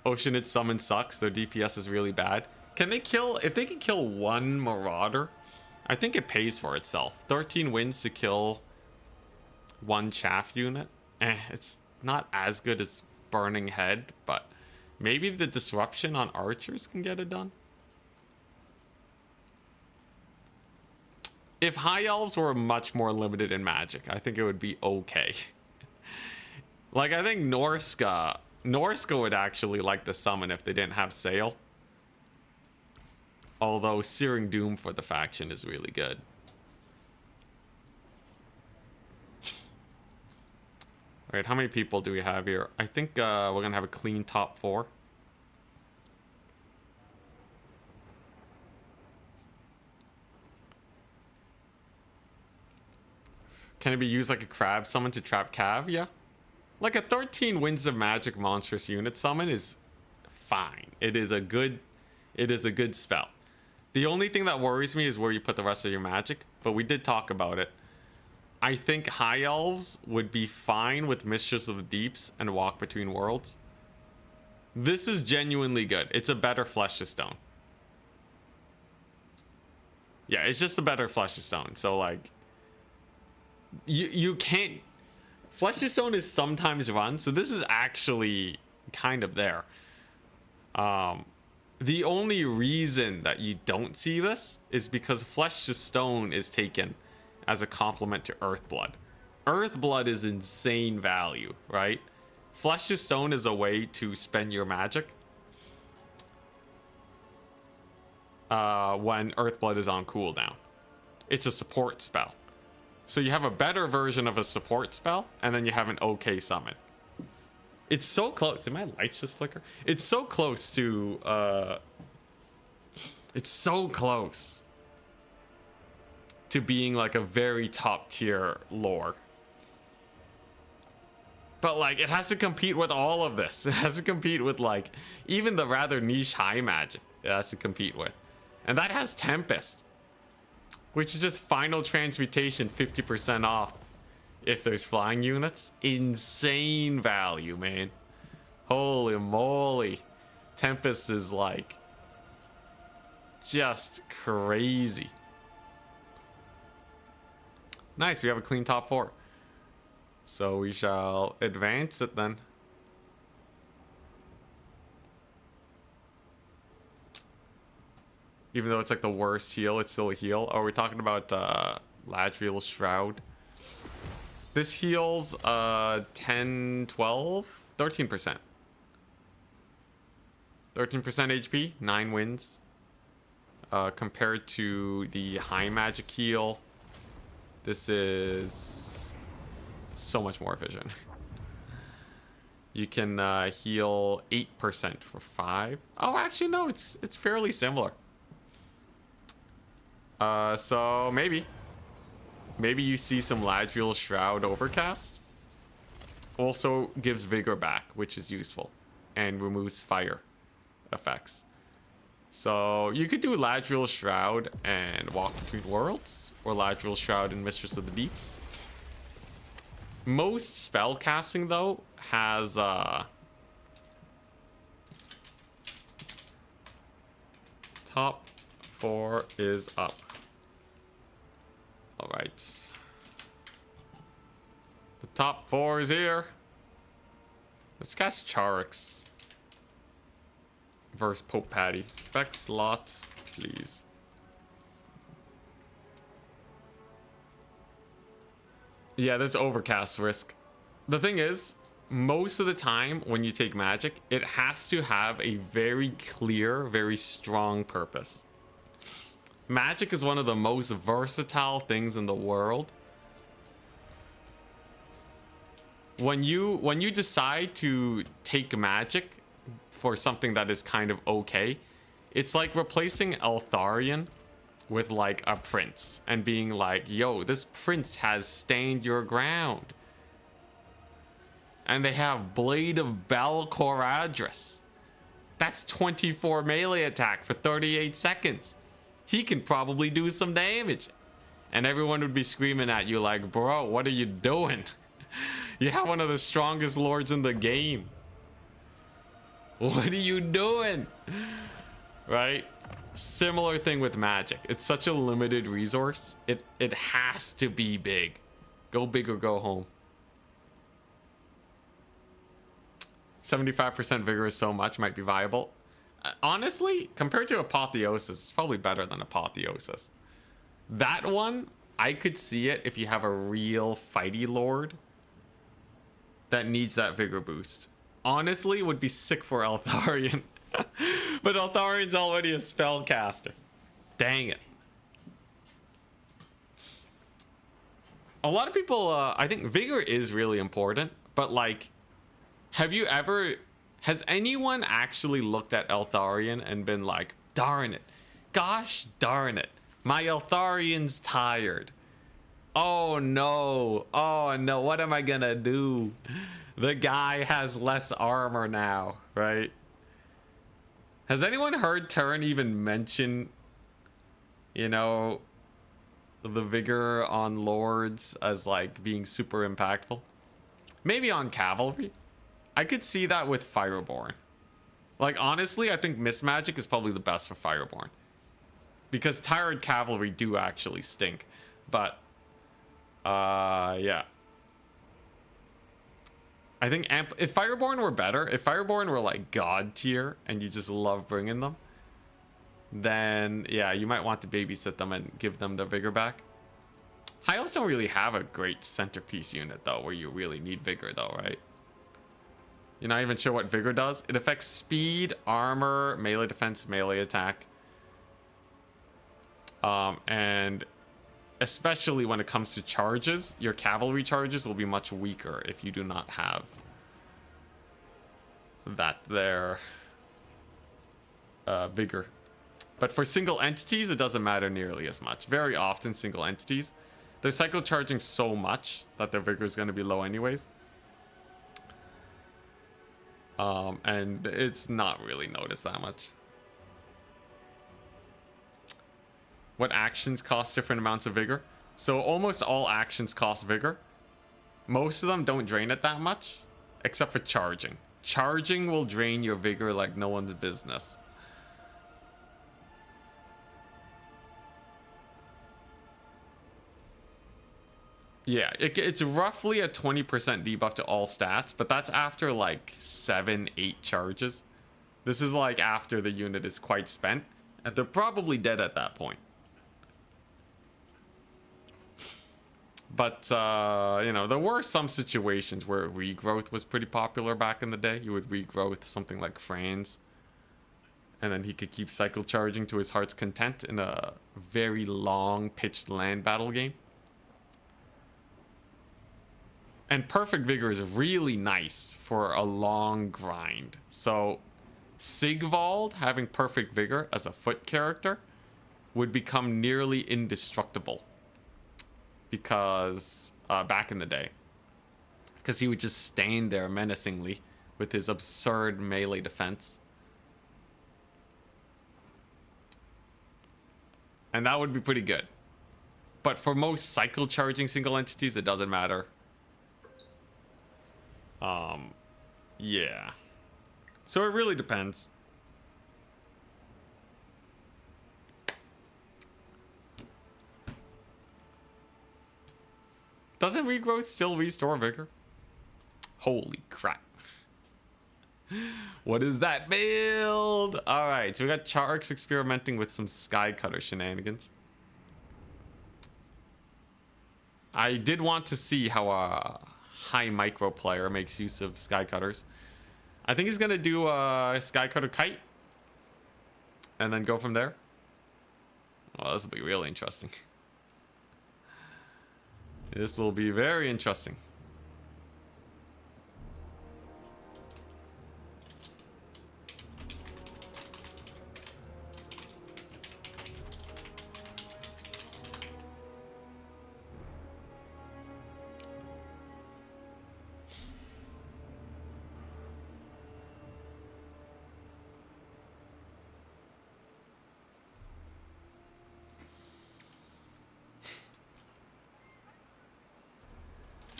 Oceanid Summon sucks. Their DPS is really bad. Can they kill... If they can kill one Marauder, I think it pays for itself. 13 wins to kill one Chaff unit. It's not as good as Burning Head, but maybe the Disruption on Archers can get it done. If High Elves were much more limited in magic, I think it would be okay. Like, I think Norska would actually like the summon if they didn't have Sail. Although Searing Doom for the faction is really good. Alright, how many people do we have here? I think we're going to have a clean top 4. Can it be used like a crab summon to trap Cav? Yeah. Like a 13 Winds of Magic monstrous unit summon is fine. It is a good spell. The only thing that worries me is where you put the rest of your magic, but we did talk about it. I think High Elves would be fine with Mistress of the Deeps and Walk Between Worlds. This is genuinely good. It's a better Flesh to Stone. Yeah, it's just a better Flesh to Stone. So like, you can't. Flesh to Stone is sometimes run, so this is actually kind of there. The only reason that you don't see this is because Flesh to Stone is taken as a complement to Earthblood. Earthblood is insane value, right? Flesh to Stone is a way to spend your magic when Earthblood is on cooldown. It's a support spell. So you have a better version of a support spell, and then you have an okay summon. It's so close. Did my lights just flicker? It's so close to... it's so close to being like a very top tier lore. But like, it has to compete with all of this. It has to compete with like, even the rather niche high magic it has to compete with. And that has Tempest, which is just final transmutation 50% off if there's flying units. Insane value, man. Holy moly. Tempest is like just crazy. Nice, we have a clean top 4. So we shall advance it then. Even though it's like the worst heal, it's still a heal. Oh, we're talking about Ladriel's Shroud. This heals 10, 12, 13%. 13% HP, 9 wins. Compared to the high magic heal, this is so much more efficient. You can heal 8% for 5. Oh, actually, no, it's fairly similar. So maybe you see some Ladriel Shroud Overcast. Also gives Vigor back, which is useful, and removes fire effects. So you could do Ladriel Shroud and Walk Between Worlds, or Ladriel Shroud and Mistress of the Deeps. Most spell casting though has top 4 is up. All right, the top 4 is here. Let's cast Charix versus Pope Patty. Spec slot, please. Yeah, there's overcast risk. The thing is, most of the time when you take magic, it has to have a very clear, very strong purpose. Magic is one of the most versatile things in the world. When you decide to take magic for something that is kind of okay, it's like replacing Eltharion with like a prince and being like, yo, this prince has stained your ground. And they have Blade of Balcoradris. That's 24 melee attack for 38 seconds. He can probably do some damage. And everyone would be screaming at you like, bro, what are you doing? You have one of the strongest lords in the game. What are you doing? Right? Similar thing with magic. It's such a limited resource. It has to be big. Go big or go home. 75% vigor is so much, might be viable. Honestly, compared to Apotheosis, it's probably better than Apotheosis. That one, I could see it if you have a real fighty lord that needs that vigor boost. Honestly, it would be sick for Eltharion. But Eltharion's already a spellcaster. Dang it. A lot of people, I think vigor is really important, but like, has anyone actually looked at Eltharion and been like, darn it, gosh darn it, my Eltharion's tired. Oh no, what am I gonna do? The guy has less armor now, right? Has anyone heard Turin even mention, you know, the vigor on lords as like being super impactful. Maybe on cavalry. I could see that with Fireborn. Like honestly, I think Mist Magic is probably the best for Fireborn. Because Tired Cavalry do actually stink. But yeah. I think if Fireborn were better, if Fireborn were like god tier and you just love bringing them, then yeah, you might want to babysit them and give them their vigor back. High Elves don't really have a great centerpiece unit though, where you really need vigor though, right? You're not even sure what vigor does. It affects speed, armor, melee defense, melee attack. And especially when it comes to charges, your cavalry charges will be much weaker if you do not have that there vigor. But for single entities, it doesn't matter nearly as much. Very often, single entities, they're cycle charging so much that their vigor is going to be low anyways. And it's not really noticed that much. What actions cost different amounts of vigor? So almost all actions cost vigor. Most of them don't drain it that much, except for charging. Charging will drain your vigor like no one's business. Yeah, it's roughly a 20% debuff to all stats, but that's after like 7-8 charges. This is like after the unit is quite spent, and they're probably dead at that point. But, you know, there were some situations where regrowth was pretty popular back in the day. You would regrowth something like Franz, and then he could keep cycle charging to his heart's content in a very long pitched land battle game. And Perfect Vigor is really nice for a long grind. So Sigvald having Perfect Vigor as a foot character would become nearly indestructible. Because back in the day, because he would just stand there menacingly with his absurd melee defense, and that would be pretty good. But for most cycle charging single entities, it doesn't matter. Yeah, so it really depends. Doesn't regrowth still restore vigor? Holy crap. What is that build? Alright, so we got Charx experimenting with some Skycutter shenanigans. I did want to see how a high micro player makes use of Skycutters. I think he's going to do a Skycutter kite. And then go from there. Well, this will be really interesting. This will be very interesting.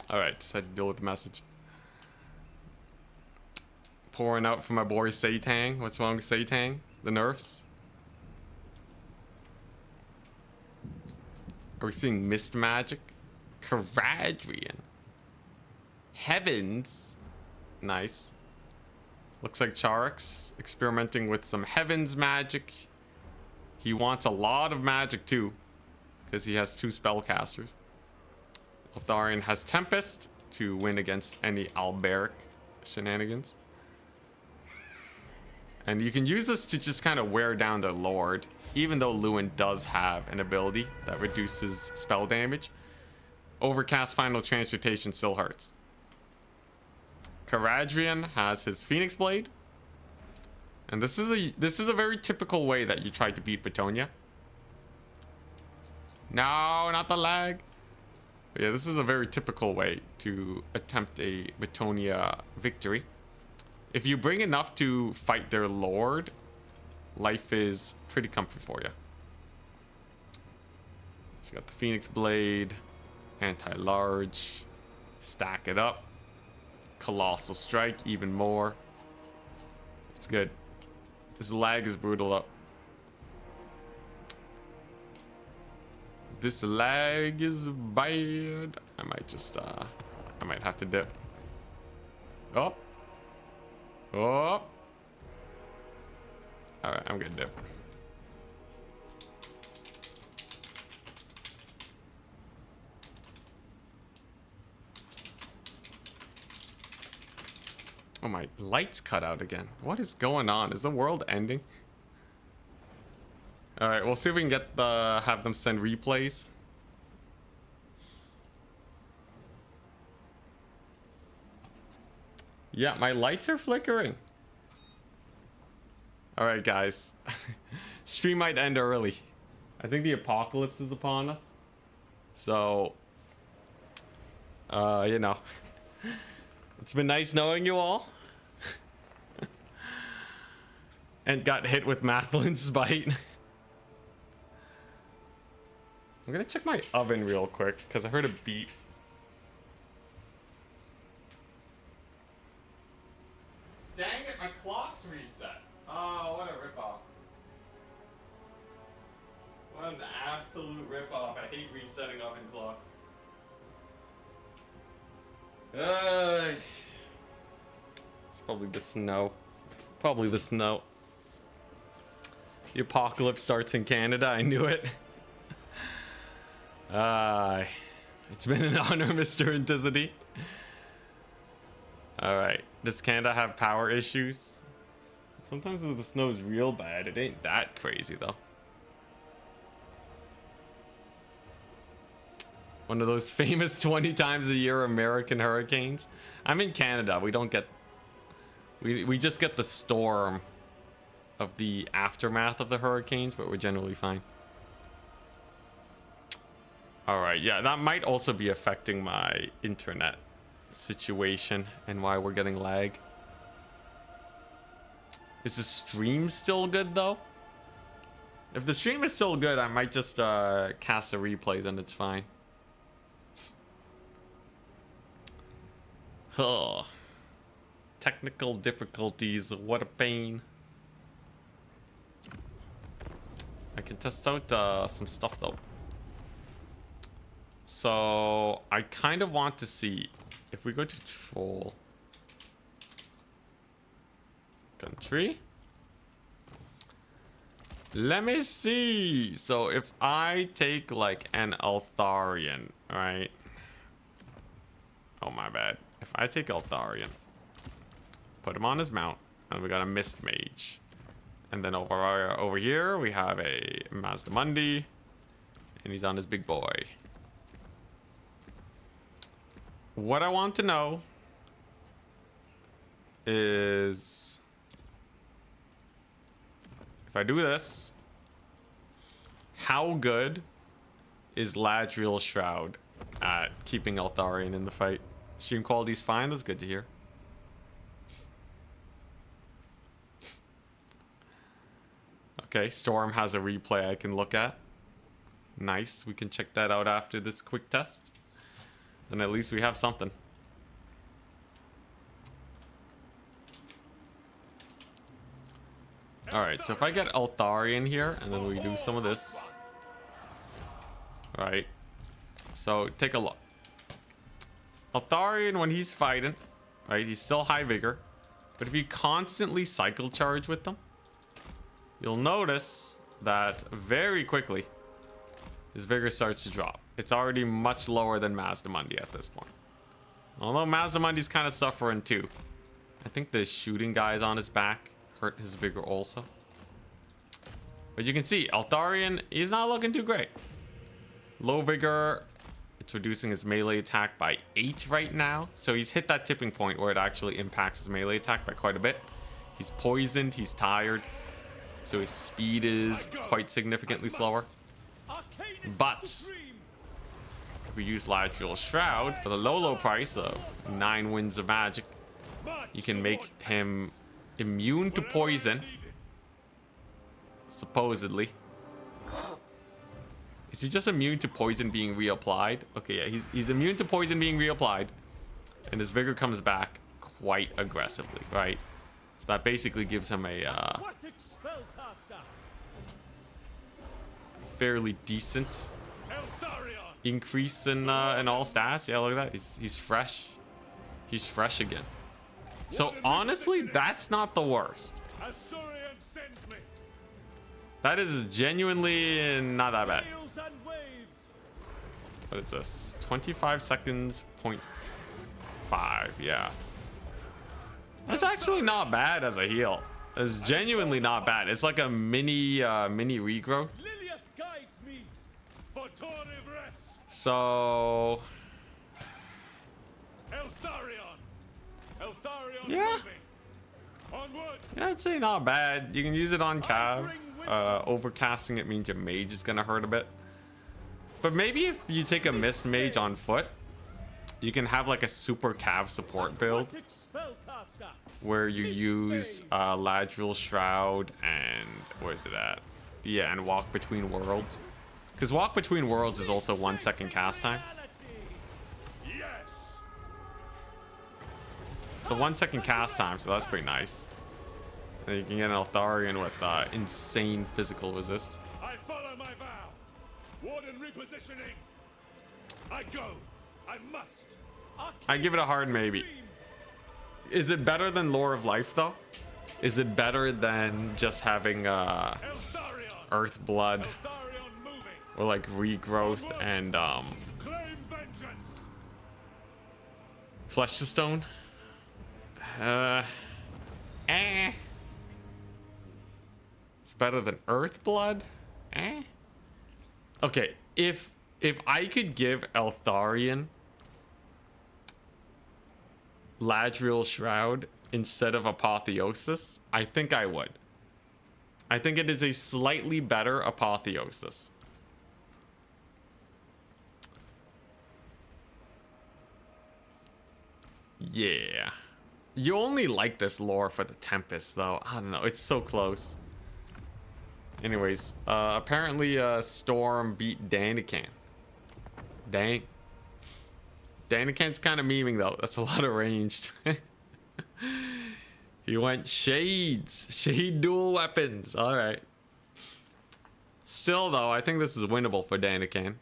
Alright, just had to deal with the message. Pouring out for my boy Satang. What's wrong with Satang? The nerfs? Are we seeing Mist Magic? Caradrian. Heavens. Nice. Looks like Charx experimenting with some Heavens magic. He wants a lot of magic too, because he has 2 spellcasters. Eldarion has Tempest to win against any Alberic shenanigans. And you can use this to just kind of wear down their Lord, even though Lewin does have an ability that reduces spell damage. Overcast Final Transmutation still hurts. Caradrian has his Phoenix Blade. And this is a very typical way that you try to beat Betonia. No, not the lag. But yeah, this is a very typical way to attempt a Betonia victory. If you bring enough to fight their Lord, life is pretty comfy for you. So got the Phoenix Blade, anti-large, stack it up, Colossal Strike, even more. It's good. This lag is brutal though. This lag is bad. I might just I might have to dip. Oh. Oh. Alright, I'm gonna dip. Oh, my lights cut out again. What is going on? Is the world ending? Alright, we'll see if we can get have them send replays. Yeah, my lights are flickering. Alright, guys. Stream might end early. I think the apocalypse is upon us. So, you know. It's been nice knowing you all. And got hit with Mathlin's bite. I'm gonna check my oven real quick, because I heard a beep. Dang it, my clock's reset. Oh, what a ripoff. What an absolute ripoff. I hate resetting oven clocks. It's probably the snow. Probably the snow. The apocalypse starts in Canada. I knew it. It's been an honor, Mr. Intensity. Alright. Does Canada have power issues? Sometimes the snow is real bad. It ain't that crazy, though. One of those famous 20 times a year American hurricanes. I'm in Canada. We don't get... We just get the storm of the aftermath of the hurricanes, but we're generally fine. Alright, yeah, that might also be affecting my internet situation and why we're getting lag. Is the stream still good, though? If the stream is still good, I might just cast the replays and it's fine. Huh. Technical difficulties, what a pain. I can test out some stuff though. So I kind of want to see if we go to troll country. Let me see. So if I take like an Altharian, right? Oh, my bad. If I take Altharian, put him on his mount, and we got a Mist Mage. And then over here, we have a Mazdamundi, and he's on his big boy. What I want to know is if I do this, how good is Ladriel Shroud at keeping Altharian in the fight? Stream quality's fine, that's good to hear. Okay, Storm has a replay I can look at. Nice, we can check that out after this quick test. Then at least we have something. Alright, so if I get Altharian here, and then we do some of this. Alright, so take a look. Altharian, when he's fighting, right, he's still high vigor. But if you constantly cycle charge with them, you'll notice that very quickly his vigor starts to drop. It's already much lower than Mazdamundi at this point. Although Mazdamundi's kind of suffering too. I think the shooting guys on his back hurt his vigor also. But you can see, Altharian, he's not looking too great. Low vigor, it's reducing his melee attack by 8 right now. So he's hit that tipping point where it actually impacts his melee attack by quite a bit. He's poisoned, he's tired. So his speed is quite significantly slower. But if we use Ladriel Shroud for the low price of 9 winds of magic, you can make him immune to poison, supposedly. Is he just immune to poison being reapplied? Okay, yeah, he's immune to poison being reapplied. And his vigor comes back quite aggressively, right? So that basically gives him a Aquatic spellcaster. fairly decent Eltharion. increase in all stats. Yeah, look at that. He's fresh. He's fresh again. So honestly, that's not the worst. Azurian sends me. That is genuinely not that bad. Gales and waves. What is this? 25 seconds, 0.5. Yeah. That's actually not bad as a heal. It's genuinely not bad. It's like a mini regrowth. Lilith guides me. For Torivres. So Eltharion. Eltharion Yeah. moving. Onward. yeah, I'd say not bad. You can use it on Cav. Overcasting it means your mage is gonna hurt a bit. But maybe if you take a mist mage on foot, you can have like a super Cav support build Aquatic spellcaster. where you use Ladril Shroud and where's it at? Yeah, and Walk Between Worlds. Because Walk Between Worlds is also 1 second cast time. Yes. It's a 1 second cast time, so that's pretty nice. And you can get an Eltharion with insane physical resist. I follow my vow. Warden repositioning. I go. I must. I give it a hard maybe. Is it better than Lore of Life though? Is it better than just having Eltharion. Earth Blood Eltharion moving. or like regrowth and Claim vengeance. Flesh to Stone? It's better than Earth Blood? Okay, if I could give Eltharion Ladril Shroud instead of Apotheosis, I think I would. I think it is a slightly better Apotheosis. Yeah. You only like this lore for the Tempest, though. I don't know. It's so close. Anyways, apparently Storm beat Danican. Dang. Danican's kind of memeing, though. That's a lot of ranged. He went Shades. Shade dual weapons. All right. Still, though, I think this is winnable for Danican.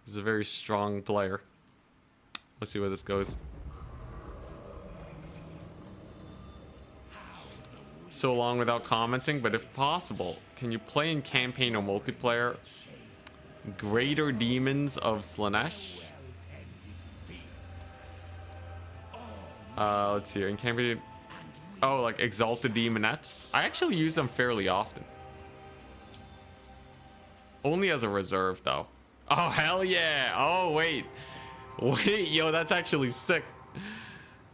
He's a very strong player. Let's see where this goes. So long without commenting, but if possible, can you play in campaign or multiplayer Greater Demons of Slanesh? Let's see. In campaign, oh, like Exalted Demonettes. I actually use them fairly often. Only as a reserve, though. Oh hell yeah! Oh wait, yo, that's actually sick.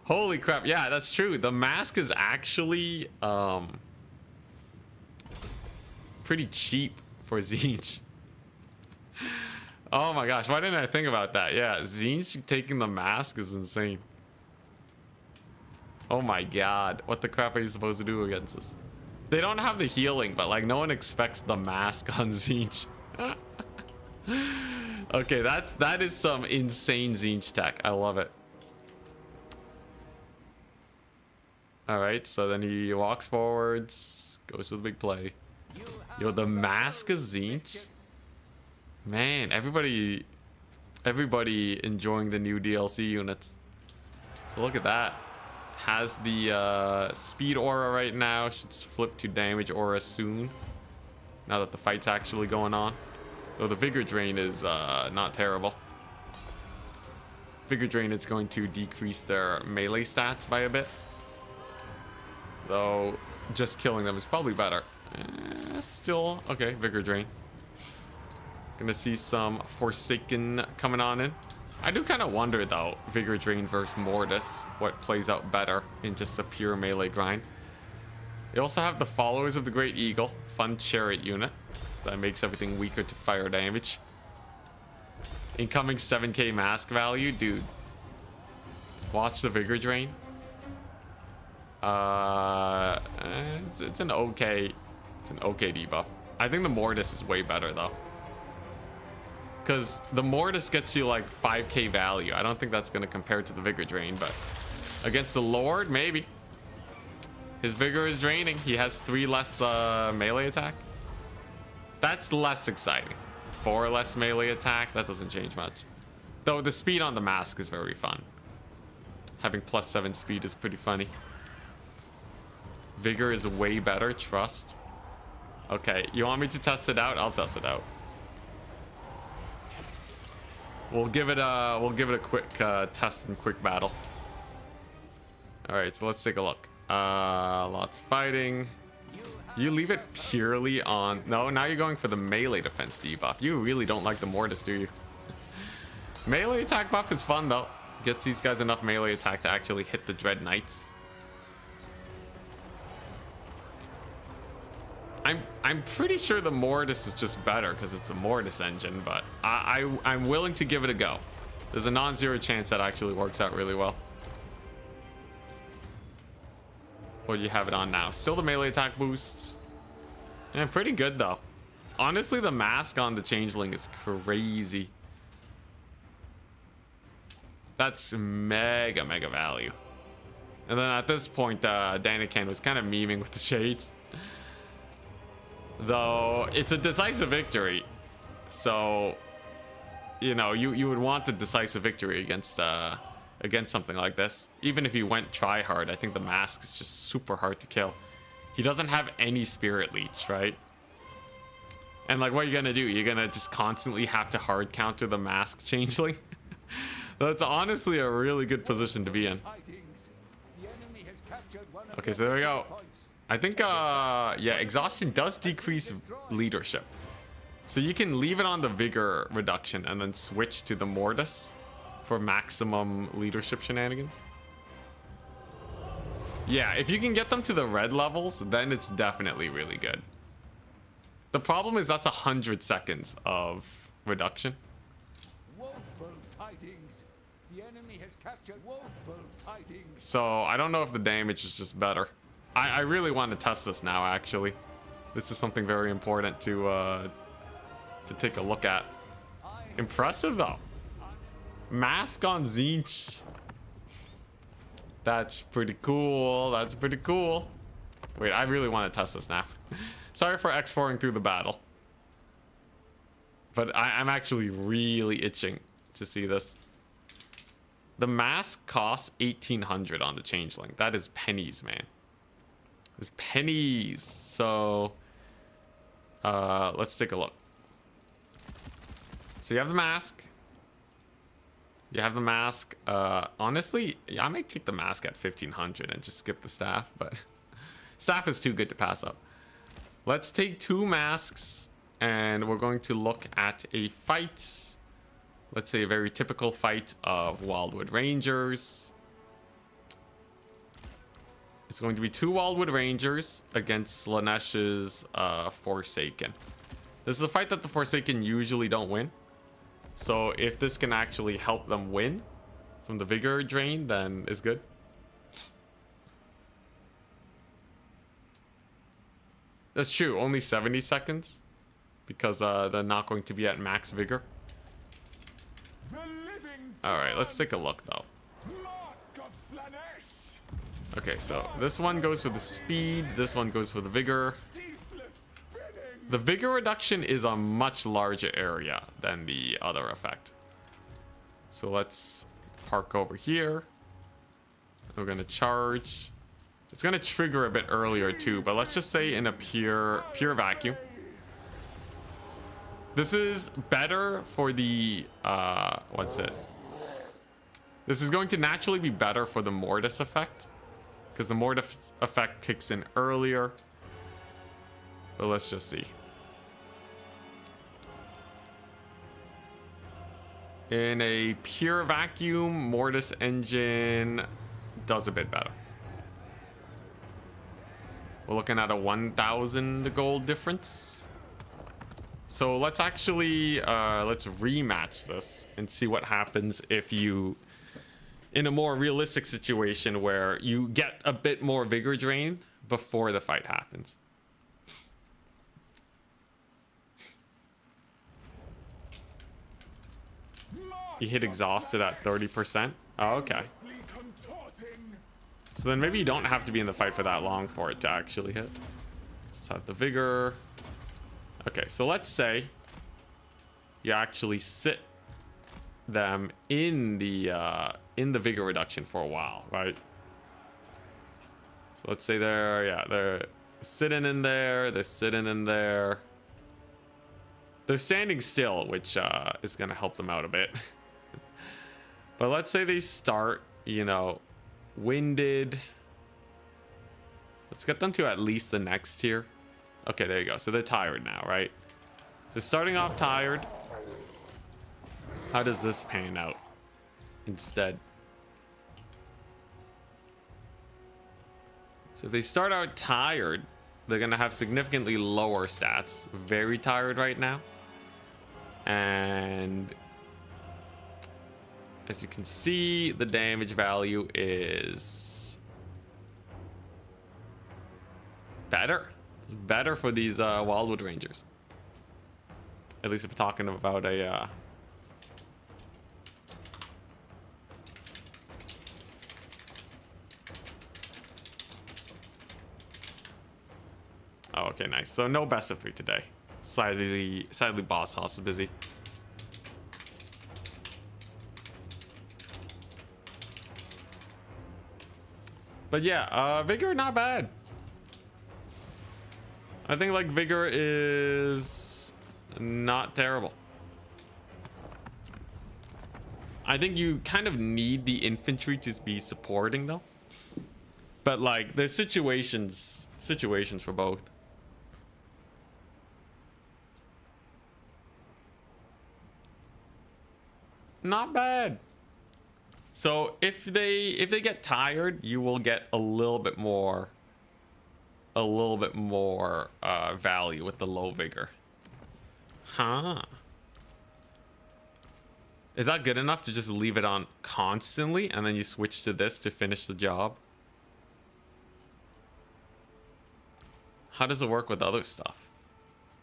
Holy crap, yeah, that's true. The mask is actually pretty cheap for Zinch. Oh my gosh, why didn't I think about that? Yeah, Zinch taking the mask is insane. Oh my god, what the crap are you supposed to do against this? They don't have the healing, but like no one expects the mask on Zinch. Okay, that is some insane Zinch tech. I love it. Alright, so then he walks forwards, goes to the big play. Yo, the mask is Zinch. Man, everybody enjoying the new DLC units. So look at that. Has the speed aura right now. Should flip to damage aura soon. Now that the fight's actually going on. Though the vigor drain is not terrible. Vigor drain is going to decrease their melee stats by a bit. Though just killing them is probably better. Still, okay, Vigor Drain. Gonna see some Forsaken coming on in. I do kind of wonder, though, Vigor Drain versus Mortis, what plays out better in just a pure melee grind. They also have the Followers of the Great Eagle, fun chariot unit. That makes everything weaker to fire damage. Incoming 7k mask value, dude. Watch the Vigor Drain. It's an okay debuff. I think the Mortis is way better though. Because the Mortis gets you like 5k value. I don't think that's going to compare to the Vigor Drain, but against the Lord, maybe. His Vigor is draining. He has 3 less melee attack. That's less exciting. 4 less melee attack. That doesn't change much. Though the speed on the mask is very fun. Having +7 speed is pretty funny. Vigor is way better. Trust. Okay, you want me to test it out? I'll test it out. We'll give it a quick test and quick battle. All right, so let's take a look. Lots of fighting. You leave it purely on... No, now you're going for the melee defense debuff. You really don't like the Mortis, do you? Melee attack buff is fun, though. Gets these guys enough melee attack to actually hit the Dread Knights. I'm pretty sure the Mortis is just better because it's a Mortis engine, but I'm willing to give it a go. There's a non-zero chance that actually works out really well. What do you have it on now? Still the melee attack boosts. Yeah, pretty good though. Honestly, the mask on the Changeling is crazy. That's mega value. And then at this point, Daniken was kind of memeing with the shades. Though it's a decisive victory, so you know you would want a decisive victory against something like this. Even if you went try hard, I think the mask is just super hard to kill. He doesn't have any spirit leech, right? And like, what are you gonna do? You're gonna just constantly have to hard counter the mask Changeling. That's honestly a really good position to be in. Okay, so there we go. I think, yeah, exhaustion does decrease leadership. So you can leave it on the vigor reduction and then switch to the Mortis for maximum leadership shenanigans. Yeah, if you can get them to the red levels, then it's definitely really good. The problem is that's 100 seconds of reduction. So I don't know if the damage is just better. I really want to test this now, actually. This is something very important to take a look at. Impressive, though. Mask on Zinch. That's pretty cool. That's pretty cool. Wait, I really want to test this now. Sorry for X4ing through the battle. But I'm actually really itching to see this. The mask costs 1,800 on the Changeling. That is pennies, man. It's pennies. So let's take a look. So you have the mask. You have the mask. Honestly, I might take the mask at 1,500 and just skip the staff, but staff is too good to pass up. Let's take 2 masks and we're going to look at a fight. Let's say a very typical fight of Wildwood Rangers. It's going to be 2 Wildwood Rangers against Slaaneish's Forsaken. This is a fight that the Forsaken usually don't win. So if this can actually help them win from the Vigor drain, then it's good. That's true, only 70 seconds. Because they're not going to be at max Vigor. Alright, let's take a look though. Okay, so this one goes for the speed, this one goes for the vigor. The vigor reduction is a much larger area than the other effect. So let's park over here. We're gonna charge. It's gonna trigger a bit earlier too, but let's just say in a pure vacuum. This is better for the what's it? This is going to naturally be better for the Mortis effect, because the Mortis effect kicks in earlier. But let's just see. In a pure vacuum, Mortis engine does a bit better. We're looking at a 1,000 gold difference. So let's actually let's rematch this and see what happens if you, in a more realistic situation where you get a bit more vigor drain before the fight happens. You hit exhausted at 30%. Oh, okay. So then maybe you don't have to be in the fight for that long for it to actually hit. Let's have the vigor. Okay, so let's say you actually sit them in the vigor reduction for a while, right? So let's say they're sitting in there, they're sitting in there. They're standing still, which is gonna help them out a bit. But let's say they start, you know, winded. Let's get them to at least the next tier. Okay, there you go. So they're tired now, right? So starting off tired. How does this pan out instead? So if they start out tired, they're going to have significantly lower stats. Very tired right now. And as you can see, the damage value is better. It's better for these Wildwood Rangers. At least if we're talking about a... Oh, okay, nice. So no best of 3 today. Sadly, Boss Toss is busy. But yeah, Vigor not bad. I think like Vigor is not terrible. I think you kind of need the infantry to be supporting though. But like there's situations for both. Not bad. So if they get tired, you will get a little bit more value with the low vigor. Huh. Is that good enough to just leave it on constantly and then you switch to this to finish the job? How does it work with other stuff?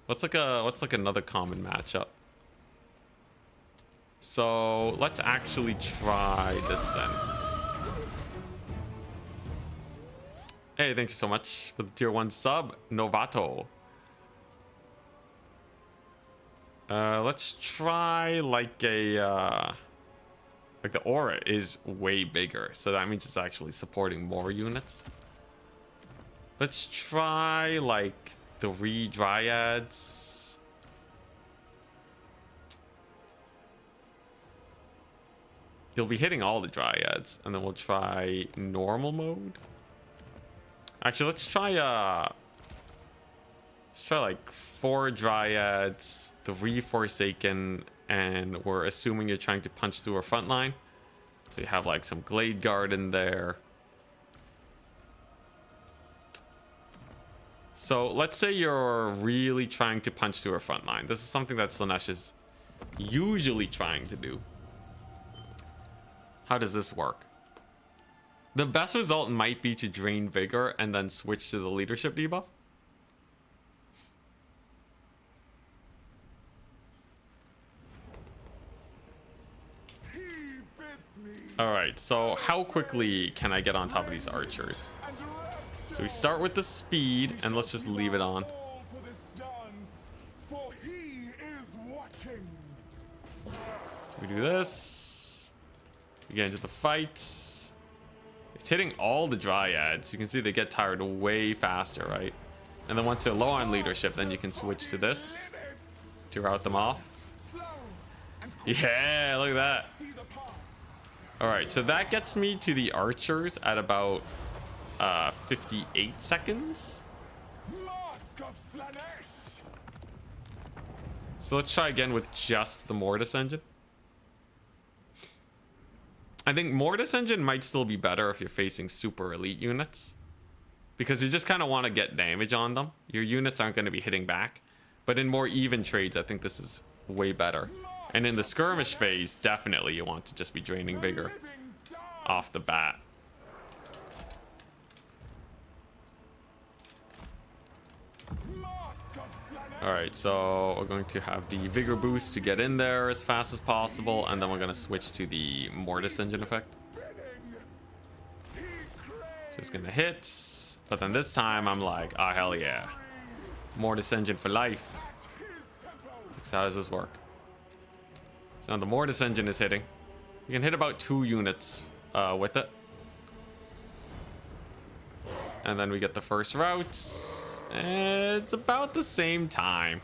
What's like another common matchup? So let's actually try this then. Hey, thanks so much for the tier 1 sub, Novato. Let's try like a like the aura is way bigger, so that means it's actually supporting more units. Let's try like 3 dryads. You'll be hitting all the dryads, and then we'll try normal mode. Actually, let's try like 4 dryads, 3 forsaken, and we're assuming you're trying to punch through our front line. So you have like some glade guard in there. So let's say you're really trying to punch through our front line. This is something that Slaanesh is usually trying to do. How does this work? The best result might be to drain vigor and then switch to the leadership debuff. Alright, so how quickly can I get on top of these archers? So we start with the speed and let's just leave it on. So we do this. We get into the fight. It's hitting all the dryads. You can see they get tired way faster, right? And then once they're low on leadership, then you can switch to this to rout them off. Yeah, look at that. All right, so that gets me to the archers at about 58 seconds. So let's try again with just the Mortis engine. I think Mortis engine might still be better if you're facing super elite units, because you just kind of want to get damage on them. Your units aren't going to be hitting back, but in more even trades, I think this is way better. And in the skirmish phase, definitely you want to just be draining vigor off the bat. Alright, so we're going to have the Vigor boost to get in there as fast as possible, and then we're going to switch to the Mortis engine effect. Just going to hit, but then this time I'm like, oh hell yeah. Mortis engine for life. So how does this work? So now the Mortis engine is hitting. You can hit about 2 units with it. And then we get the first route. It's about the same time.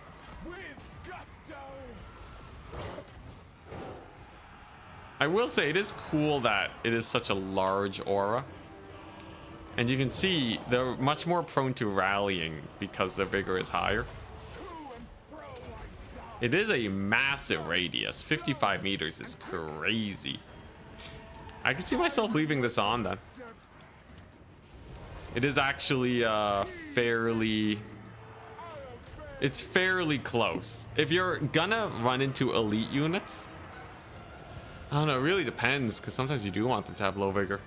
I will say it is cool that it is such a large aura. And you can see they're much more prone to rallying because their vigor is higher. It is a massive radius. 55 meters is crazy. I can see myself leaving this on then. It is actually it's fairly close. If you're gonna run into elite units, I don't know, it really depends, because sometimes you do want them to have low vigor.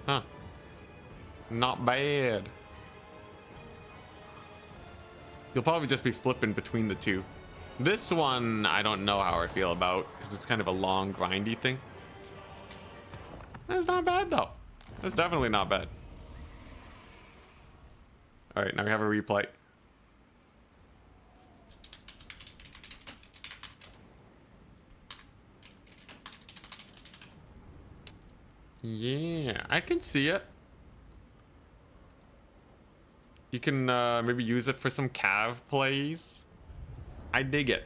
Huh. Not bad. You'll probably just be flipping between the two. This one, I don't know how I feel about, because it's kind of a long, grindy thing. That's not bad, though. That's definitely not bad. All right, now we have a replay. Yeah, I can see it. You can maybe use it for some cav plays. I dig it.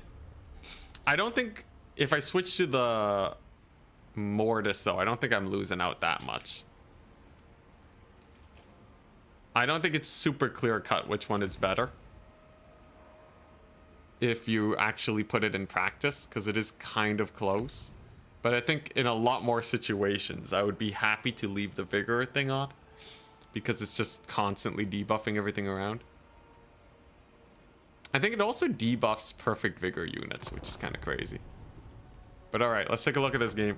I don't think if I switch to the Mortis, though, I don't think I'm losing out that much. I don't think it's super clear cut which one is better if you actually put it in practice, because it is kind of close. But I think in a lot more situations, I would be happy to leave the vigor thing on, because it's just constantly debuffing everything around. I think it also debuffs perfect vigor units, which is kind of crazy. But all right, let's take a look at this game.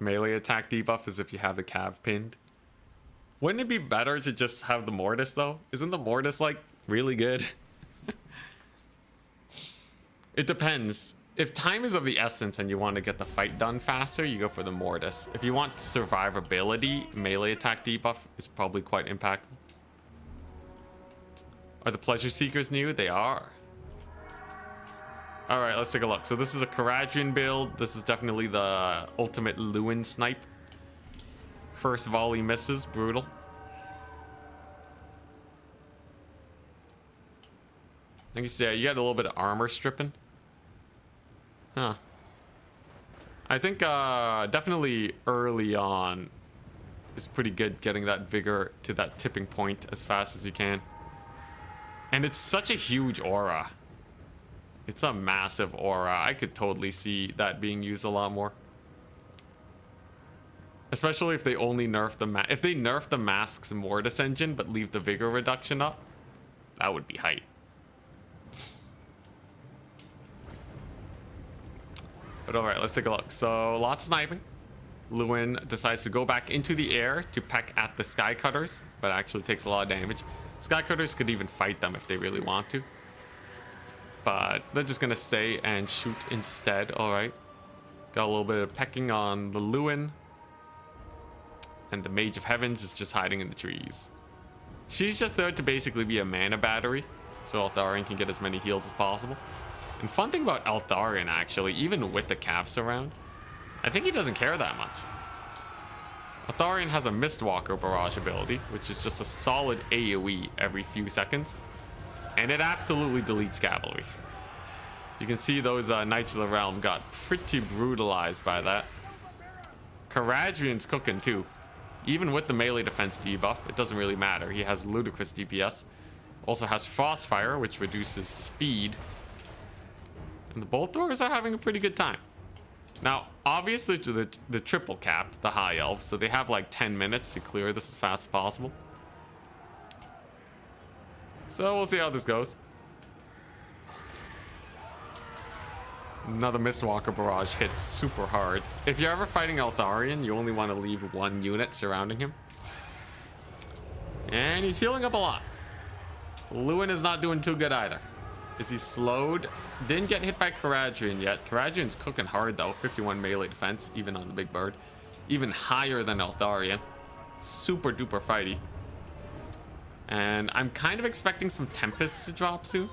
Melee attack debuff is if you have the cav pinned. Wouldn't it be better to just have the Mortis, though? Isn't the Mortis, like, really good? It depends. If time is of the essence and you want to get the fight done faster, you go for the Mortis. If you want survivability, melee attack debuff is probably quite impactful. Are the Pleasure Seekers new? They are. All right, let's take a look. So this is a Caradrian build. This is definitely the ultimate Lewin snipe. First volley misses, brutal. I can see you got a little bit of armor stripping. Huh. I think definitely early on is pretty good, getting that vigor to that tipping point as fast as you can. And it's such a huge aura. It's a massive aura. I could totally see that being used a lot more. Especially if they only nerf the if they nerf the Mask's Mortis engine but leave the vigor reduction up, that would be hype. But all right, let's take a look. So lots of sniping. Lewin decides to go back into the air to peck at the Sky Cutters, but actually takes a lot of damage. Sky Cutters could even fight them if they really want to. But they're just gonna stay and shoot instead. All right. Got a little bit of pecking on the Lewin. And the Mage of Heavens is just hiding in the trees. She's just there to basically be a mana battery, so Eltharion can get as many heals as possible. And fun thing about Eltharion, actually, even with the calves around, I think he doesn't care that much. Eltharion has a Mistwalker barrage ability, which is just a solid AoE every few seconds. And it absolutely deletes cavalry. You can see those Knights of the Realm got pretty brutalized by that. Caradrian's cooking too. Even with the melee defense debuff, it doesn't really matter. He has ludicrous DPS. Also has Frostfire, which reduces speed. And the Bolt Throwers are having a pretty good time. Now, obviously, the triple capped, the High Elves, so they have like 10 minutes to clear this as fast as possible. So we'll see how this goes. Another Mistwalker barrage hits super hard. If you're ever fighting Eltharion, you only want to leave one unit surrounding him. And he's healing up a lot. Lewin is not doing too good either. Is he slowed? Didn't get hit by Caradrian yet. Caradrian's cooking hard though. 51 melee defense, even on the big bird. Even higher than Eltharion. Super duper fighty. And I'm kind of expecting some Tempest to drop soon.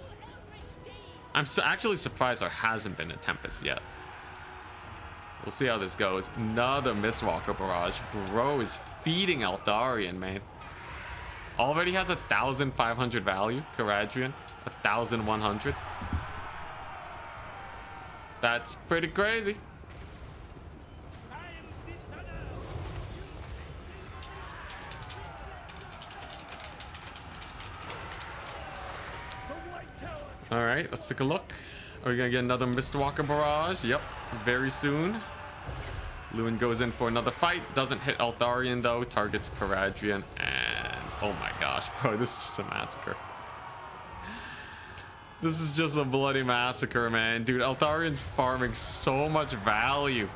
I'm actually surprised there hasn't been a Tempest yet. We'll see how this goes. Another Mistwalker barrage. Bro is feeding Eltharion, man. Already has 1,500 value. Caradrian, 1,100. That's pretty crazy. All right, let's take a look. Are we gonna get another Mistwalker barrage? Yep, very soon. Lewin goes in for another fight. Doesn't hit Eltharion though. Targets Caradrian, and oh my gosh, bro, this is just a massacre. This is just a bloody massacre, man. Dude, Eltharion's farming so much value.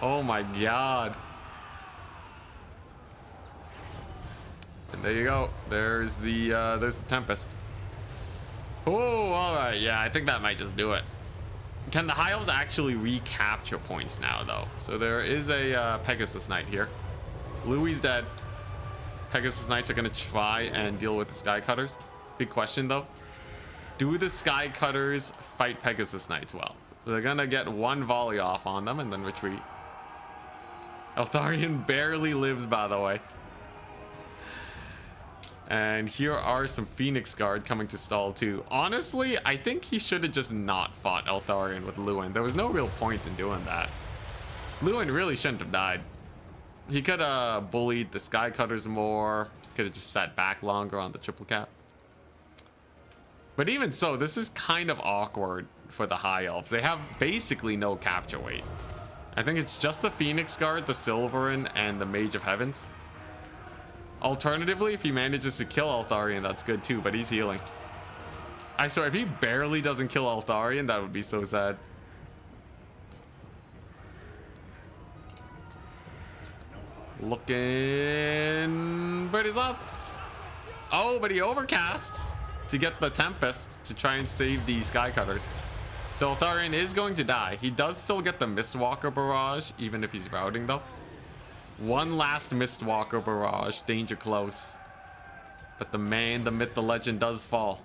Oh my god. And there you go. There's the Tempest. Oh, all right. Yeah, I think that might just do it. Can the High Elves actually recapture points now, though? So there is a Pegasus Knight here. Louis dead. Pegasus Knights are going to try and deal with the Sky Cutters. Big question, though. Do the Sky Cutters fight Pegasus Knights well? They're going to get one volley off on them and then retreat. Eltharion barely lives, by the way. And here are some Phoenix Guard coming to stall too. Honestly, I think he should have just not fought Eltharion with Lewin. There was no real point in doing that. Lewin really shouldn't have died. He could have bullied the Sky Cutters more. Could have just sat back longer on the triple cap. But even so, this is kind of awkward for the High Elves. They have basically no capture weight. I think it's just the Phoenix Guard, the Silverin, and the Mage of Heavens. Alternatively, if he manages to kill Eltharion, that's good too, but he's healing. I swear, if he barely doesn't kill Eltharion, that would be so sad. Looking... But it's us. Oh, but he overcasts to get the Tempest to try and save the Sky Cutters. So Eltharion is going to die. He does still get the Mistwalker barrage, even if he's routing though. One last Mistwalker barrage, danger close. But the man, the myth, the legend does fall.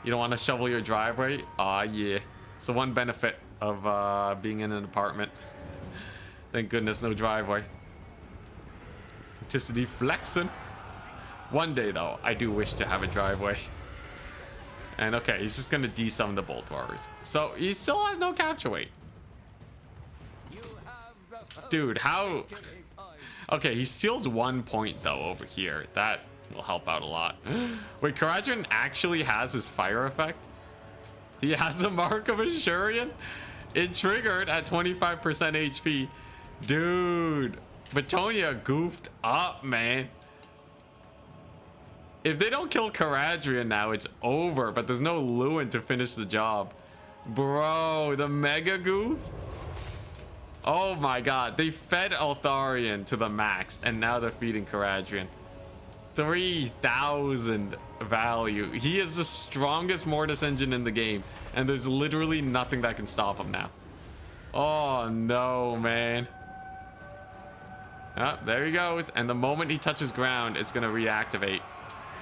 You don't want to shovel your driveway? Aw, yeah. It's the one benefit of being in an apartment. Thank goodness, no driveway. Anticity flexing. One day, though, I do wish to have a driveway. And okay, he's just gonna de-summon the Bolt Warriors. So he still has no capture weight. Dude, how... Okay, he steals 1 point, though, over here. That will help out a lot. Wait, Caradrian actually has his fire effect? He has a Mark of Ashurian? It triggered at 25% HP. Dude, Betonia goofed up, man. If they don't kill Caradrian now, it's over. But there's no Lewin to finish the job. Bro, the mega goof? Oh my god, they fed Eltharion to the max, and now they're feeding Caradrian. 3,000 value. He is the strongest Mortis engine in the game, and there's literally nothing that can stop him now. Oh no, man. Oh, there he goes, and the moment he touches ground, it's gonna reactivate.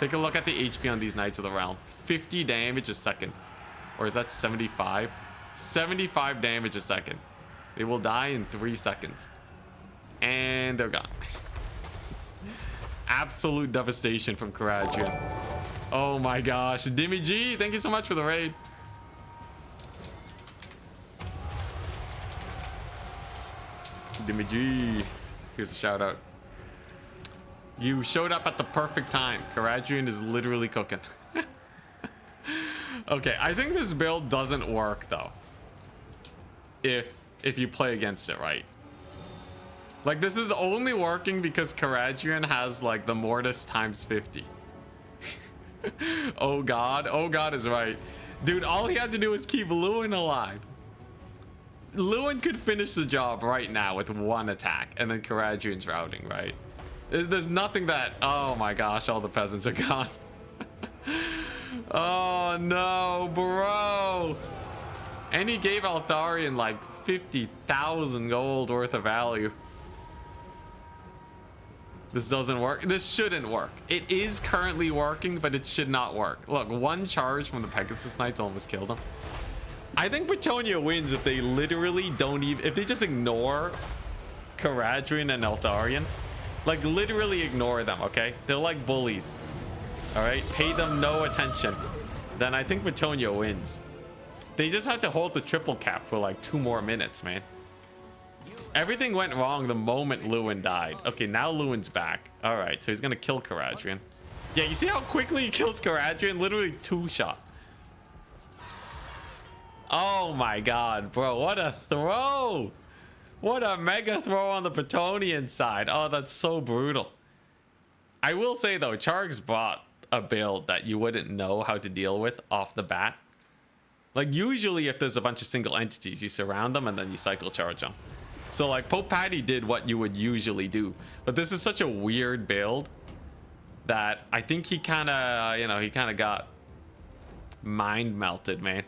Take a look at the HP on these Knights of the Realm. 50 damage a second. Or is that 75? 75 damage a second. They will die in 3 seconds. And they're gone. Absolute devastation from Caradrian. Oh my gosh. Dimmy G, thank you so much for the raid. Dimmy G. Here's a shout out. You showed up at the perfect time. Caradrian is literally cooking. Okay, I think this build doesn't work though. If you play against it right. Like, this is only working because Caradrian has like the Mortis times 50. Oh god is right. Dude, all he had to do was keep Lewin alive. Lewin could finish the job right now with one attack, and then Caradrian's routing, right? There's nothing that... Oh my gosh, all the peasants are gone. Oh no, bro. And he gave Altharian like 50,000 gold worth of value. This doesn't work. This shouldn't work. It is currently working, but it should not work. Look, one charge from the Pegasus Knights almost killed him. I think Bretonia wins if they literally don't even... If they just ignore Caradrian and Eltharion. Like, literally ignore them, okay? They're like bullies. Alright? Pay them no attention. Then I think Bretonia wins. They just had to hold the triple cap for like 2 more minutes, man. Everything went wrong the moment Lewin died. Okay, now Lewin's back. Alright, so he's gonna kill Caradrian. Yeah, you see how quickly he kills Caradrian? Literally 2-shot. Oh my god, bro. What a throw. What a mega throw on the Bretonian side. Oh, that's so brutal. I will say, though, Chargs brought a build that you wouldn't know how to deal with off the bat. Like, usually if there's a bunch of single entities, you surround them and then you cycle charge them. So, like, Pope Patty did what you would usually do. But this is such a weird build that I think he kind of, you know, he kind of got mind melted, man.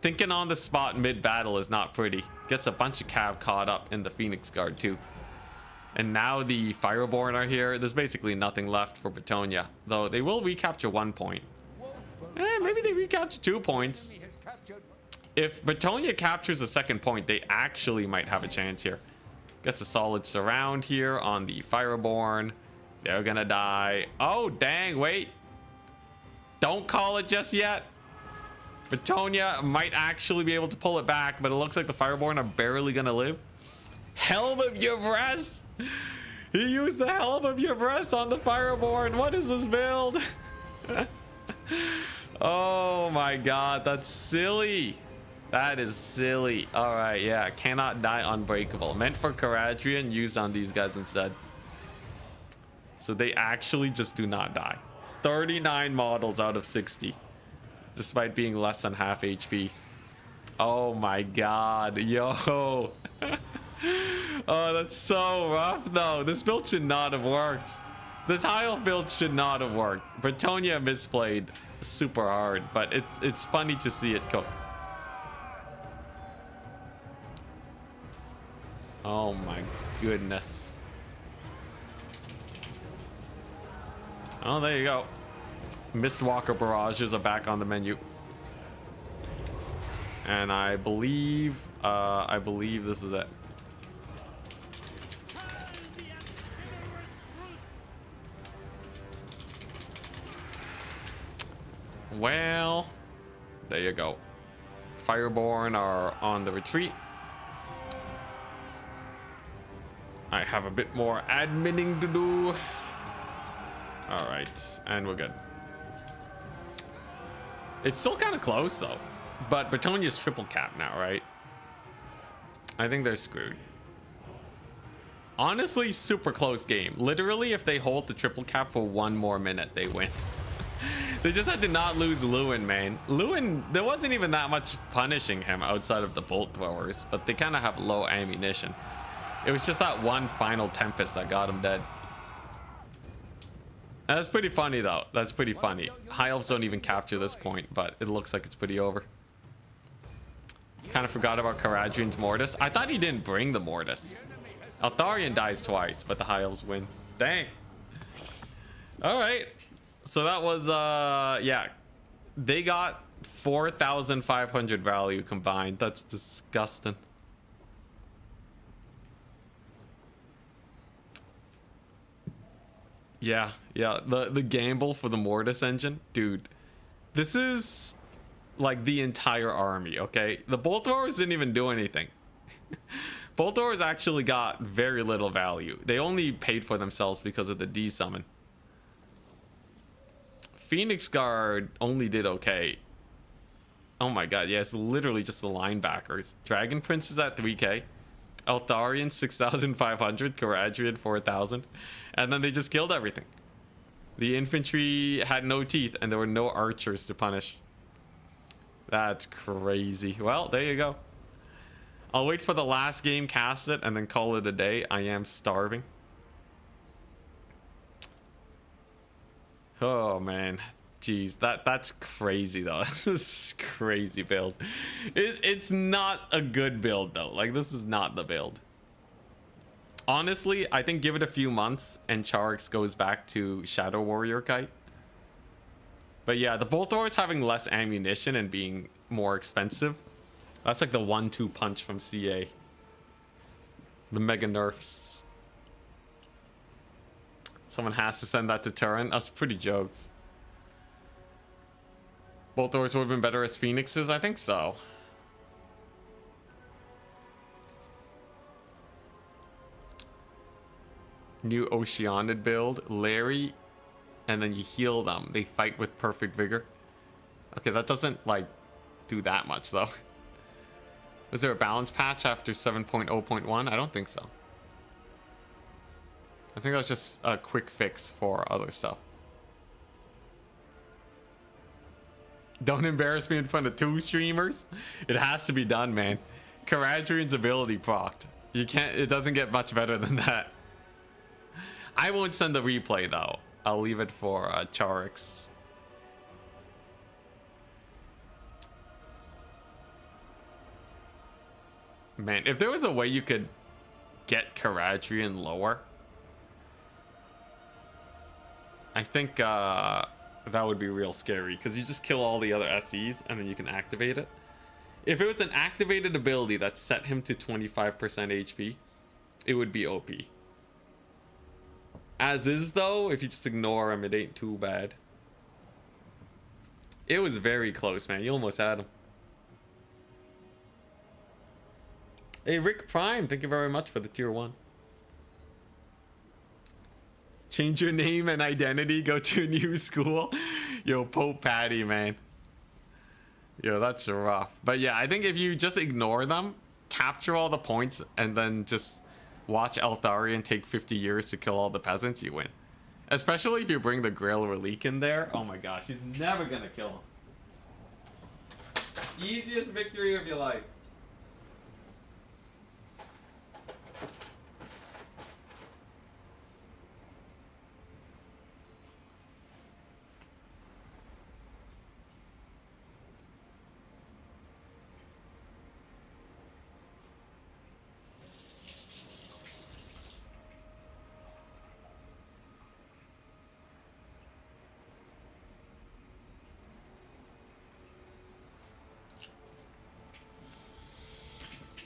Thinking on the spot mid-battle is not pretty. Gets a bunch of cav caught up in the Phoenix Guard, too. And now the Fireborn are here. There's basically nothing left for Bretonia. Though they will recapture 1 point. Maybe they recapture 2 points. If Bretonia captures a 2nd point, they actually might have a chance here. Gets a solid surround here on the Fireborn. They're gonna die. Oh, dang, wait. Don't call it just yet. Bretonia might actually be able to pull it back, but it looks like the Fireborn are barely gonna live. Helm of Yvres! He used the Helm of Yvres on the Fireborn. What is this build? Oh my god, that's silly. That is silly. All right, yeah, cannot die unbreakable. Meant for Caradrian, used on these guys instead. So they actually just do not die. 39 models out of 60, despite being less than half HP. Oh my god, yo. Oh, that's so rough though. This build should not have worked. This high elf build should not have worked. Bretonia misplayed super hard, but it's funny to see it cook. Oh my goodness. Oh, there you go. Mistwalker barrages are back on the menu. And I believe this is it. Well, there you go. Fireborn are on the retreat. I have a bit more adminning to do. All right, and we're good. It's still kind of close though, but Bretonia's triple cap now, right? I think they're screwed. Honestly, super close game. Literally, if they hold the triple cap for 1 more minute, they win. They just had to not lose Lewin, man. Lewin, there wasn't even that much punishing him outside of the bolt throwers, but they kind of have low ammunition. It was just that one final Tempest that got him dead. That's pretty funny, though. That's pretty funny. High elves don't even capture this point, but it looks like it's pretty over. Kind of forgot about Caradrian's Mortis. I thought he didn't bring the Mortis. Altharion dies twice, but the high elves win. Dang. All right. So that was, yeah. They got 4,500 value combined. That's disgusting. Yeah, yeah. The gamble for the Mortis engine, dude. This is like the entire army, okay? The bolt throwers didn't even do anything. Bolt throwers actually got very little value. They only paid for themselves because of the D summon. Phoenix Guard only did okay. Oh my god, yeah, it's literally just the linebackers. Dragon Prince is at 3k. Altharian 6,500. Caradrian 4,000. And then they just killed everything. The infantry had no teeth and there were no archers to punish. That's crazy. Well, there you go. I'll wait for the last game, cast it, and then call it a day. I am starving. Oh man, jeez, that's crazy though. This is crazy build. It's not a good build though. Like, this is not the build. Honestly, I think give it a few months and Charix goes back to Shadow Warrior Kite. But yeah, the bolt thrower is having less ammunition and being more expensive. That's like the 1-2 punch from CA. The mega nerfs. Someone has to send that to Turin. That's pretty jokes. Bolt throwers would have been better as Phoenixes? I think so. New Oceanid build. Larry. And then you heal them. They fight with perfect vigor. Okay, that doesn't, like, do that much, though. Was there a balance patch after 7.0.1? I don't think so. I think that was just a quick fix for other stuff. Don't embarrass me in front of 2 streamers. It has to be done, man. Caradrian's ability procced. You can't, it doesn't get much better than that. I won't send the replay, though. I'll leave it for Charix. Man, if there was a way you could get Caradrian lower, I think that would be real scary, because you just kill all the other SEs and then you can activate it. If it was an activated ability that set him to 25% HP, it would be OP. As is, though, if you just ignore him, it ain't too bad. It was very close, man. You almost had him. Hey, Rick Prime, thank you very much for the tier 1. Change your name and identity, go to a new school. Yo, Pope Patty, man. Yo, that's rough. But yeah, I think if you just ignore them, capture all the points, and then just watch Eltharion take 50 years to kill all the peasants, you win. Especially if you bring the Grail Relique in there. Oh my gosh, he's never gonna kill him. Easiest victory of your life.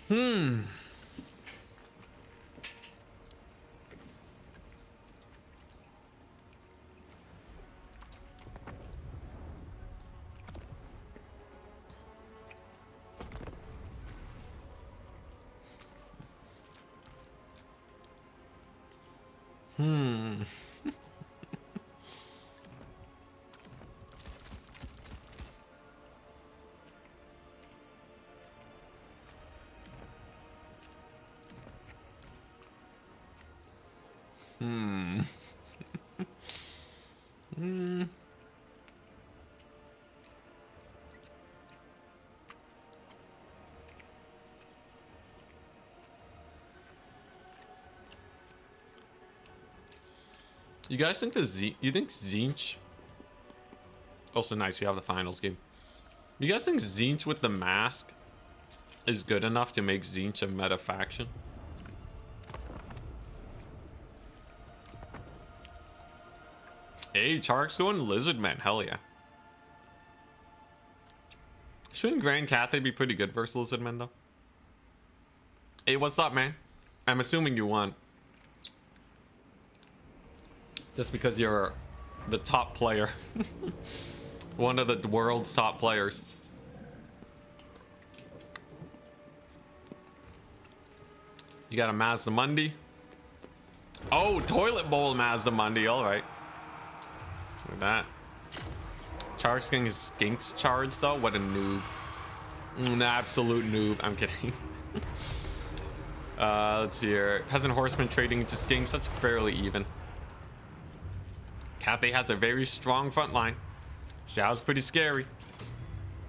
Hmm. Hmm. Hmm. Hmm. You guys think you think Zinch? Also nice, you have the finals game. You guys think Zinch with the mask is good enough to make Zinch a meta faction? Hey, Chark's going Lizardman, hell yeah. Shouldn't Grand Cathay be pretty good versus Lizardman though? Hey, what's up, man? I'm assuming you won. Just because you're the top player. One of the world's top players. You got a Mazda Mundi. Oh, toilet bowl Mazda Mundi, alright. Look at that. Chark's getting his skinks charged though. What a noob. An absolute noob. I'm kidding. Let's see here. Peasant Horseman trading into skinks. That's fairly even. Cathay has a very strong front line. Xiao's pretty scary.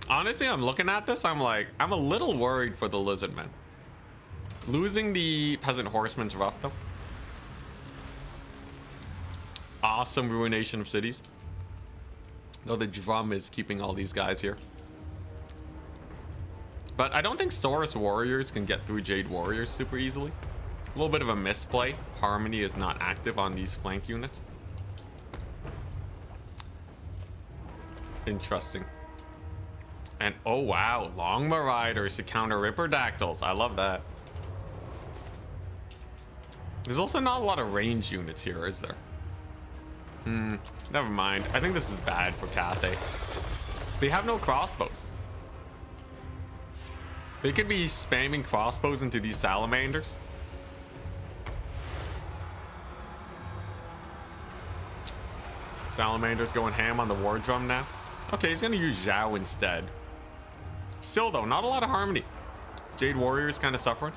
Honestly, I'm looking at this. I'm like, I'm a little worried for the Lizardmen. Losing the Peasant Horseman's rough though. Awesome ruination of cities. Though the drum is keeping all these guys here. But I don't think Saurus Warriors can get through Jade Warriors super easily. A little bit of a misplay. Harmony is not active on these flank units. Interesting. And oh wow, Long Marauders to counter Ripperdactyls. I love that. There's also not a lot of range units here, is there? Never mind. I think this is bad for Cathay. They have no crossbows. They could be spamming crossbows into these salamanders. Salamander's going ham on the war drum now. Okay, he's gonna use Zhao instead. Still though, not a lot of harmony. Jade Warrior's kind of suffering.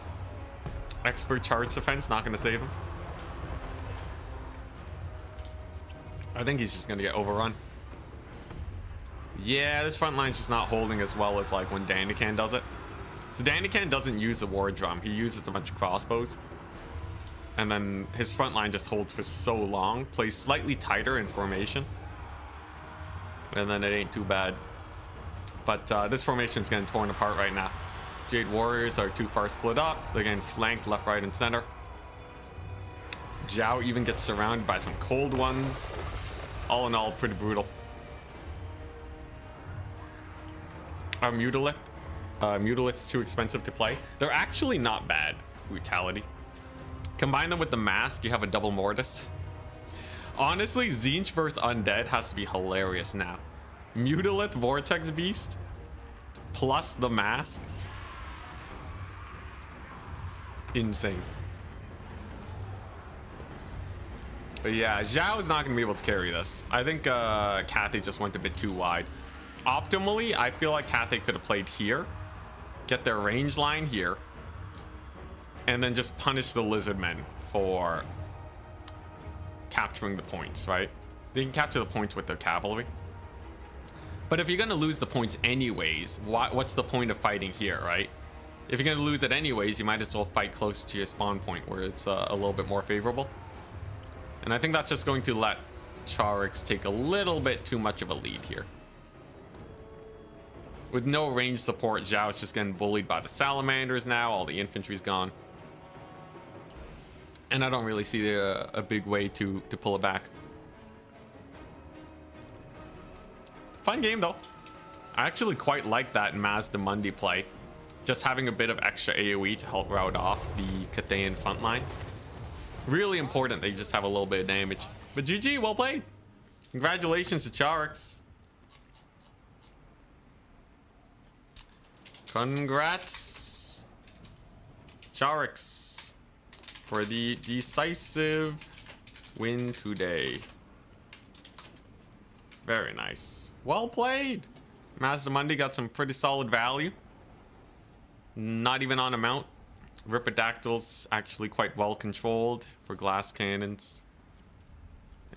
Expert charge defense, not gonna save him. I think he's just gonna get overrun. Yeah, this front line's just not holding as well as like when Dandakan does it. So Dandakan doesn't use the war drum, he uses a bunch of crossbows. And then his front line just holds for so long, plays slightly tighter in formation. And then it ain't too bad. But this formation's getting torn apart right now. Jade Warriors are too far split up. They're getting flanked left, right, and center. Zhao even gets surrounded by some cold ones. All in all, pretty brutal. Mutilith. Mutilith's too expensive to play. They're actually not bad. Brutality. Combine them with the mask, you have a double mortis. Honestly, Tzeentch vs Undead has to be hilarious now. Mutilith Vortex Beast plus the mask. Insane. But yeah, Zhao is not going to be able to carry this. I think Cathay just went a bit too wide. Optimally, I feel like Cathay could have played here. Get their range line here. And then just punish the Lizardmen for capturing the points, right? They can capture the points with their cavalry. But if you're going to lose the points anyways, what's the point of fighting here, right? If you're going to lose it anyways, you might as well fight close to your spawn point where it's a little bit more favorable. And I think that's just going to let Chorix take a little bit too much of a lead here. With no range support, Zhao's just getting bullied by the Salamanders now. All the infantry's gone. And I don't really see a big way to pull it back. Fun game, though. I actually quite like that Mazdamundi play. Just having a bit of extra AoE to help rout off the Cathayan front line. Really important that you just have a little bit of damage. But GG, well played. Congratulations to Chorix. Congrats, Chorix, for the decisive win today. Very nice. Well played. Mazdamundi got some pretty solid value. Not even on a mount. Ripperdactyls actually quite well controlled for glass cannons.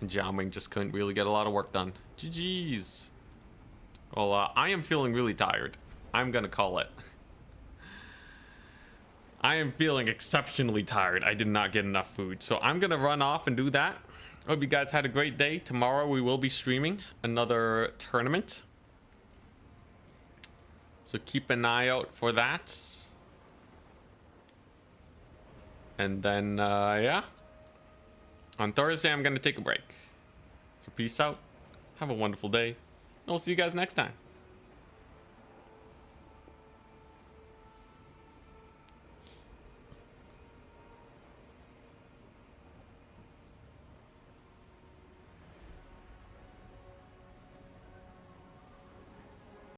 And Jiaming just couldn't really get a lot of work done. GG's. Well, I am feeling really tired. I'm gonna call it. I am feeling exceptionally tired. I did not get enough food. So I'm gonna run off and do that. Hope you guys had a great day. Tomorrow we will be streaming another tournament. So keep an eye out for that. And then, yeah. On Thursday, I'm gonna take a break. So peace out. Have a wonderful day. And we'll see you guys next time.